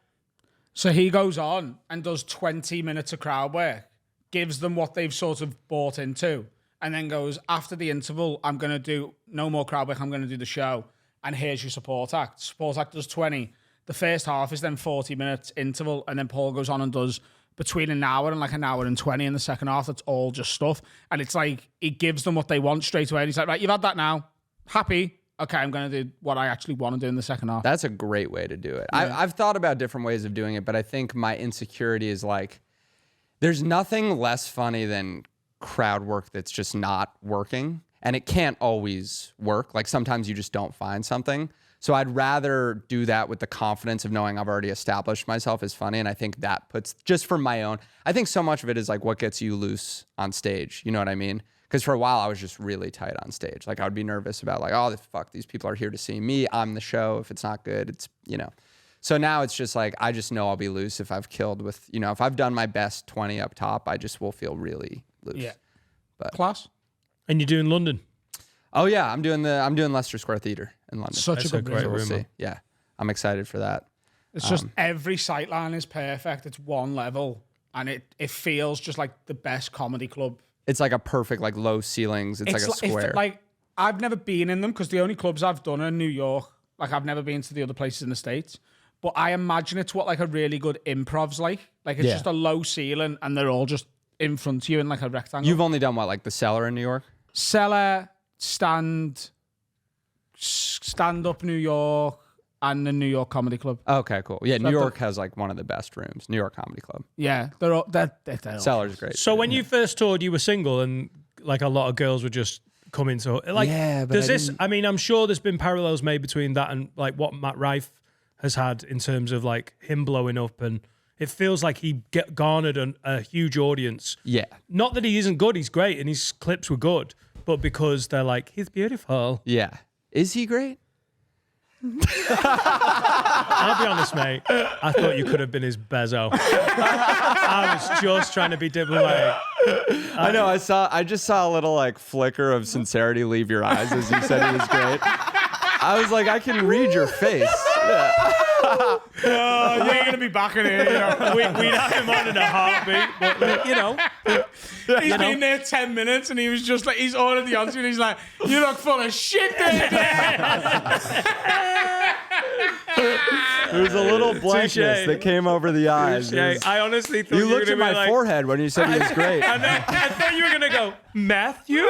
So he goes on and does 20 minutes of crowd work, gives them what they've sort of bought into, and then goes, after the interval, I'm going to do no more crowd work, I'm going to do the show. And here's your support act. Support act does 20. The first half is then 40 minutes interval, and then Paul goes on and does between an hour and like an hour and 20 in the second half. That's all just stuff. And it's like, he gives them what they want straight away. And he's like, right, you've had that now. Happy? Okay, I'm going to do what I actually want to do in the second half. That's a great way to do it. Yeah. I've thought about different ways of doing it, but I think my insecurity is like, there's nothing less funny than crowd work that's just not working. And it can't always work. Like sometimes you just don't find something. So I'd rather do that with the confidence of knowing I've already established myself as funny. And I think that puts, just for my own, I think so much of it is like what gets you loose on stage. You know what I mean? Because for a while I was just really tight on stage. Like I would be nervous about like, oh, fuck, these people are here to see me. I'm the show. If it's not good, it's, you know. So now it's just like, I just know I'll be loose if I've killed with, you know, if I've done my best 20 up top, I just will feel really loose. Yeah. But Class. And you're doing London? Oh yeah, I'm doing Leicester Square Theatre in London. Such That's a a good great room. We'll room, see. man. Yeah, I'm excited for that. It's just every sightline is perfect. It's one level, and it feels just like the best comedy club. It's like a perfect, like low ceilings. It's like a square. Like I've never been in them because the only clubs I've done are in New York. Like I've never been to the other places in the States. But I imagine it's what like a really good improv's like. Like it's just a low ceiling, and they're all just in front of you in like a rectangle. You've only done what, like the Cellar in New York? Cellar, stand up New York, and the New York Comedy Club. Okay, cool. Yeah, New I've York has like one of the best rooms. New York Comedy Club. Yeah, they're all. Cellar's great. So when you first toured, you were single, and like a lot of girls were just coming to like. Yeah, but does I this? didn't- I mean, I'm sure there's been parallels made between that and like what Matt Rife has had in terms of like him blowing up, and it feels like he garnered a huge audience. Yeah. Not that he isn't good; he's great, and his clips were good, but because they're like he's beautiful. Yeah. Is he great? I'll be honest, mate. I thought you could have been his bezo. I was just trying to be diplomatic. I know. I just saw a little like flicker of sincerity leave your eyes as you said he was great. I was like, I can read your face. Yeah. Oh, you're gonna be back in here. You know? We'd have him on in a heartbeat, but you know. He's been there 10 minutes, and he was just like, he's ordered the answer, and he's like, "You look full of shit, dude." There was a little blankness that came over the eyes. It Yeah, was- I honestly thought you you were looked gonna at be my like, forehead when you said he was great. I thought you were gonna go, Matthew.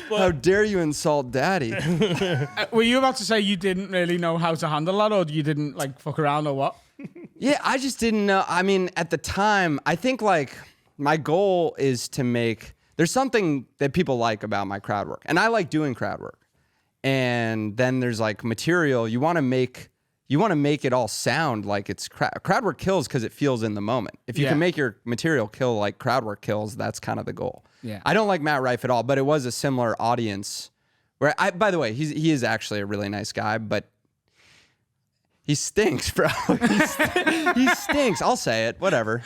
How dare you insult daddy? Were you about to say you didn't really know how to handle that, or you didn't like fuck around, or what? Yeah, I just didn't know. I mean, at the time, I think like my goal is to make, there's something that people like about my crowd work. And I like doing crowd work. and then there's like material. You want to make it all sound like it's crowd work kills because it feels in the moment. If you can make your material kill like crowd work kills, that's kind of the goal. Yeah. I don't like Matt Rife at all, but it was a similar audience. Where by the way, he is actually a really nice guy, but he stinks, bro. He stinks. I'll say it. Whatever.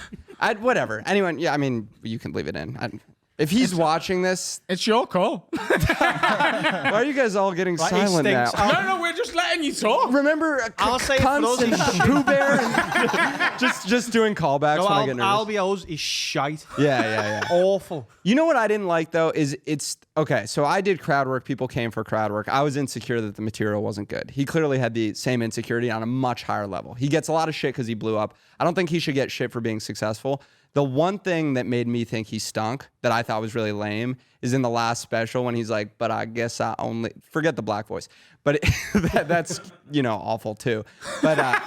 Whatever. Anyone? Yeah. I mean, you can leave it in. If he's watching this, It's your call. why are you guys all getting silent now? stinks. No, we're just letting you talk. Remember, I'll say it for cunts those and who- Pooh Bear, and just doing callbacks No, when I get nervous. LBOs is shite. Yeah. Awful. You know what I didn't like though is it's okay. So I did crowd work. People came for crowd work. I was insecure that the material wasn't good. He clearly had the same insecurity on a much higher level. He gets a lot of shit because he blew up. I don't think he should get shit for being successful. The one thing that made me think he stunk that I thought was really lame is in the last special when he's like, but I guess I only forget the black voice, but that's, awful too. But,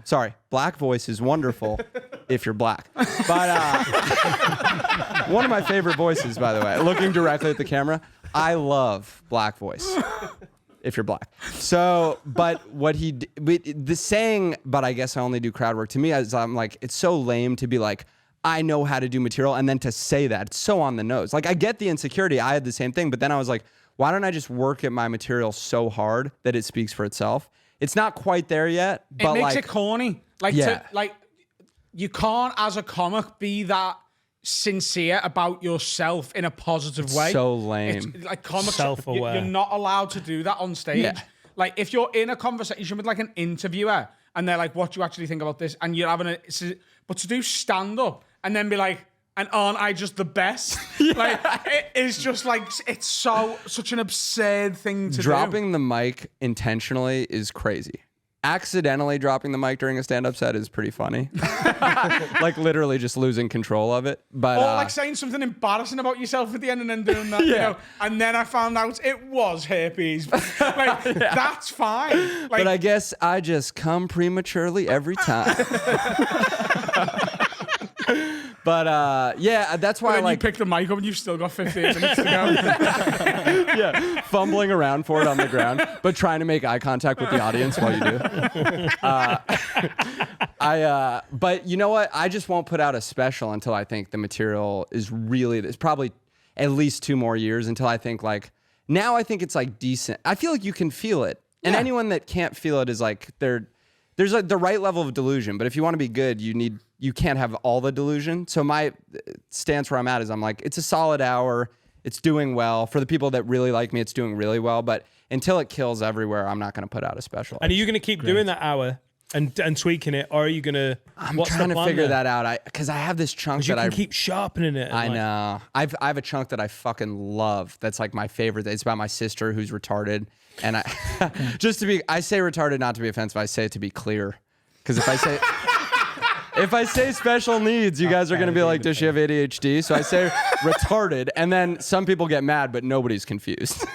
sorry, black voice is wonderful if you're black. But one of my favorite voices, by the way, looking directly at the camera, I love black voice. If you're black. So, but what the saying, but I guess I only do crowd work, to me, I'm like, it's so lame to be like, I know how to do material. And then to say that, it's so on the nose. Like, I get the insecurity. I had the same thing. But then I was like, why don't I just work at my material so hard that it speaks for itself? It's not quite there yet. But It makes it corny. You can't, as a comic, be that sincere about yourself in a positive way. so lame. It's like comics, Self-aware. you're not allowed to do that on stage. Yeah. Like if you're in a conversation with like an interviewer and they're like, "What do you actually think about this?" and you're having but to do stand up and then be like, "And aren't I just the best?" Like it is just like it's such an absurd thing to do. Dropping the mic intentionally is crazy. Accidentally dropping the mic during a stand-up set is pretty funny. Like literally just losing control of it. But Or like saying something embarrassing about yourself at the end and then doing that, and then I found out it was herpes. Like, that's fine. Like, but I guess I just come prematurely every time. But that's why I then like you pick the mic up and you've still got 15 minutes to go. fumbling around for it on the ground, but trying to make eye contact with the audience while you do. But you know what? I just won't put out a special until I think the material is really. It's probably at least 2 more years until I think like. Now I think it's like decent. I feel like you can feel it, and anyone that can't feel it is like there's like the right level of delusion. But if you want to be good, you can't have all the delusion. So my stance where I'm at is I'm like, it's a solid hour. It's doing well. For the people that really like me, it's doing really well. But until it kills everywhere, I'm not going to put out a special. And are you going to keep doing that hour and tweaking it, or are you going to? I'm trying to figure that out. Because I have this chunk You that can I keep sharpening it. I know. I have a chunk that I fucking love. That's like my favorite. It's about my sister who's retarded. And I I say retarded not to be offensive. I say it to be clear. Because if I say special needs, you guys are going to be like, does she have ADHD? So I say retarded, and then some people get mad, but nobody's confused.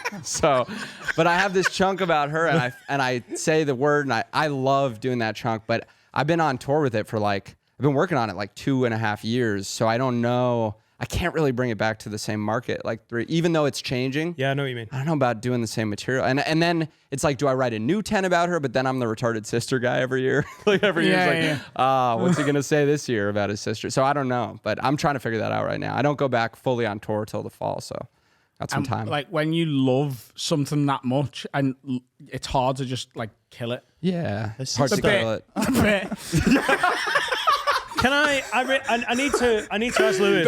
But I have this chunk about her, and I say the word, and I love doing that chunk, but I've been on tour with it for I've been working on it like 2.5 years, so I don't know. I can't really bring it back to the same market, like 3, even though it's changing. Yeah, I know what you mean. I don't know about doing the same material. And then it's like, do I write a new 10 about her? But then I'm the retarded sister guy every year. Like every year, it's like, what's he going to say this year about his sister? So I don't know, but I'm trying to figure that out right now. I don't go back fully on tour till the fall, so got some time. Like when you love something that much and it's hard to just like kill it. Yeah. It's Hard to the kill it. Can I need to ask Lewis.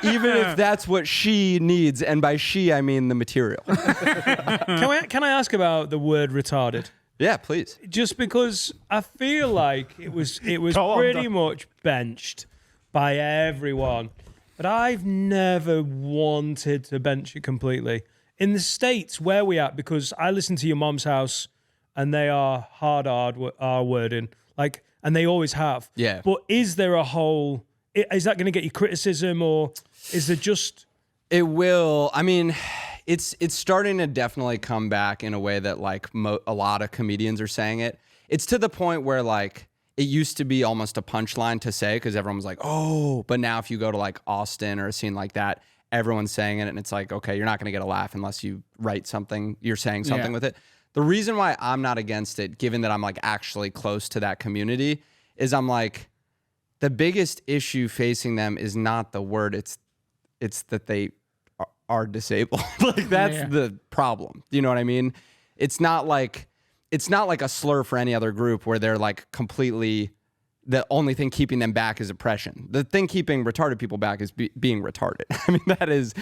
Even if that's what she needs, and by she, I mean the material. Can I ask about the word retarded? Yeah, please. Just because I feel like it was pretty much benched by everyone, but I've never wanted to bench it completely. In the States, where we at, because I listen to Your Mom's House, and they are hard R wording, like, and they always have. Yeah. But is there a whole? Is that going to get you criticism, or is it just? It will. I mean, it's starting to definitely come back in a way that like a lot of comedians are saying it. It's to the point where like it used to be almost a punchline to say because everyone was like, oh, but now if you go to like Austin or a scene like that, everyone's saying it, and it's like, okay, you're not going to get a laugh unless you write something, you're saying something with it. The reason why I'm not against it, given that I'm like actually close to that community, is I'm like, the biggest issue facing them is not the word, it's that they are disabled. Like that's the problem. You know what I mean? It's not like a slur for any other group where they're like completely, the only thing keeping them back is oppression. The thing keeping retarded people back is being retarded. I mean, that is,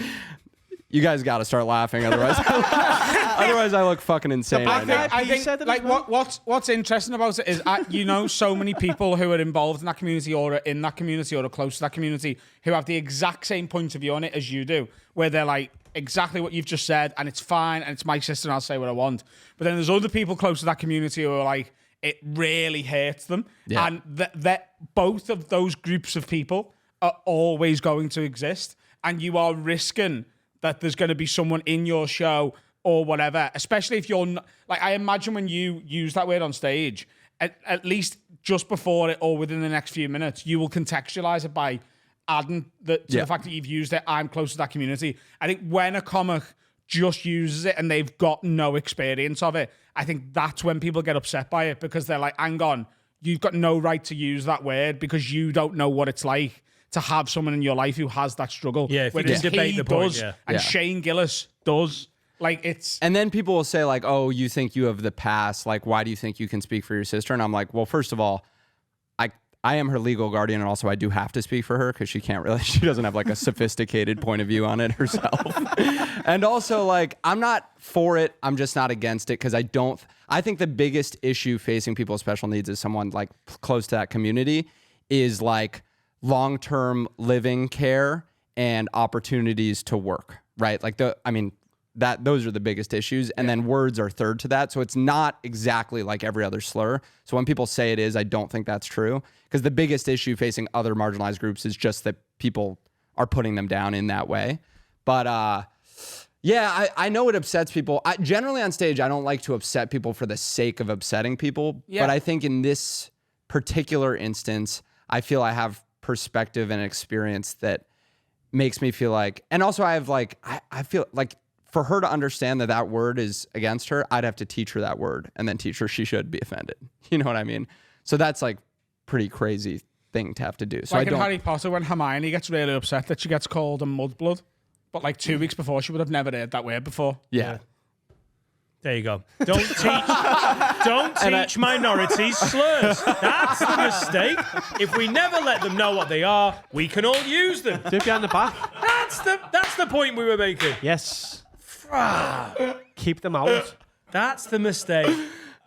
you guys got to start laughing. Otherwise, otherwise I look fucking insane right now. I think like what's interesting about it is you know so many people who are involved in that community or are in that community or are close to that community who have the exact same point of view on it as you do, where they're like exactly what you've just said and it's fine and it's my sister and I'll say what I want. But then there's other people close to that community who are like, it really hurts them. Yeah. And that both of those groups of people are always going to exist, and you are risking that there's going to be someone in your show or whatever, especially if you're not, like, I imagine when you use that word on stage, at least just before it or within the next few minutes, you will contextualize it by adding to the fact that you've used it. I'm close to that community. I think when a comic just uses it and they've got no experience of it, I think that's when people get upset by it, because they're like, hang on, you've got no right to use that word because you don't know what it's like to have someone in your life who has that struggle. Yeah, if you can debate the point, and Shane Gillis does. Like, it's... And then people will say like, oh, you think you have the pass. Like, why do you think you can speak for your sister? And I'm like, well, first of all, I am her legal guardian, and also I do have to speak for her because she doesn't have like a sophisticated point of view on it herself. And also, like, I'm not for it. I'm just not against it because I think the biggest issue facing people with special needs is someone like close to that community is like long-term living care and opportunities to work, right? Like those are the biggest issues. And then words are third to that. So it's not exactly like every other slur. So when people say it is, I don't think that's true, because the biggest issue facing other marginalized groups is just that people are putting them down in that way. But I know it upsets people. Generally on stage, I don't like to upset people for the sake of upsetting people. Yeah. But I think in this particular instance, I feel I have perspective and experience that makes me feel like, and also I have like, I feel like, for her to understand that word is against her, I'd have to teach her that word and then teach her she should be offended. You know what I mean? So that's like pretty crazy thing to have to do. So like in Harry Potter when Hermione gets really upset that she gets called a mudblood, but like 2 weeks before she would have never heard that word before. Yeah. There you go. Don't teach minorities slurs. That's the mistake. If we never let them know what they are, we can all use them. Do it behind the back. That's the point we were making. Yes. Keep them out. That's the mistake.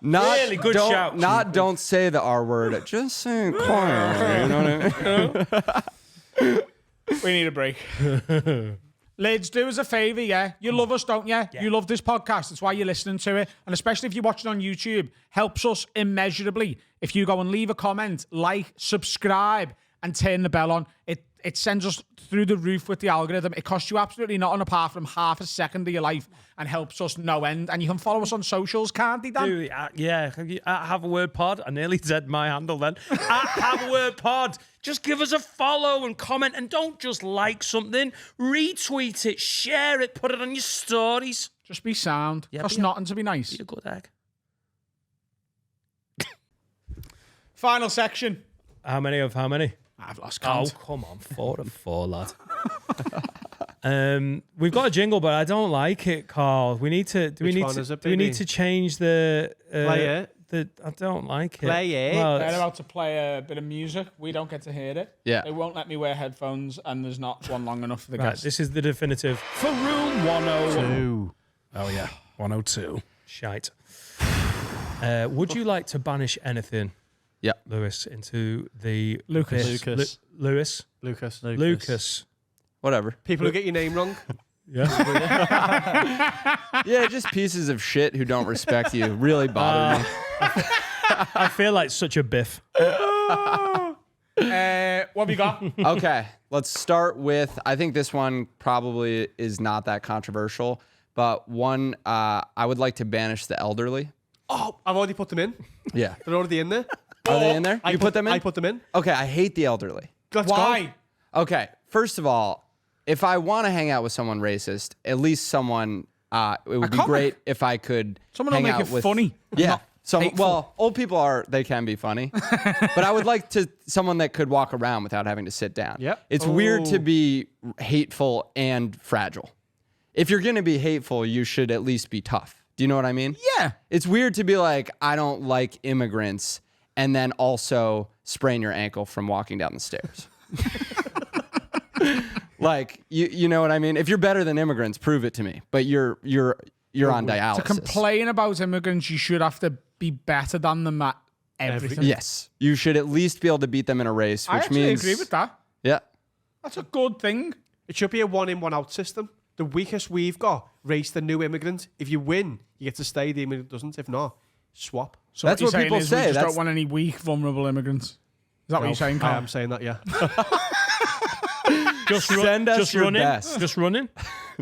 Really good shout. Don't say the R word. Just say it quietly. You know what I mean? We need a break. Lids, do us a favour, yeah? You love us, don't you? Yeah. You love this podcast. That's why you're listening to it. And especially if you're watching on YouTube, helps us immeasurably. If you go and leave a comment, like, subscribe, and turn the bell on, it sends us through the roof with the algorithm. It costs you absolutely nothing apart from half a second of your life and helps us no end. And you can follow us on socials, can't you, Dan? Dude, Have a Word Pod. I nearly said my handle then. Have a Word Pod. Just give us a follow and comment, and don't just like something. Retweet it, share it, put it on your stories. Just be sound. Costs nothing to be nice. Be a good egg. Final section. How many? I've lost count. Oh, come on. 4 of 4, lad. We've got a jingle, but I don't like it, Carl. We need to. Do we need to change the? Play it. I don't like it. Play it. Well, They're about to play a bit of music. We don't get to hear it. Yeah. They won't let me wear headphones, and there's not one long enough for the right, guests. this is the definitive for room 102. Oh yeah, 102. Shite. Would you like to banish anything? Yeah, Lewis into the Lucas. Lucas. Whatever. People who get your name wrong. Yeah. Yeah, just pieces of shit who don't respect you really bother me. I feel like such a biff. What have you got? Okay, let's start with, I think this one probably is not that controversial, but one, I would like to banish the elderly. Oh, I've already put them in. Yeah. They're already in there. Are they in there? You put them in? I put them in. Okay, I hate the elderly. Let's Why? go. Okay, first of all, if I want to hang out with someone racist, at least someone, it would be comic. great if I could Someone hang will make out it with, funny. Yeah. hateful. Well, old people they can be funny, but I would like someone that could walk around without having to sit down. Yep. It's weird to be hateful and fragile. If you're going to be hateful, you should at least be tough. Do you know what I mean? Yeah. It's weird to be like, I don't like immigrants, and then also sprain your ankle from walking down the stairs. Like, you know what I mean? If you're better than immigrants, prove it to me. But you're on dialysis. To complain about immigrants, you should have to be better than them at everything. Yes. You should at least be able to beat them in a race, I which actually means agree with that. Yeah. That's a good thing. It should be a one in, one out system. The weakest we've got, race the new immigrant. If you win, you get to stay. The immigrant doesn't. If not, swap. So That's you're what saying people is say. We just That's- don't want any weak, vulnerable immigrants. Is that what you're saying, I Carl? am saying that, yeah. Send us just your running, best. just running,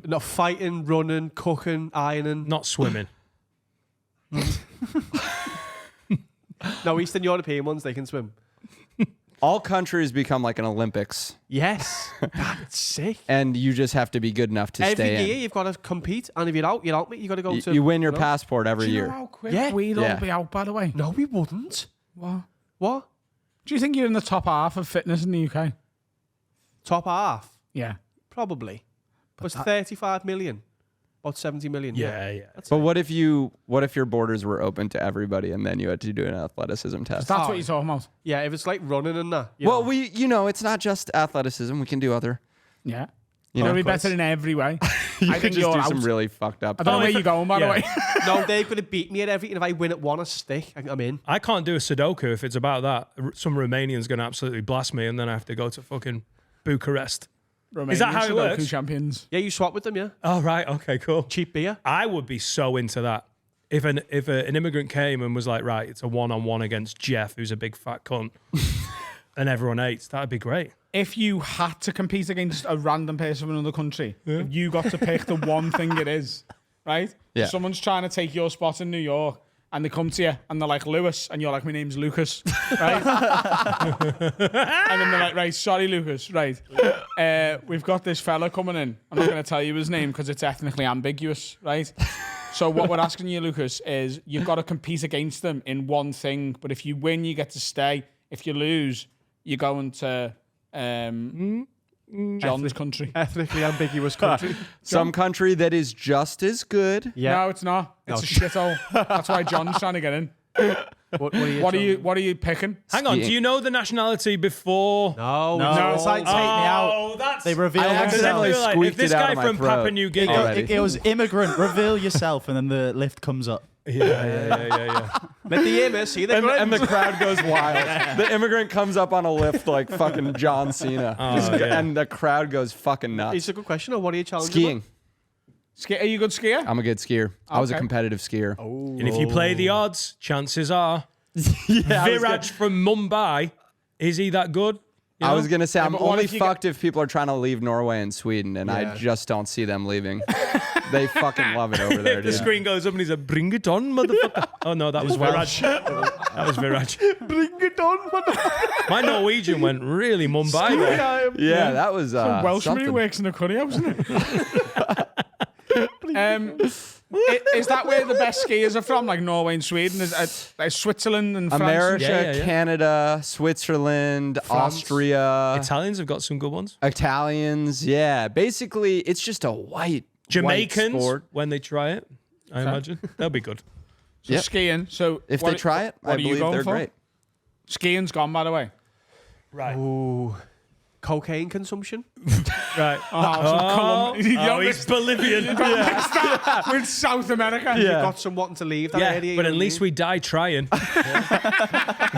Not fighting, running, cooking, ironing. not swimming. No, Eastern European ones, they can swim. All countries become like an Olympics, Yes. That's sick. and you just have to be good enough to Every stay year in. you've got to compete, and if you're out, mate. You've got to go to... You win your no? passport every Do you year. know how quick Yeah. we'd Yeah. all be out, by the way? No, we wouldn't. What? What? Do you think you're in the top half of fitness in the UK? Top half? Yeah. Probably. But it's 35 million. About 70 million. Yeah. But what if your borders were open to everybody and then you had to do an athleticism test? That's what you're talking about. Yeah, if it's like running and that. Well, it's not just athleticism. We can do other. Yeah. You You'll know, be better than everywhere. You I could think just you're do out. some really fucked up. I don't know Oh, where if you're it- going, by the yeah. way. No, they're going to beat me at everything. If I win at one a stick, I'm in. I can't do a Sudoku if it's about that. Some Romanian's going to absolutely blast me, and then I have to go to fucking Bucharest. Is that how it Sudoku works? champions. Yeah, you swap with them, yeah. Oh, right. Okay, cool. Cheap beer. I would be so into that. If an immigrant came and was like, right, it's a one-on-one against Jeff, who's a big fat cunt, and everyone hates, that'd be great. If you had to compete against a random person from another country, if you got to pick the one thing it is, right? Yeah. Someone's trying to take your spot in New York and they come to you and they're like, Lewis, and you're like, my name's Lucas, right? And then they're like, right, sorry, Lucas, right. We've got this fella coming in. I'm not going to tell you his name because it's ethnically ambiguous, right? So what we're asking you, Lucas, is you've got to compete against them in one thing, but if you win, you get to stay. If you lose, you're going to John's country. Ethnically ambiguous country. Some country that is just as good. Yeah. No, it's not. It's a shithole. That's why John's trying to get in. What are you? What are you picking? Hang on, Skiing. do you know the nationality before? No, No, it's like take me out. Oh, that's... They reveal I accidentally themselves. Like, squeaked if this it out guy of my from throat. Papua New Guinea... Already. It goes immigrant, reveal yourself, and then the lift comes up. Yeah. Let the image see the And the crowd goes wild. The immigrant comes up on a lift like fucking John Cena. yeah. And the crowd goes fucking nuts. It's a good question. Or what are you challenging? Skiing. Are you a good skier? I'm a good skier. I was a Okay. competitive skier. And if you play the odds, chances are Yeah, Viraj from Mumbai, is he that good? You I know? was gonna say I'm but what only if you fucked if people are trying to leave Norway and Sweden, and I Yeah. just don't see them leaving. They fucking love it over there, The dude. screen goes up and he's like, bring it on, motherfucker. Oh, no, that was Viraj. That was Viraj. Bring it on, motherfucker. My Norwegian went really Mumbai there. Yeah, that was Welshman who something. works in a curry house, isn't it? Is that where the best skiers are from? Like Norway and Sweden? Is Switzerland and France? America, Yeah. Canada, Switzerland, Austria, Italians have got some good ones. Italians. Yeah, basically, it's just a white Jamaicans, sport. when they try it, I imagine. They'll be good. So Yep. skiing. So If what- they try it, what I are you believe going they're for? great. Skiing's gone, by the way. Right. Ooh. Cocaine consumption. Right. Oh, He's Bolivian. with South America. You've got some wanting to leave that Yeah, area. but at least we die trying.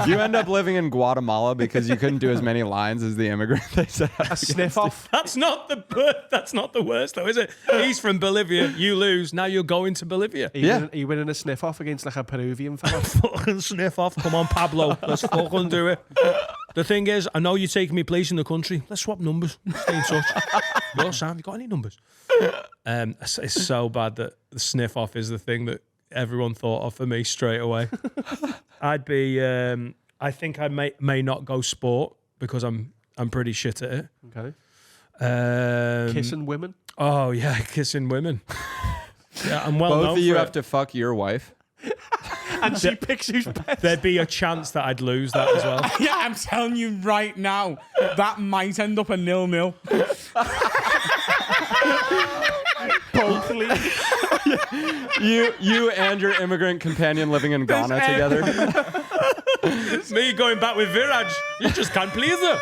You end up living in Guatemala because you couldn't do as many lines as the immigrant they said. a sniff off. That's not the worst, though, is it? He's from Bolivia. You lose. Now you're going to Bolivia. Yeah. Are you winning a sniff off against like a Peruvian fella? Fucking sniff off. Come on, Pablo. Let's fucking do it. The thing is, I know you're taking me place in the country. Let's swap numbers. Stay in touch. Yo, Sam, you got any numbers? It's so bad that the sniff off is the thing that everyone thought of for me straight away. I'd be. I think I may not go sport because I'm pretty shit at it. Okay. Kissing women. Oh yeah, kissing women. Yeah, I'm well Both known of you for have it. to fuck your wife. And she picks who's best. There'd be a chance that I'd lose that as well. Yeah, I'm telling you right now, that might end up a 0-0. You and your immigrant companion living in Ghana together. Me going back with Viraj. You just can't please her.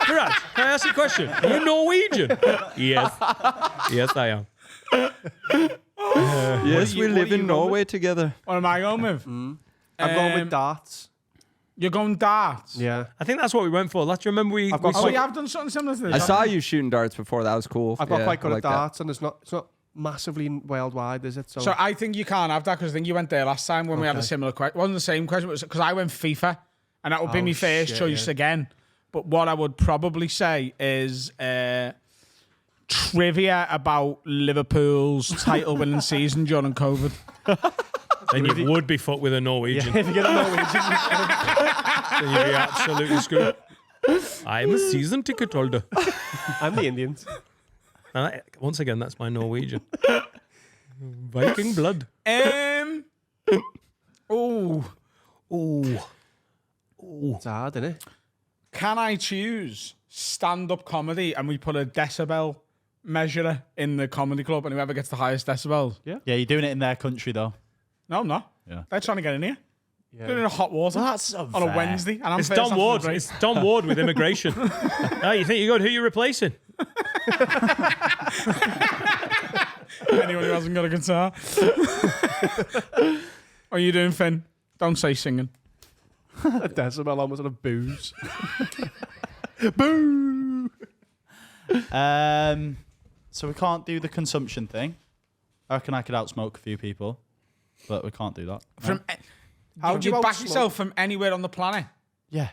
Viraj, can I ask you a question? Are you Norwegian? Yes. Yes, I am. Yes, we what live are you in going Norway together. What am I going with? I'm going with darts. You're going darts? Yeah. I think that's what we went for. Let's remember we. I've got Oh, quite- yeah, I've done something similar to this. I saw you shooting darts before. That was cool. I've got Yeah, quite good I at like that. darts, and it's not massively worldwide, is it? So I think you can't have that because I think you went there last time when we had a Okay. similar question. It wasn't the same question, because I went FIFA, and that would be Oh, my first shit, choice yeah. again. But what I would probably say is trivia about Liverpool's title-winning season during COVID. Then you would be fucked with a Norwegian. if you get a Norwegian, Then you'd be absolutely screwed. I'm a season ticket holder. I'm the Indians. And once again, that's my Norwegian. Viking blood. Oh, It's hard, isn't it? can I choose stand-up comedy and we put a decibel measurer in the comedy club and whoever gets the highest decibels? Yeah, you're doing it in their country though. No, I'm not. Yeah. They're trying to get in here. Doing it in a hot water That's on a unfair. Wednesday. And I'm It's first Don after the Ward. break. It's Don Ward with immigration. Oh, you think you're good? Who are you replacing? Anyone who hasn't got a guitar. What are you doing, Finn? Don't say singing. A decibel almost on a booze. Boo! So we can't do the consumption thing. I reckon I could outsmoke a few people, but we can't do that. From How would do you you back outsmoke? yourself from anywhere on the planet Yeah.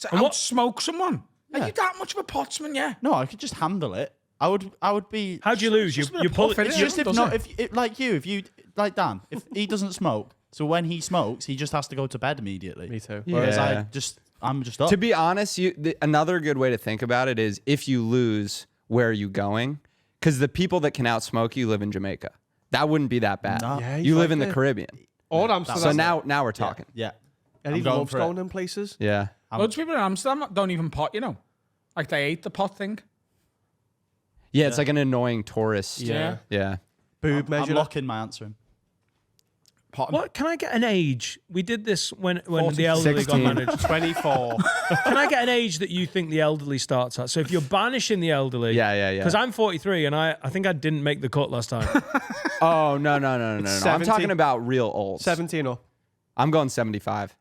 to And what- outsmoke someone? Are Yeah. you that much of a potsman? Yeah. No, I could just handle it. I would be. How'd you lose? You just a bit of pull puff, it. innit? It's just if does not, it? if like Dan, if he doesn't smoke, so when he smokes, he just has to go to bed immediately. Me too. Whereas Yeah. I'm just up. To be honest, another good way to think about it is if you lose, where are you going? Because the people that can outsmoke you live in Jamaica. That wouldn't be that bad. No. Yeah, You live like in the it. Caribbean. Or Amsterdam. So now we're talking. Yeah. and he I'm going loves for it. going in places. Yeah. Loads of people in Amsterdam don't even pot, you know. Like they ate the pot thing. Yeah, it's like an annoying tourist. Yeah. Yeah. Boob I'm measure. locking my answer in. Pot. What can I get an age? We did this when 40, the elderly 16. got managed. 24. Can I get an age that you think the elderly starts at? So if you're banishing the elderly, Yeah. Because I'm 43 and I think I didn't make the cut last time. Oh, no. I'm 70. talking about real old. 17 up. I'm going 75.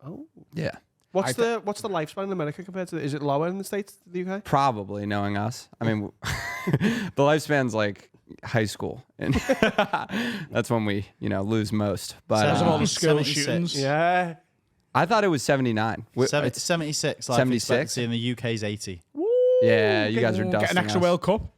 Oh. Yeah. What's the lifespan in America compared to? Is it lower in the States, the UK? Probably, knowing us. I mean, the lifespan's like high school. And that's when we, lose most. But Because of all the school 76. shootings. Yeah. I thought it was 79. It's 76. Life 76? expectancy in the UK is 80. Yeah, you guys are dusting Get an extra us. World Cup.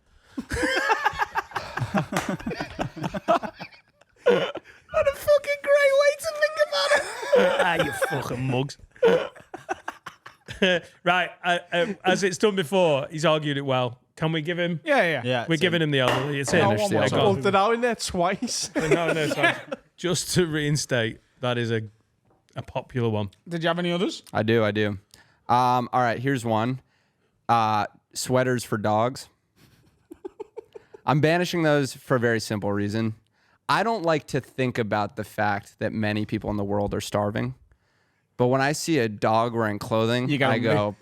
What a fucking great way to think about it. You fucking mugs. Right, as it's done before, he's argued it well. Can we give him? Yeah. Yeah. We're giving him the elderly. It's in. Finish the I elderly. got Pulled it out in there twice. No, sorry. Just to reinstate, that is a popular one. Did you have any others? I do. All right, here's one. Sweaters for dogs. I'm banishing those for a very simple reason. I don't like to think about the fact that many people in the world are starving. But when I see a dog wearing clothing, You got I go,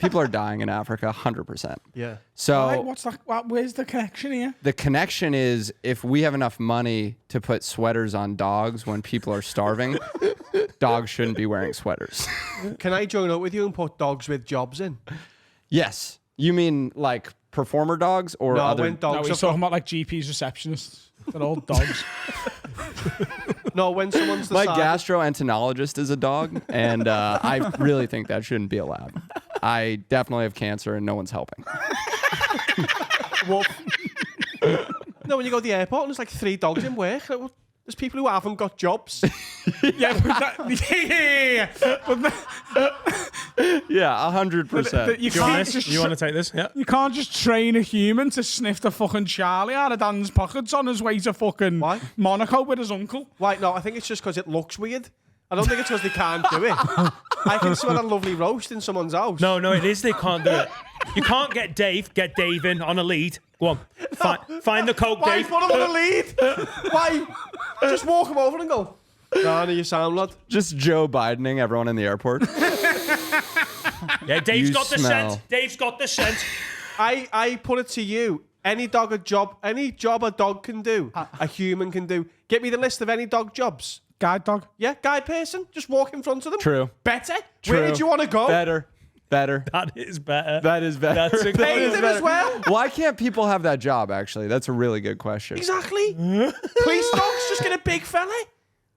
people are dying in Africa, 100%. Yeah. So Right, what's that? Where's the connection here? the connection is if we have enough money to put sweaters on dogs when people are starving, dogs shouldn't be wearing sweaters. Can I join up with you and put dogs with jobs in? Yes. You mean like performer dogs or No, other? when No, dogs he's have talking about like GPs, receptionists. They're all dogs. no, when someone's My decided, gastroenterologist is a dog, and I really think that shouldn't be allowed. I definitely have cancer, and no one's helping. Well, no, when you go to the airport and there's like 3 dogs in work, like, well, there's people who haven't got jobs. yeah, but that, yeah. But Yeah, 100%. You You want can't this? just You want to take this? Yeah. you can't just train a human to sniff the fucking Charlie out of Dan's pockets on his way to fucking Why? Monaco with his uncle. Why? No, I think it's just because it looks weird. I don't think it's because they can't do it. I can smell a lovely roast in someone's house. No, it is. They can't do it. You can't get Dave. Get Dave in on a lead. Go on. Find the coke, Why Dave. put him on a lead? Why? Just walk him over and go, "Nah, you sound, lad." Just Joe Bidening everyone in the airport. Yeah, Dave's You got the smell. scent. Dave's got the scent. I put it to you. Any job a dog can do, a human can do. Get me the list of any dog jobs. Guide dog. Yeah, guide person. Just walk in front of them. True. Better. True. Where do you want to go? Better. That is better. That is better. That's a good Pay one. them as well. Why can't people have that job, actually? That's a really good question. Exactly. Police dogs just get a big fella.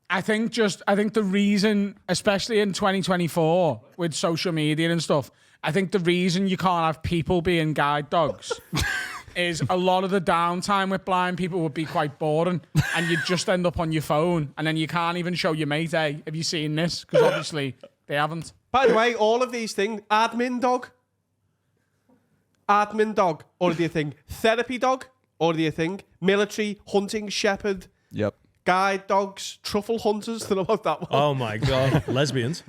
I think the reason, especially in 2024 with social media and stuff, I think the reason you can't have people being guide dogs is a lot of the downtime with blind people would be quite boring, and you'd just end up on your phone, and then you can't even show your mate, hey, have you seen this? Because obviously they haven't. By the way, all of these things, admin dog, already a thing. Therapy dog, already a thing. Military, hunting, shepherd, Yep. guide dogs, truffle hunters. Don't know about that one. Oh my god, lesbians.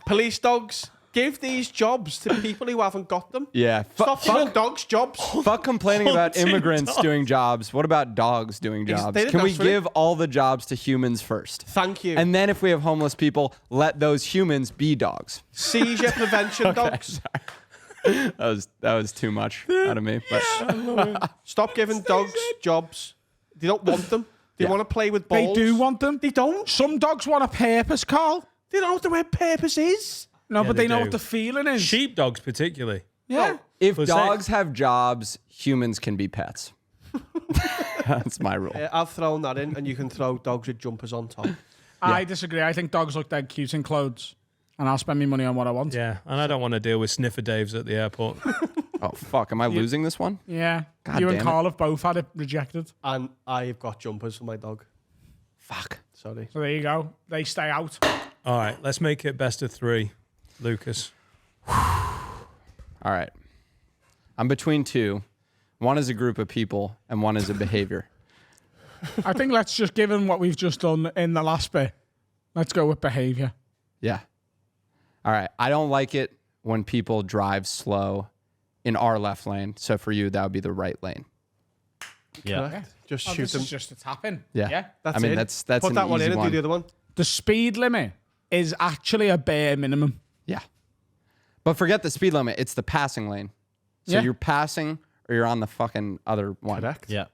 Police dogs. Give these jobs to people who haven't got them. Yeah. Stop giving dogs jobs. Fuck complaining about Hunting immigrants dogs. doing jobs. What about dogs doing jobs? they didn't Can we ask for it. give all the jobs to humans first? Thank you. And then if we have homeless people, let those humans be dogs. Seizure prevention dogs. That was too much out of me. But Stop giving dogs jobs. They don't want them. They Yeah. want to play with They balls. do want them. They don't. Some dogs want a purpose, Carl. They don't know what the word purpose is. No, Yeah, but they they know do. what the feeling is. Sheepdogs, particularly. Yeah. if Was dogs have jobs, humans can be pets. That's my rule. I've thrown that in, and you can throw dogs with jumpers on top. I disagree. I think dogs look dead cute in clothes, and I'll spend my money on what I want. Yeah, and I don't want to deal with sniffer Daves at the airport. Oh, fuck. Am I losing this one? Yeah. God You and damn it. Carl have both had it rejected. And I've got jumpers for my dog. Fuck. Sorry. So there you go. They stay out. All right, let's make it best of three. Lucas. All right. I'm between two. One is a group of people, and one is a behavior. I think let's just, given what we've just done in the last bit, let's go with behaviour. Yeah. All right. I don't like it when people drive slow in our left lane. So for you, that would be the right lane. Yeah. Correct. Just Oh, shoot this them. is just a tap-in. Yeah. Yeah. That's I mean, it. that's Put an that one easy in and do the other one. The speed limit is actually a bare minimum. Yeah. But forget the speed limit. It's the passing lane. So Yeah. you're passing or you're on the fucking other one. Correct. Yeah.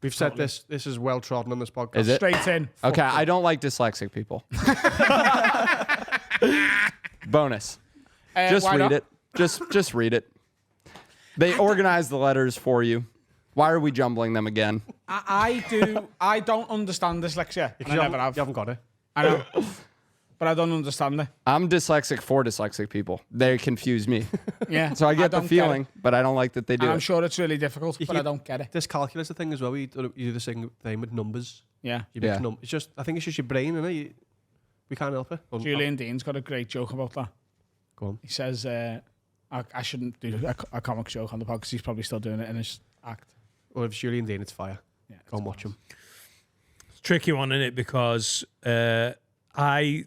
We've said this. This is well trodden on this podcast. Is it? Straight in. Okay. I don't like dyslexic people. Bonus. Just why read not? it. Just read it. They organize the letters for you. Why are we jumbling them again? I don't understand dyslexia. Because I you never haven't- have. You haven't got it. I know. But I don't understand it. I'm dyslexic for dyslexic people. They confuse me. Yeah. So I get the don't feeling, it. but I don't like that they do And I'm it. sure it's really difficult, but I keep- don't get it. This calculus thing as well. You do the same thing with numbers. Yeah. You Yeah. mix it's just. I think it's just your brain, innit? We can't help it. Julian Dean's got a great joke about that. Go on. He says, I shouldn't do a comic joke on the podcast because he's probably still doing it in his act. Or if it's Julian Dean, it's fire. Yeah, Go and watch him. Tricky one, isn't it? Because I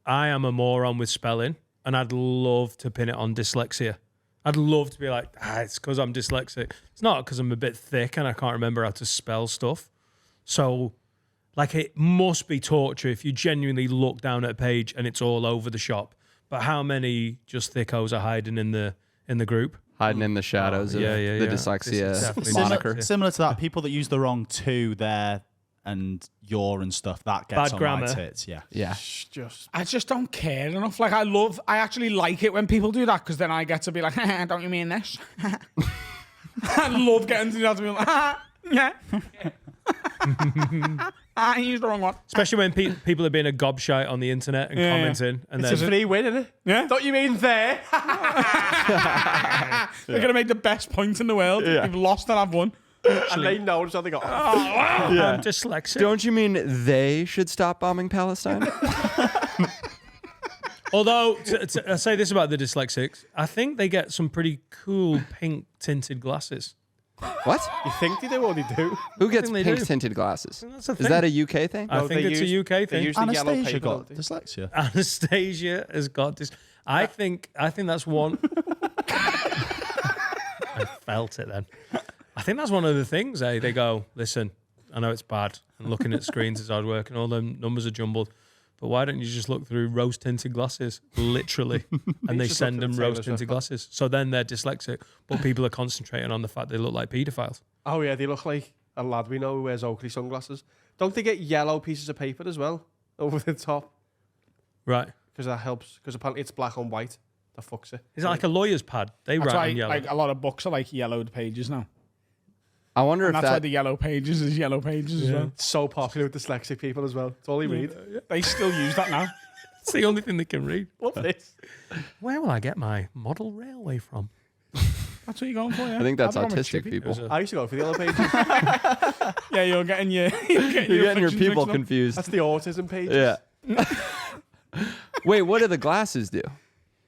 am a moron with spelling, and I'd love to pin it on dyslexia. I'd love to be like, it's because I'm dyslexic. It's not because I'm a bit thick and I can't remember how to spell stuff. So, like, it must be torture if you genuinely look down at a page and it's all over the shop. But how many just thickos are hiding in the group? Hiding in the shadows of yeah, the yeah. This is dyslexia definitely moniker. Similar to that, people that use the wrong to, there, and your and stuff, that gets Bad on grammar. my tits. Yeah. Yeah. Just. I just don't care enough. Like, I actually like it when people do that because then I get to be like, don't you mean this? I love getting to that to be like, yeah. I used the wrong one. Especially when people are being a gobshite on the internet and Yeah. commenting. And It's a then free win, isn't it? Yeah. Don't you mean there? They're going to make the best point in the world. Yeah. You've lost and I've won. And they know, so they go. I'm dyslexic. Don't you mean they should stop bombing Palestine? Although, I say this about the dyslexics, I think they get some pretty cool pink tinted glasses. What? You think they do or they do? Who gets think they pink do. tinted glasses? That's a Is thing. that a UK thing? I No, think they it's use- a UK they thing. use the yellow Anastasia paper, got don't they? dyslexia. Anastasia has got this. I think that's one. I felt it then. I think that's one of the things. They go, listen, I know it's bad, and looking at screens is hard work, and all the numbers are jumbled. But why don't you just look through rose tinted glasses, literally? And they just send look them through the rose Taylor tinted Swift. glasses. So then they're dyslexic, but people are concentrating on the fact they look like paedophiles. Oh yeah, they look like a lad we know who wears Oakley sunglasses. Don't they get yellow pieces of paper as well over the top? Right. Because that helps. Because apparently it's black on white. That fucks it. Is it like a lawyer's pad? They That's write why on yellow. like a lot of books are like yellowed pages now. I wonder And if that's why that. the yellow pages is yellow pages as well. It's so popular with dyslexic people as well. It's all they read. They still use that now. It's the only thing they can read. Love this. Where will I get my model railway from? That's what you're going for, yeah? I think that's I've gone with autistic Chippy. people. I used to go for the yellow pages. Yeah, you're getting your You're getting your afflictions people mixed up. confused. That's the autism pages. Yeah. Wait, what do the glasses do?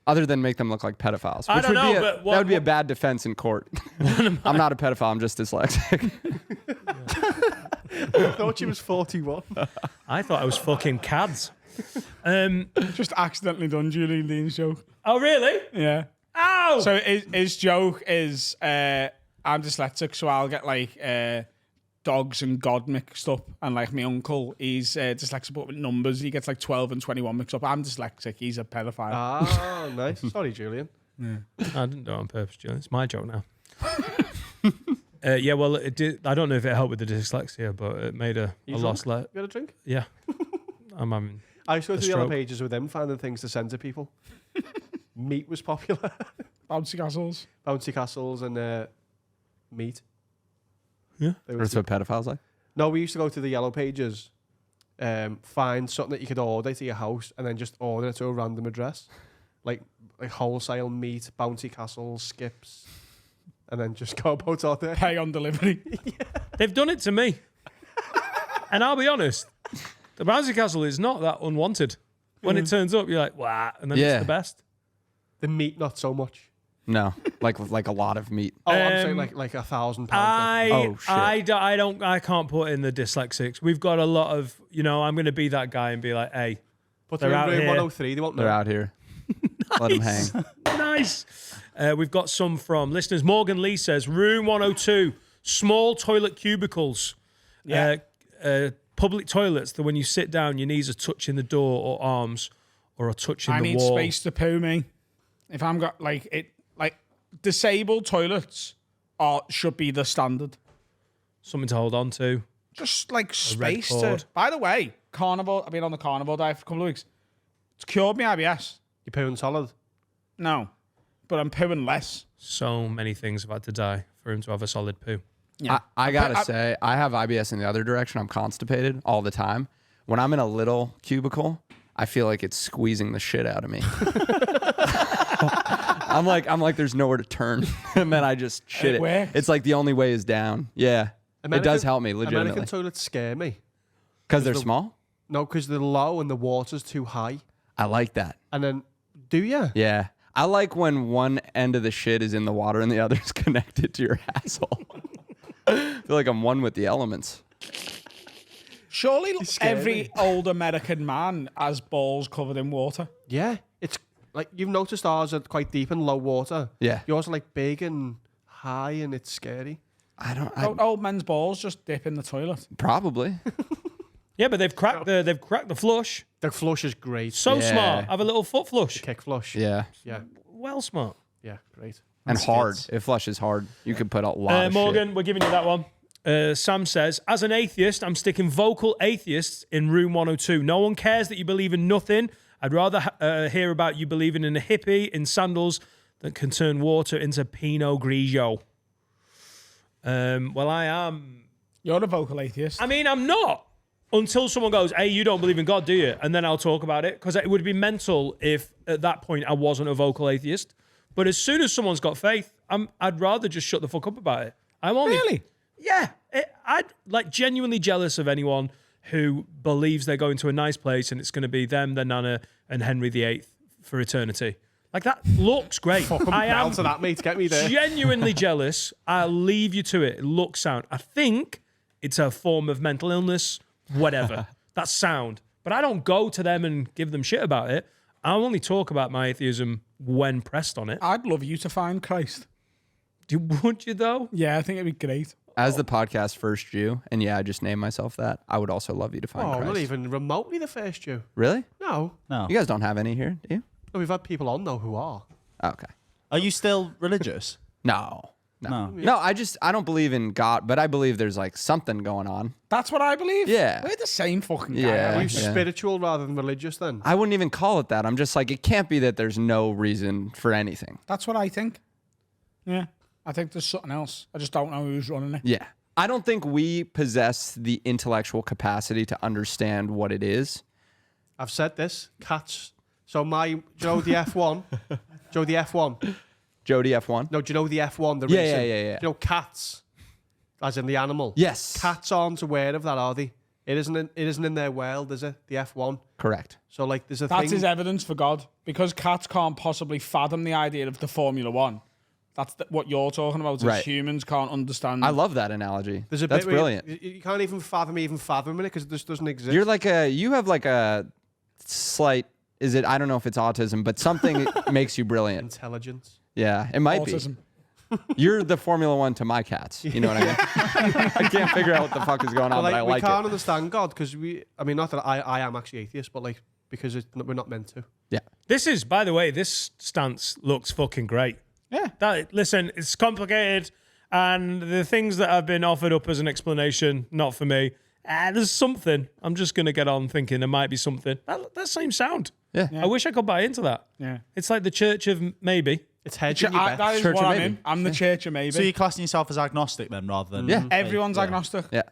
Other than make them look like pedophiles. I Which don't would know, be but that would be a bad defense in court. I'm not a pedophile, I'm just dyslexic. I thought she was 41. I thought I was fucking cads. Just accidentally done Julie Lean's joke. Oh, really? Yeah. Ow! So his joke is I'm dyslexic, so I'll get like dogs and God mixed up. And like my uncle, he's dyslexic but with numbers. He gets like 12 and 21 mixed up. I'm dyslexic. He's a pedophile. Ah, nice. Sorry, Julian. I didn't do it on purpose, Julian. It's my joke now. Yeah, well, it did. I don't know if it helped with the dyslexia, but it made a You lost drunk? let. You got a drink? Yeah. I'm having. I used to go A to the yellow stroke. pages with them, finding things to send to people. Meat was popular. Bouncy castles. Bouncy castles and meat. Yeah. They were That's what pedophiles like. No, we used to go to the yellow pages, find something that you could order to your house, and then just order it to a random address, like wholesale meat, bouncy castles, skips, and then just go about all day. Pay on delivery. They've done it to me. And I'll be honest, the bouncy castle is not that unwanted. When it turns up, you're like, wow, and then Yeah. it's the best. The meat, not so much. No, like a lot of meat. Oh, I'm saying Um, like £1,000. Oh, shit. I can't put in the dyslexics. We've got a lot of, I'm going to be that guy and be like, hey, But they're they're out in room here. 103. They won't know. They're out here. Let them hang. nice. We've got some from listeners. Morgan Lee says, room 102, small toilet cubicles. Yeah. Public toilets that when you sit down, your knees are touching the door or arms or are touching I the need wall. space to poo me. If I'm got like disabled toilets should be the standard. Something to hold on to. Just like red space to. cord. By the way, carnival. I've been on the carnival diet for a couple of weeks. It's cured me IBS. You're pooing solid. No, but I'm pooing less. So many things have had to die for him to have a solid poo. Yeah. I gotta say, I have IBS in the other direction. I'm constipated all the time. When I'm in a little cubicle, I feel like it's squeezing the shit out of me. I'm like, there's nowhere to turn, and then I just shit It it. works. It's like the only way is down. Yeah, it does help me legitimately American toilets scare me. because they're small. No, because they're low and the water's too high. I like that. And then, do you? Yeah, I like when one end of the shit is in the water and the other is connected to your asshole. I feel like I'm one with the elements. Surely scared every me. old American man has balls covered in water. Yeah. It's like you've noticed ours are quite deep and low water. Yeah. Yours are like big and high, and it's scary. Old men's balls just dip in the toilet. Probably. Yeah, but they've cracked the flush. The flush is great. So Yeah. smart. Have a little foot flush. Kick flush. Yeah, Yeah. Well smart. Yeah. Great. and hard. It flushes hard. You could put a lot of Morgan, shit. we're giving you that one. Sam says, as an atheist, I'm sticking vocal atheists in room 102. No one cares that you believe in nothing. I'd rather hear about you believing in a hippie in sandals that can turn water into Pinot Grigio. Well, I am. You're a vocal atheist. I mean, I'm not. Until someone goes, hey, you don't believe in God, do you? And then I'll talk about it. Because it would be mental if at that point I wasn't a vocal atheist. But as soon as someone's got faith, I'd rather just shut the fuck up about it. I'm only. Really? Yeah. I'd like genuinely jealous of anyone who believes they're going to a nice place and it's going to be them, their nana, and Henry VIII for eternity. Like, that looks great. I am to that, mate. Get me there. genuinely jealous. I'll leave you to it. It looks sound. I think it's a form of mental illness, whatever. That's sound. But I don't go to them and give them shit about it. I'll only talk about my atheism when pressed on it. I'd love you to find Christ. Would you, though? Yeah, I think it'd be great. As the podcast first Jew, and yeah, I just named myself that, I would also love you to find Oh, Christ. not even remotely the first Jew. Really? No. No. You guys don't have any here, do you? No, we've had people on though who are. Okay. Are you still religious? No. No. No, I don't believe in God, but I believe there's like something going on. That's what I believe. Yeah. We're the same fucking guy. Yeah. aren't Are we? you spiritual rather than religious then? I wouldn't even call it that. I'm just like, it can't be that there's no reason for anything. That's what I think. Yeah. I think there's something else. I just don't know who's running it. Yeah. I don't think we possess the intellectual capacity to understand what it is. I've said this. Cats. So do you know the F1? Do you know the F1? Jody F1? No, do you know the F1? The Yeah, racing? yeah. Do you know cats? As in the animal? Yes. Cats aren't aware of that, are they? It isn't in their world, is it? The F1. Correct. So like there's a That's thing. his evidence for God. Because cats can't possibly fathom the idea of the Formula One. That's what you're talking about. Is Right. humans can't understand. I love that analogy. There's a That's bit where brilliant. You can't even fathom it because it just doesn't exist. You have like a slight, I don't know if it's autism, but something makes you brilliant. Intelligence. Yeah, it might autism. be. You're the Formula One to my cats. You know what I mean? I can't figure out what the fuck is going on, but I we like can't it. understand God because not that I am actually atheist, but like because we're not meant to. Yeah. This is, by the way, this stance looks fucking great. Yeah. Listen, it's complicated, and the things that have been offered up as an explanation, not for me. There's something. I'm just going to get on thinking there might be something. That same sound. Yeah. I wish I could buy into that. Yeah. It's like the church of maybe. It's hedging your bet. That is Church what of I'm maybe. in. I'm the church of maybe. So you're classing yourself as agnostic then, rather than Yeah. Everyone's agnostic. Yeah.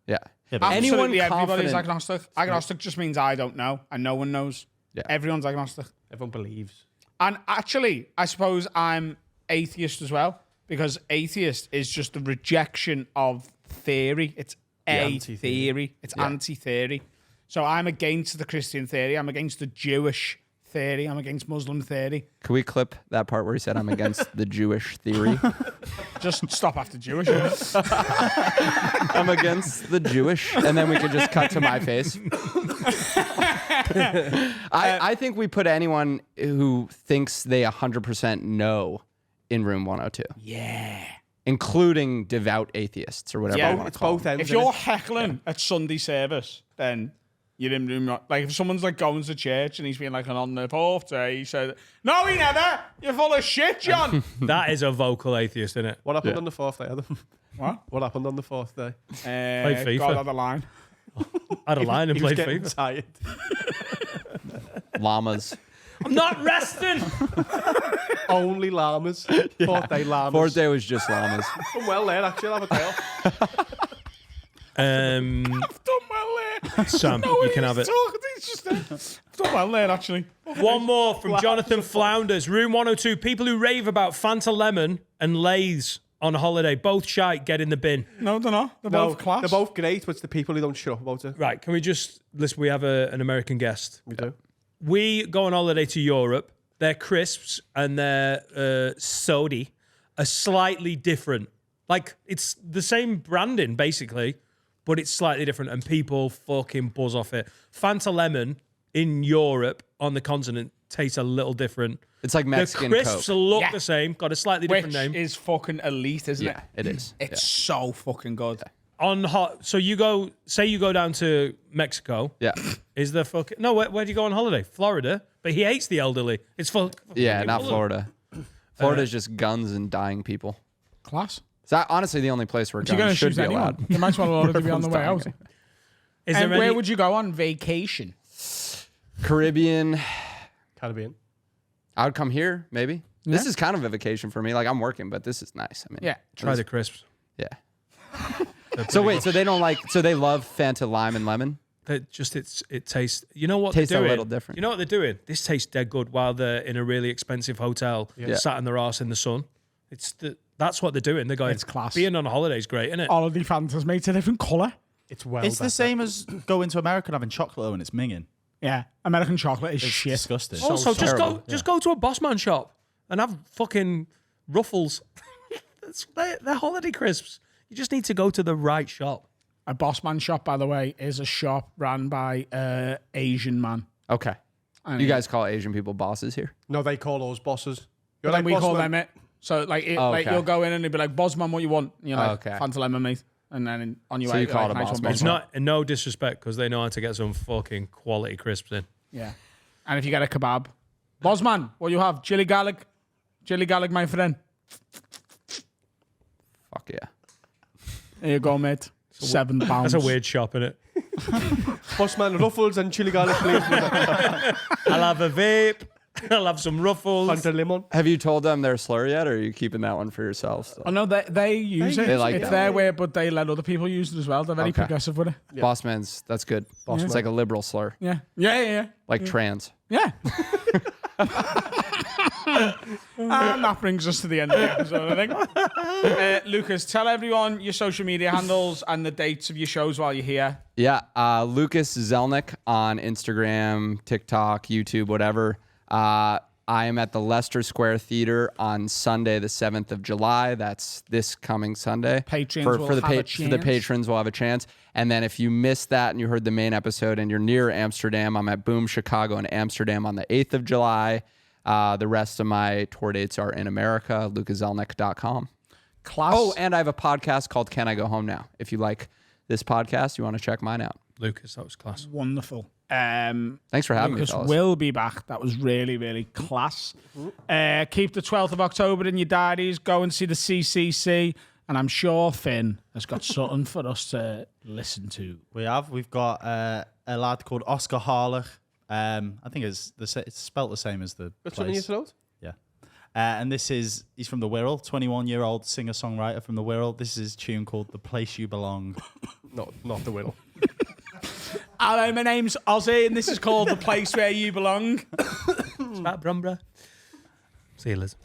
Yeah. Yeah, but Absolutely Anyone everybody's confident- agnostic. Agnostic just means I don't know and no one knows. Yeah. Everyone's agnostic. Everyone believes. And actually, I suppose I'm atheist as well because atheist is just the rejection of theory. It's a anti-theory. theory. It's anti-theory. So I'm against the Christian theory. I'm against the Jewish theory. I'm against Muslim theory. Can we clip that part where he said I'm against the Jewish theory? Just stop after Jewish. I'm against the Jewish, and then we could just cut to my face. I think we put anyone who thinks they 100% know in room 102. Yeah. Including devout atheists or whatever Yeah, you want It's to call both them. ends. If you're heckling at Sunday service, then you're in room. Like if someone's like going to church and he's being like on the fourth day, he said, "No, he never. You're full of shit, John." That is a vocal atheist, isn't it? What happened on the fourth day, Adam? What? What happened on the fourth day? FIFA. God had a line. Had a line and He was played getting FIFA. tired. Llamas. I'm not resting. Only llamas. Fourth day llamas. Fourth day was just llamas. Done well there, actually. I'll have a tail. Done well there. Sam, No, you can have it. He's just done well there, actually. One more from Jonathan Flounders. Room 102. People who rave about Fanta Lemon and Lay's on holiday. Both shite, get in the bin. No, they're not. They're both class. They're both great, but it's the people who don't shut up about it. Right, can we just listen? We have an American guest. We do. We go on holiday to Europe. Their crisps and their sody are slightly different. Like, it's the same branding, basically, but it's slightly different, and people fucking buzz off it. Fanta Lemon in Europe on the continent tastes a little different. It's like Mexican The crisps Coke. look Yeah. the same, got a slightly Which different name. is fucking elite, isn't Yeah, it? it is. It's so fucking good. On hot, so you go down to Mexico. Yeah. Is there fucking no? Where do you go on holiday? Florida, but he hates the elderly. It's Yeah, not Florida. Florida's just guns and dying people. Class. Is that honestly the only place where You're going guns to should shoot be anyone. allowed? You might as well already be on the way Everyone's out. dying. Is And there where any, would you go on vacation? Caribbean. Caribbean. I would come here, maybe. This is kind of a vacation for me. Like, I'm working, but this is nice. I mean, Yeah. try the crisps? yeah. So wait, so they don't like, so they love Fanta lime and lemon? That just it tastes. You know what Tastes they're a doing? little different. You know what they're doing? This tastes dead good while they're in a really expensive hotel, sat in their arse in the sun. That's what they're doing. They're going. It's class. Being on a holiday is great, isn't it? Holiday Fanta's made a different colour. It's well it's better. the same as going to America and having chocolate and it's minging. Yeah, American chocolate is It's shit. disgusting. Also, terrible. just go to a Bossman shop and have fucking Ruffles. They're holiday crisps. You just need to go to the right shop. A Bossman shop, by the way, is a shop ran by Asian man. Okay. You guys call Asian people bosses here? No, they call us bosses. But then we call them it. So like, like okay. you'll go in and you'll be like, Bosman, what you want? And you're like, Okay. Fanta lemon, mate. And then on your So way, you call it a nice boss one, man. It's not no disrespect because they know how to get some fucking quality crisps in. Yeah. And if you get a kebab, Bosman, what you have? Chili garlic, my friend. Fuck yeah. There you go, mate. £7. That's a weird shop, isn't it? Bossman Ruffles and chili garlic, please. I'll have a vape. I'll have some Ruffles. Fanta lemon. Have you told them their slur yet, or are you keeping that one for yourself still? Oh no, they use it. They like it's that. their way, but they let other people use it as well. They're very Okay. progressive with it. Bossman's, that's good. It's like a liberal slur, Yeah. like trans. Yeah. And that brings us to the end of the episode, I think. Lucas, tell everyone your social media handles and the dates of your shows while you're here. Yeah, Lucas Zelnick on Instagram, TikTok, YouTube, whatever. I am at the Leicester Square Theater on Sunday, the 7th of July. That's this coming Sunday. Patrons will for the have a for the chance. patrons will have a chance. And then if you missed that and you heard the main episode and you're near Amsterdam, I'm at Boom Chicago in Amsterdam on the 8th of July. The rest of my tour dates are in America, lucaszelnick.com. Class. Oh, and I have a podcast called Can I Go Home Now? If you like this podcast, you want to check mine out. Lucas, that was class. Wonderful. Thanks for having me, Lucas fellas. will be back. That was really, really class. Keep the 12th of October in your diaries. Go and see the CCC. And I'm sure Finn has got something for us to listen to. We've got a lad called Oscar Harlech. I think it's spelt the same as the Got something in your place. throat? Yeah. And he's from the Wirral, 21-year-old singer-songwriter from the Wirral. This is his tune called The Place You Belong. Not the Whittle. Hello, my name's Ozzy, and this is called The Place Where You Belong. It's about Brumbra. See you, Liz.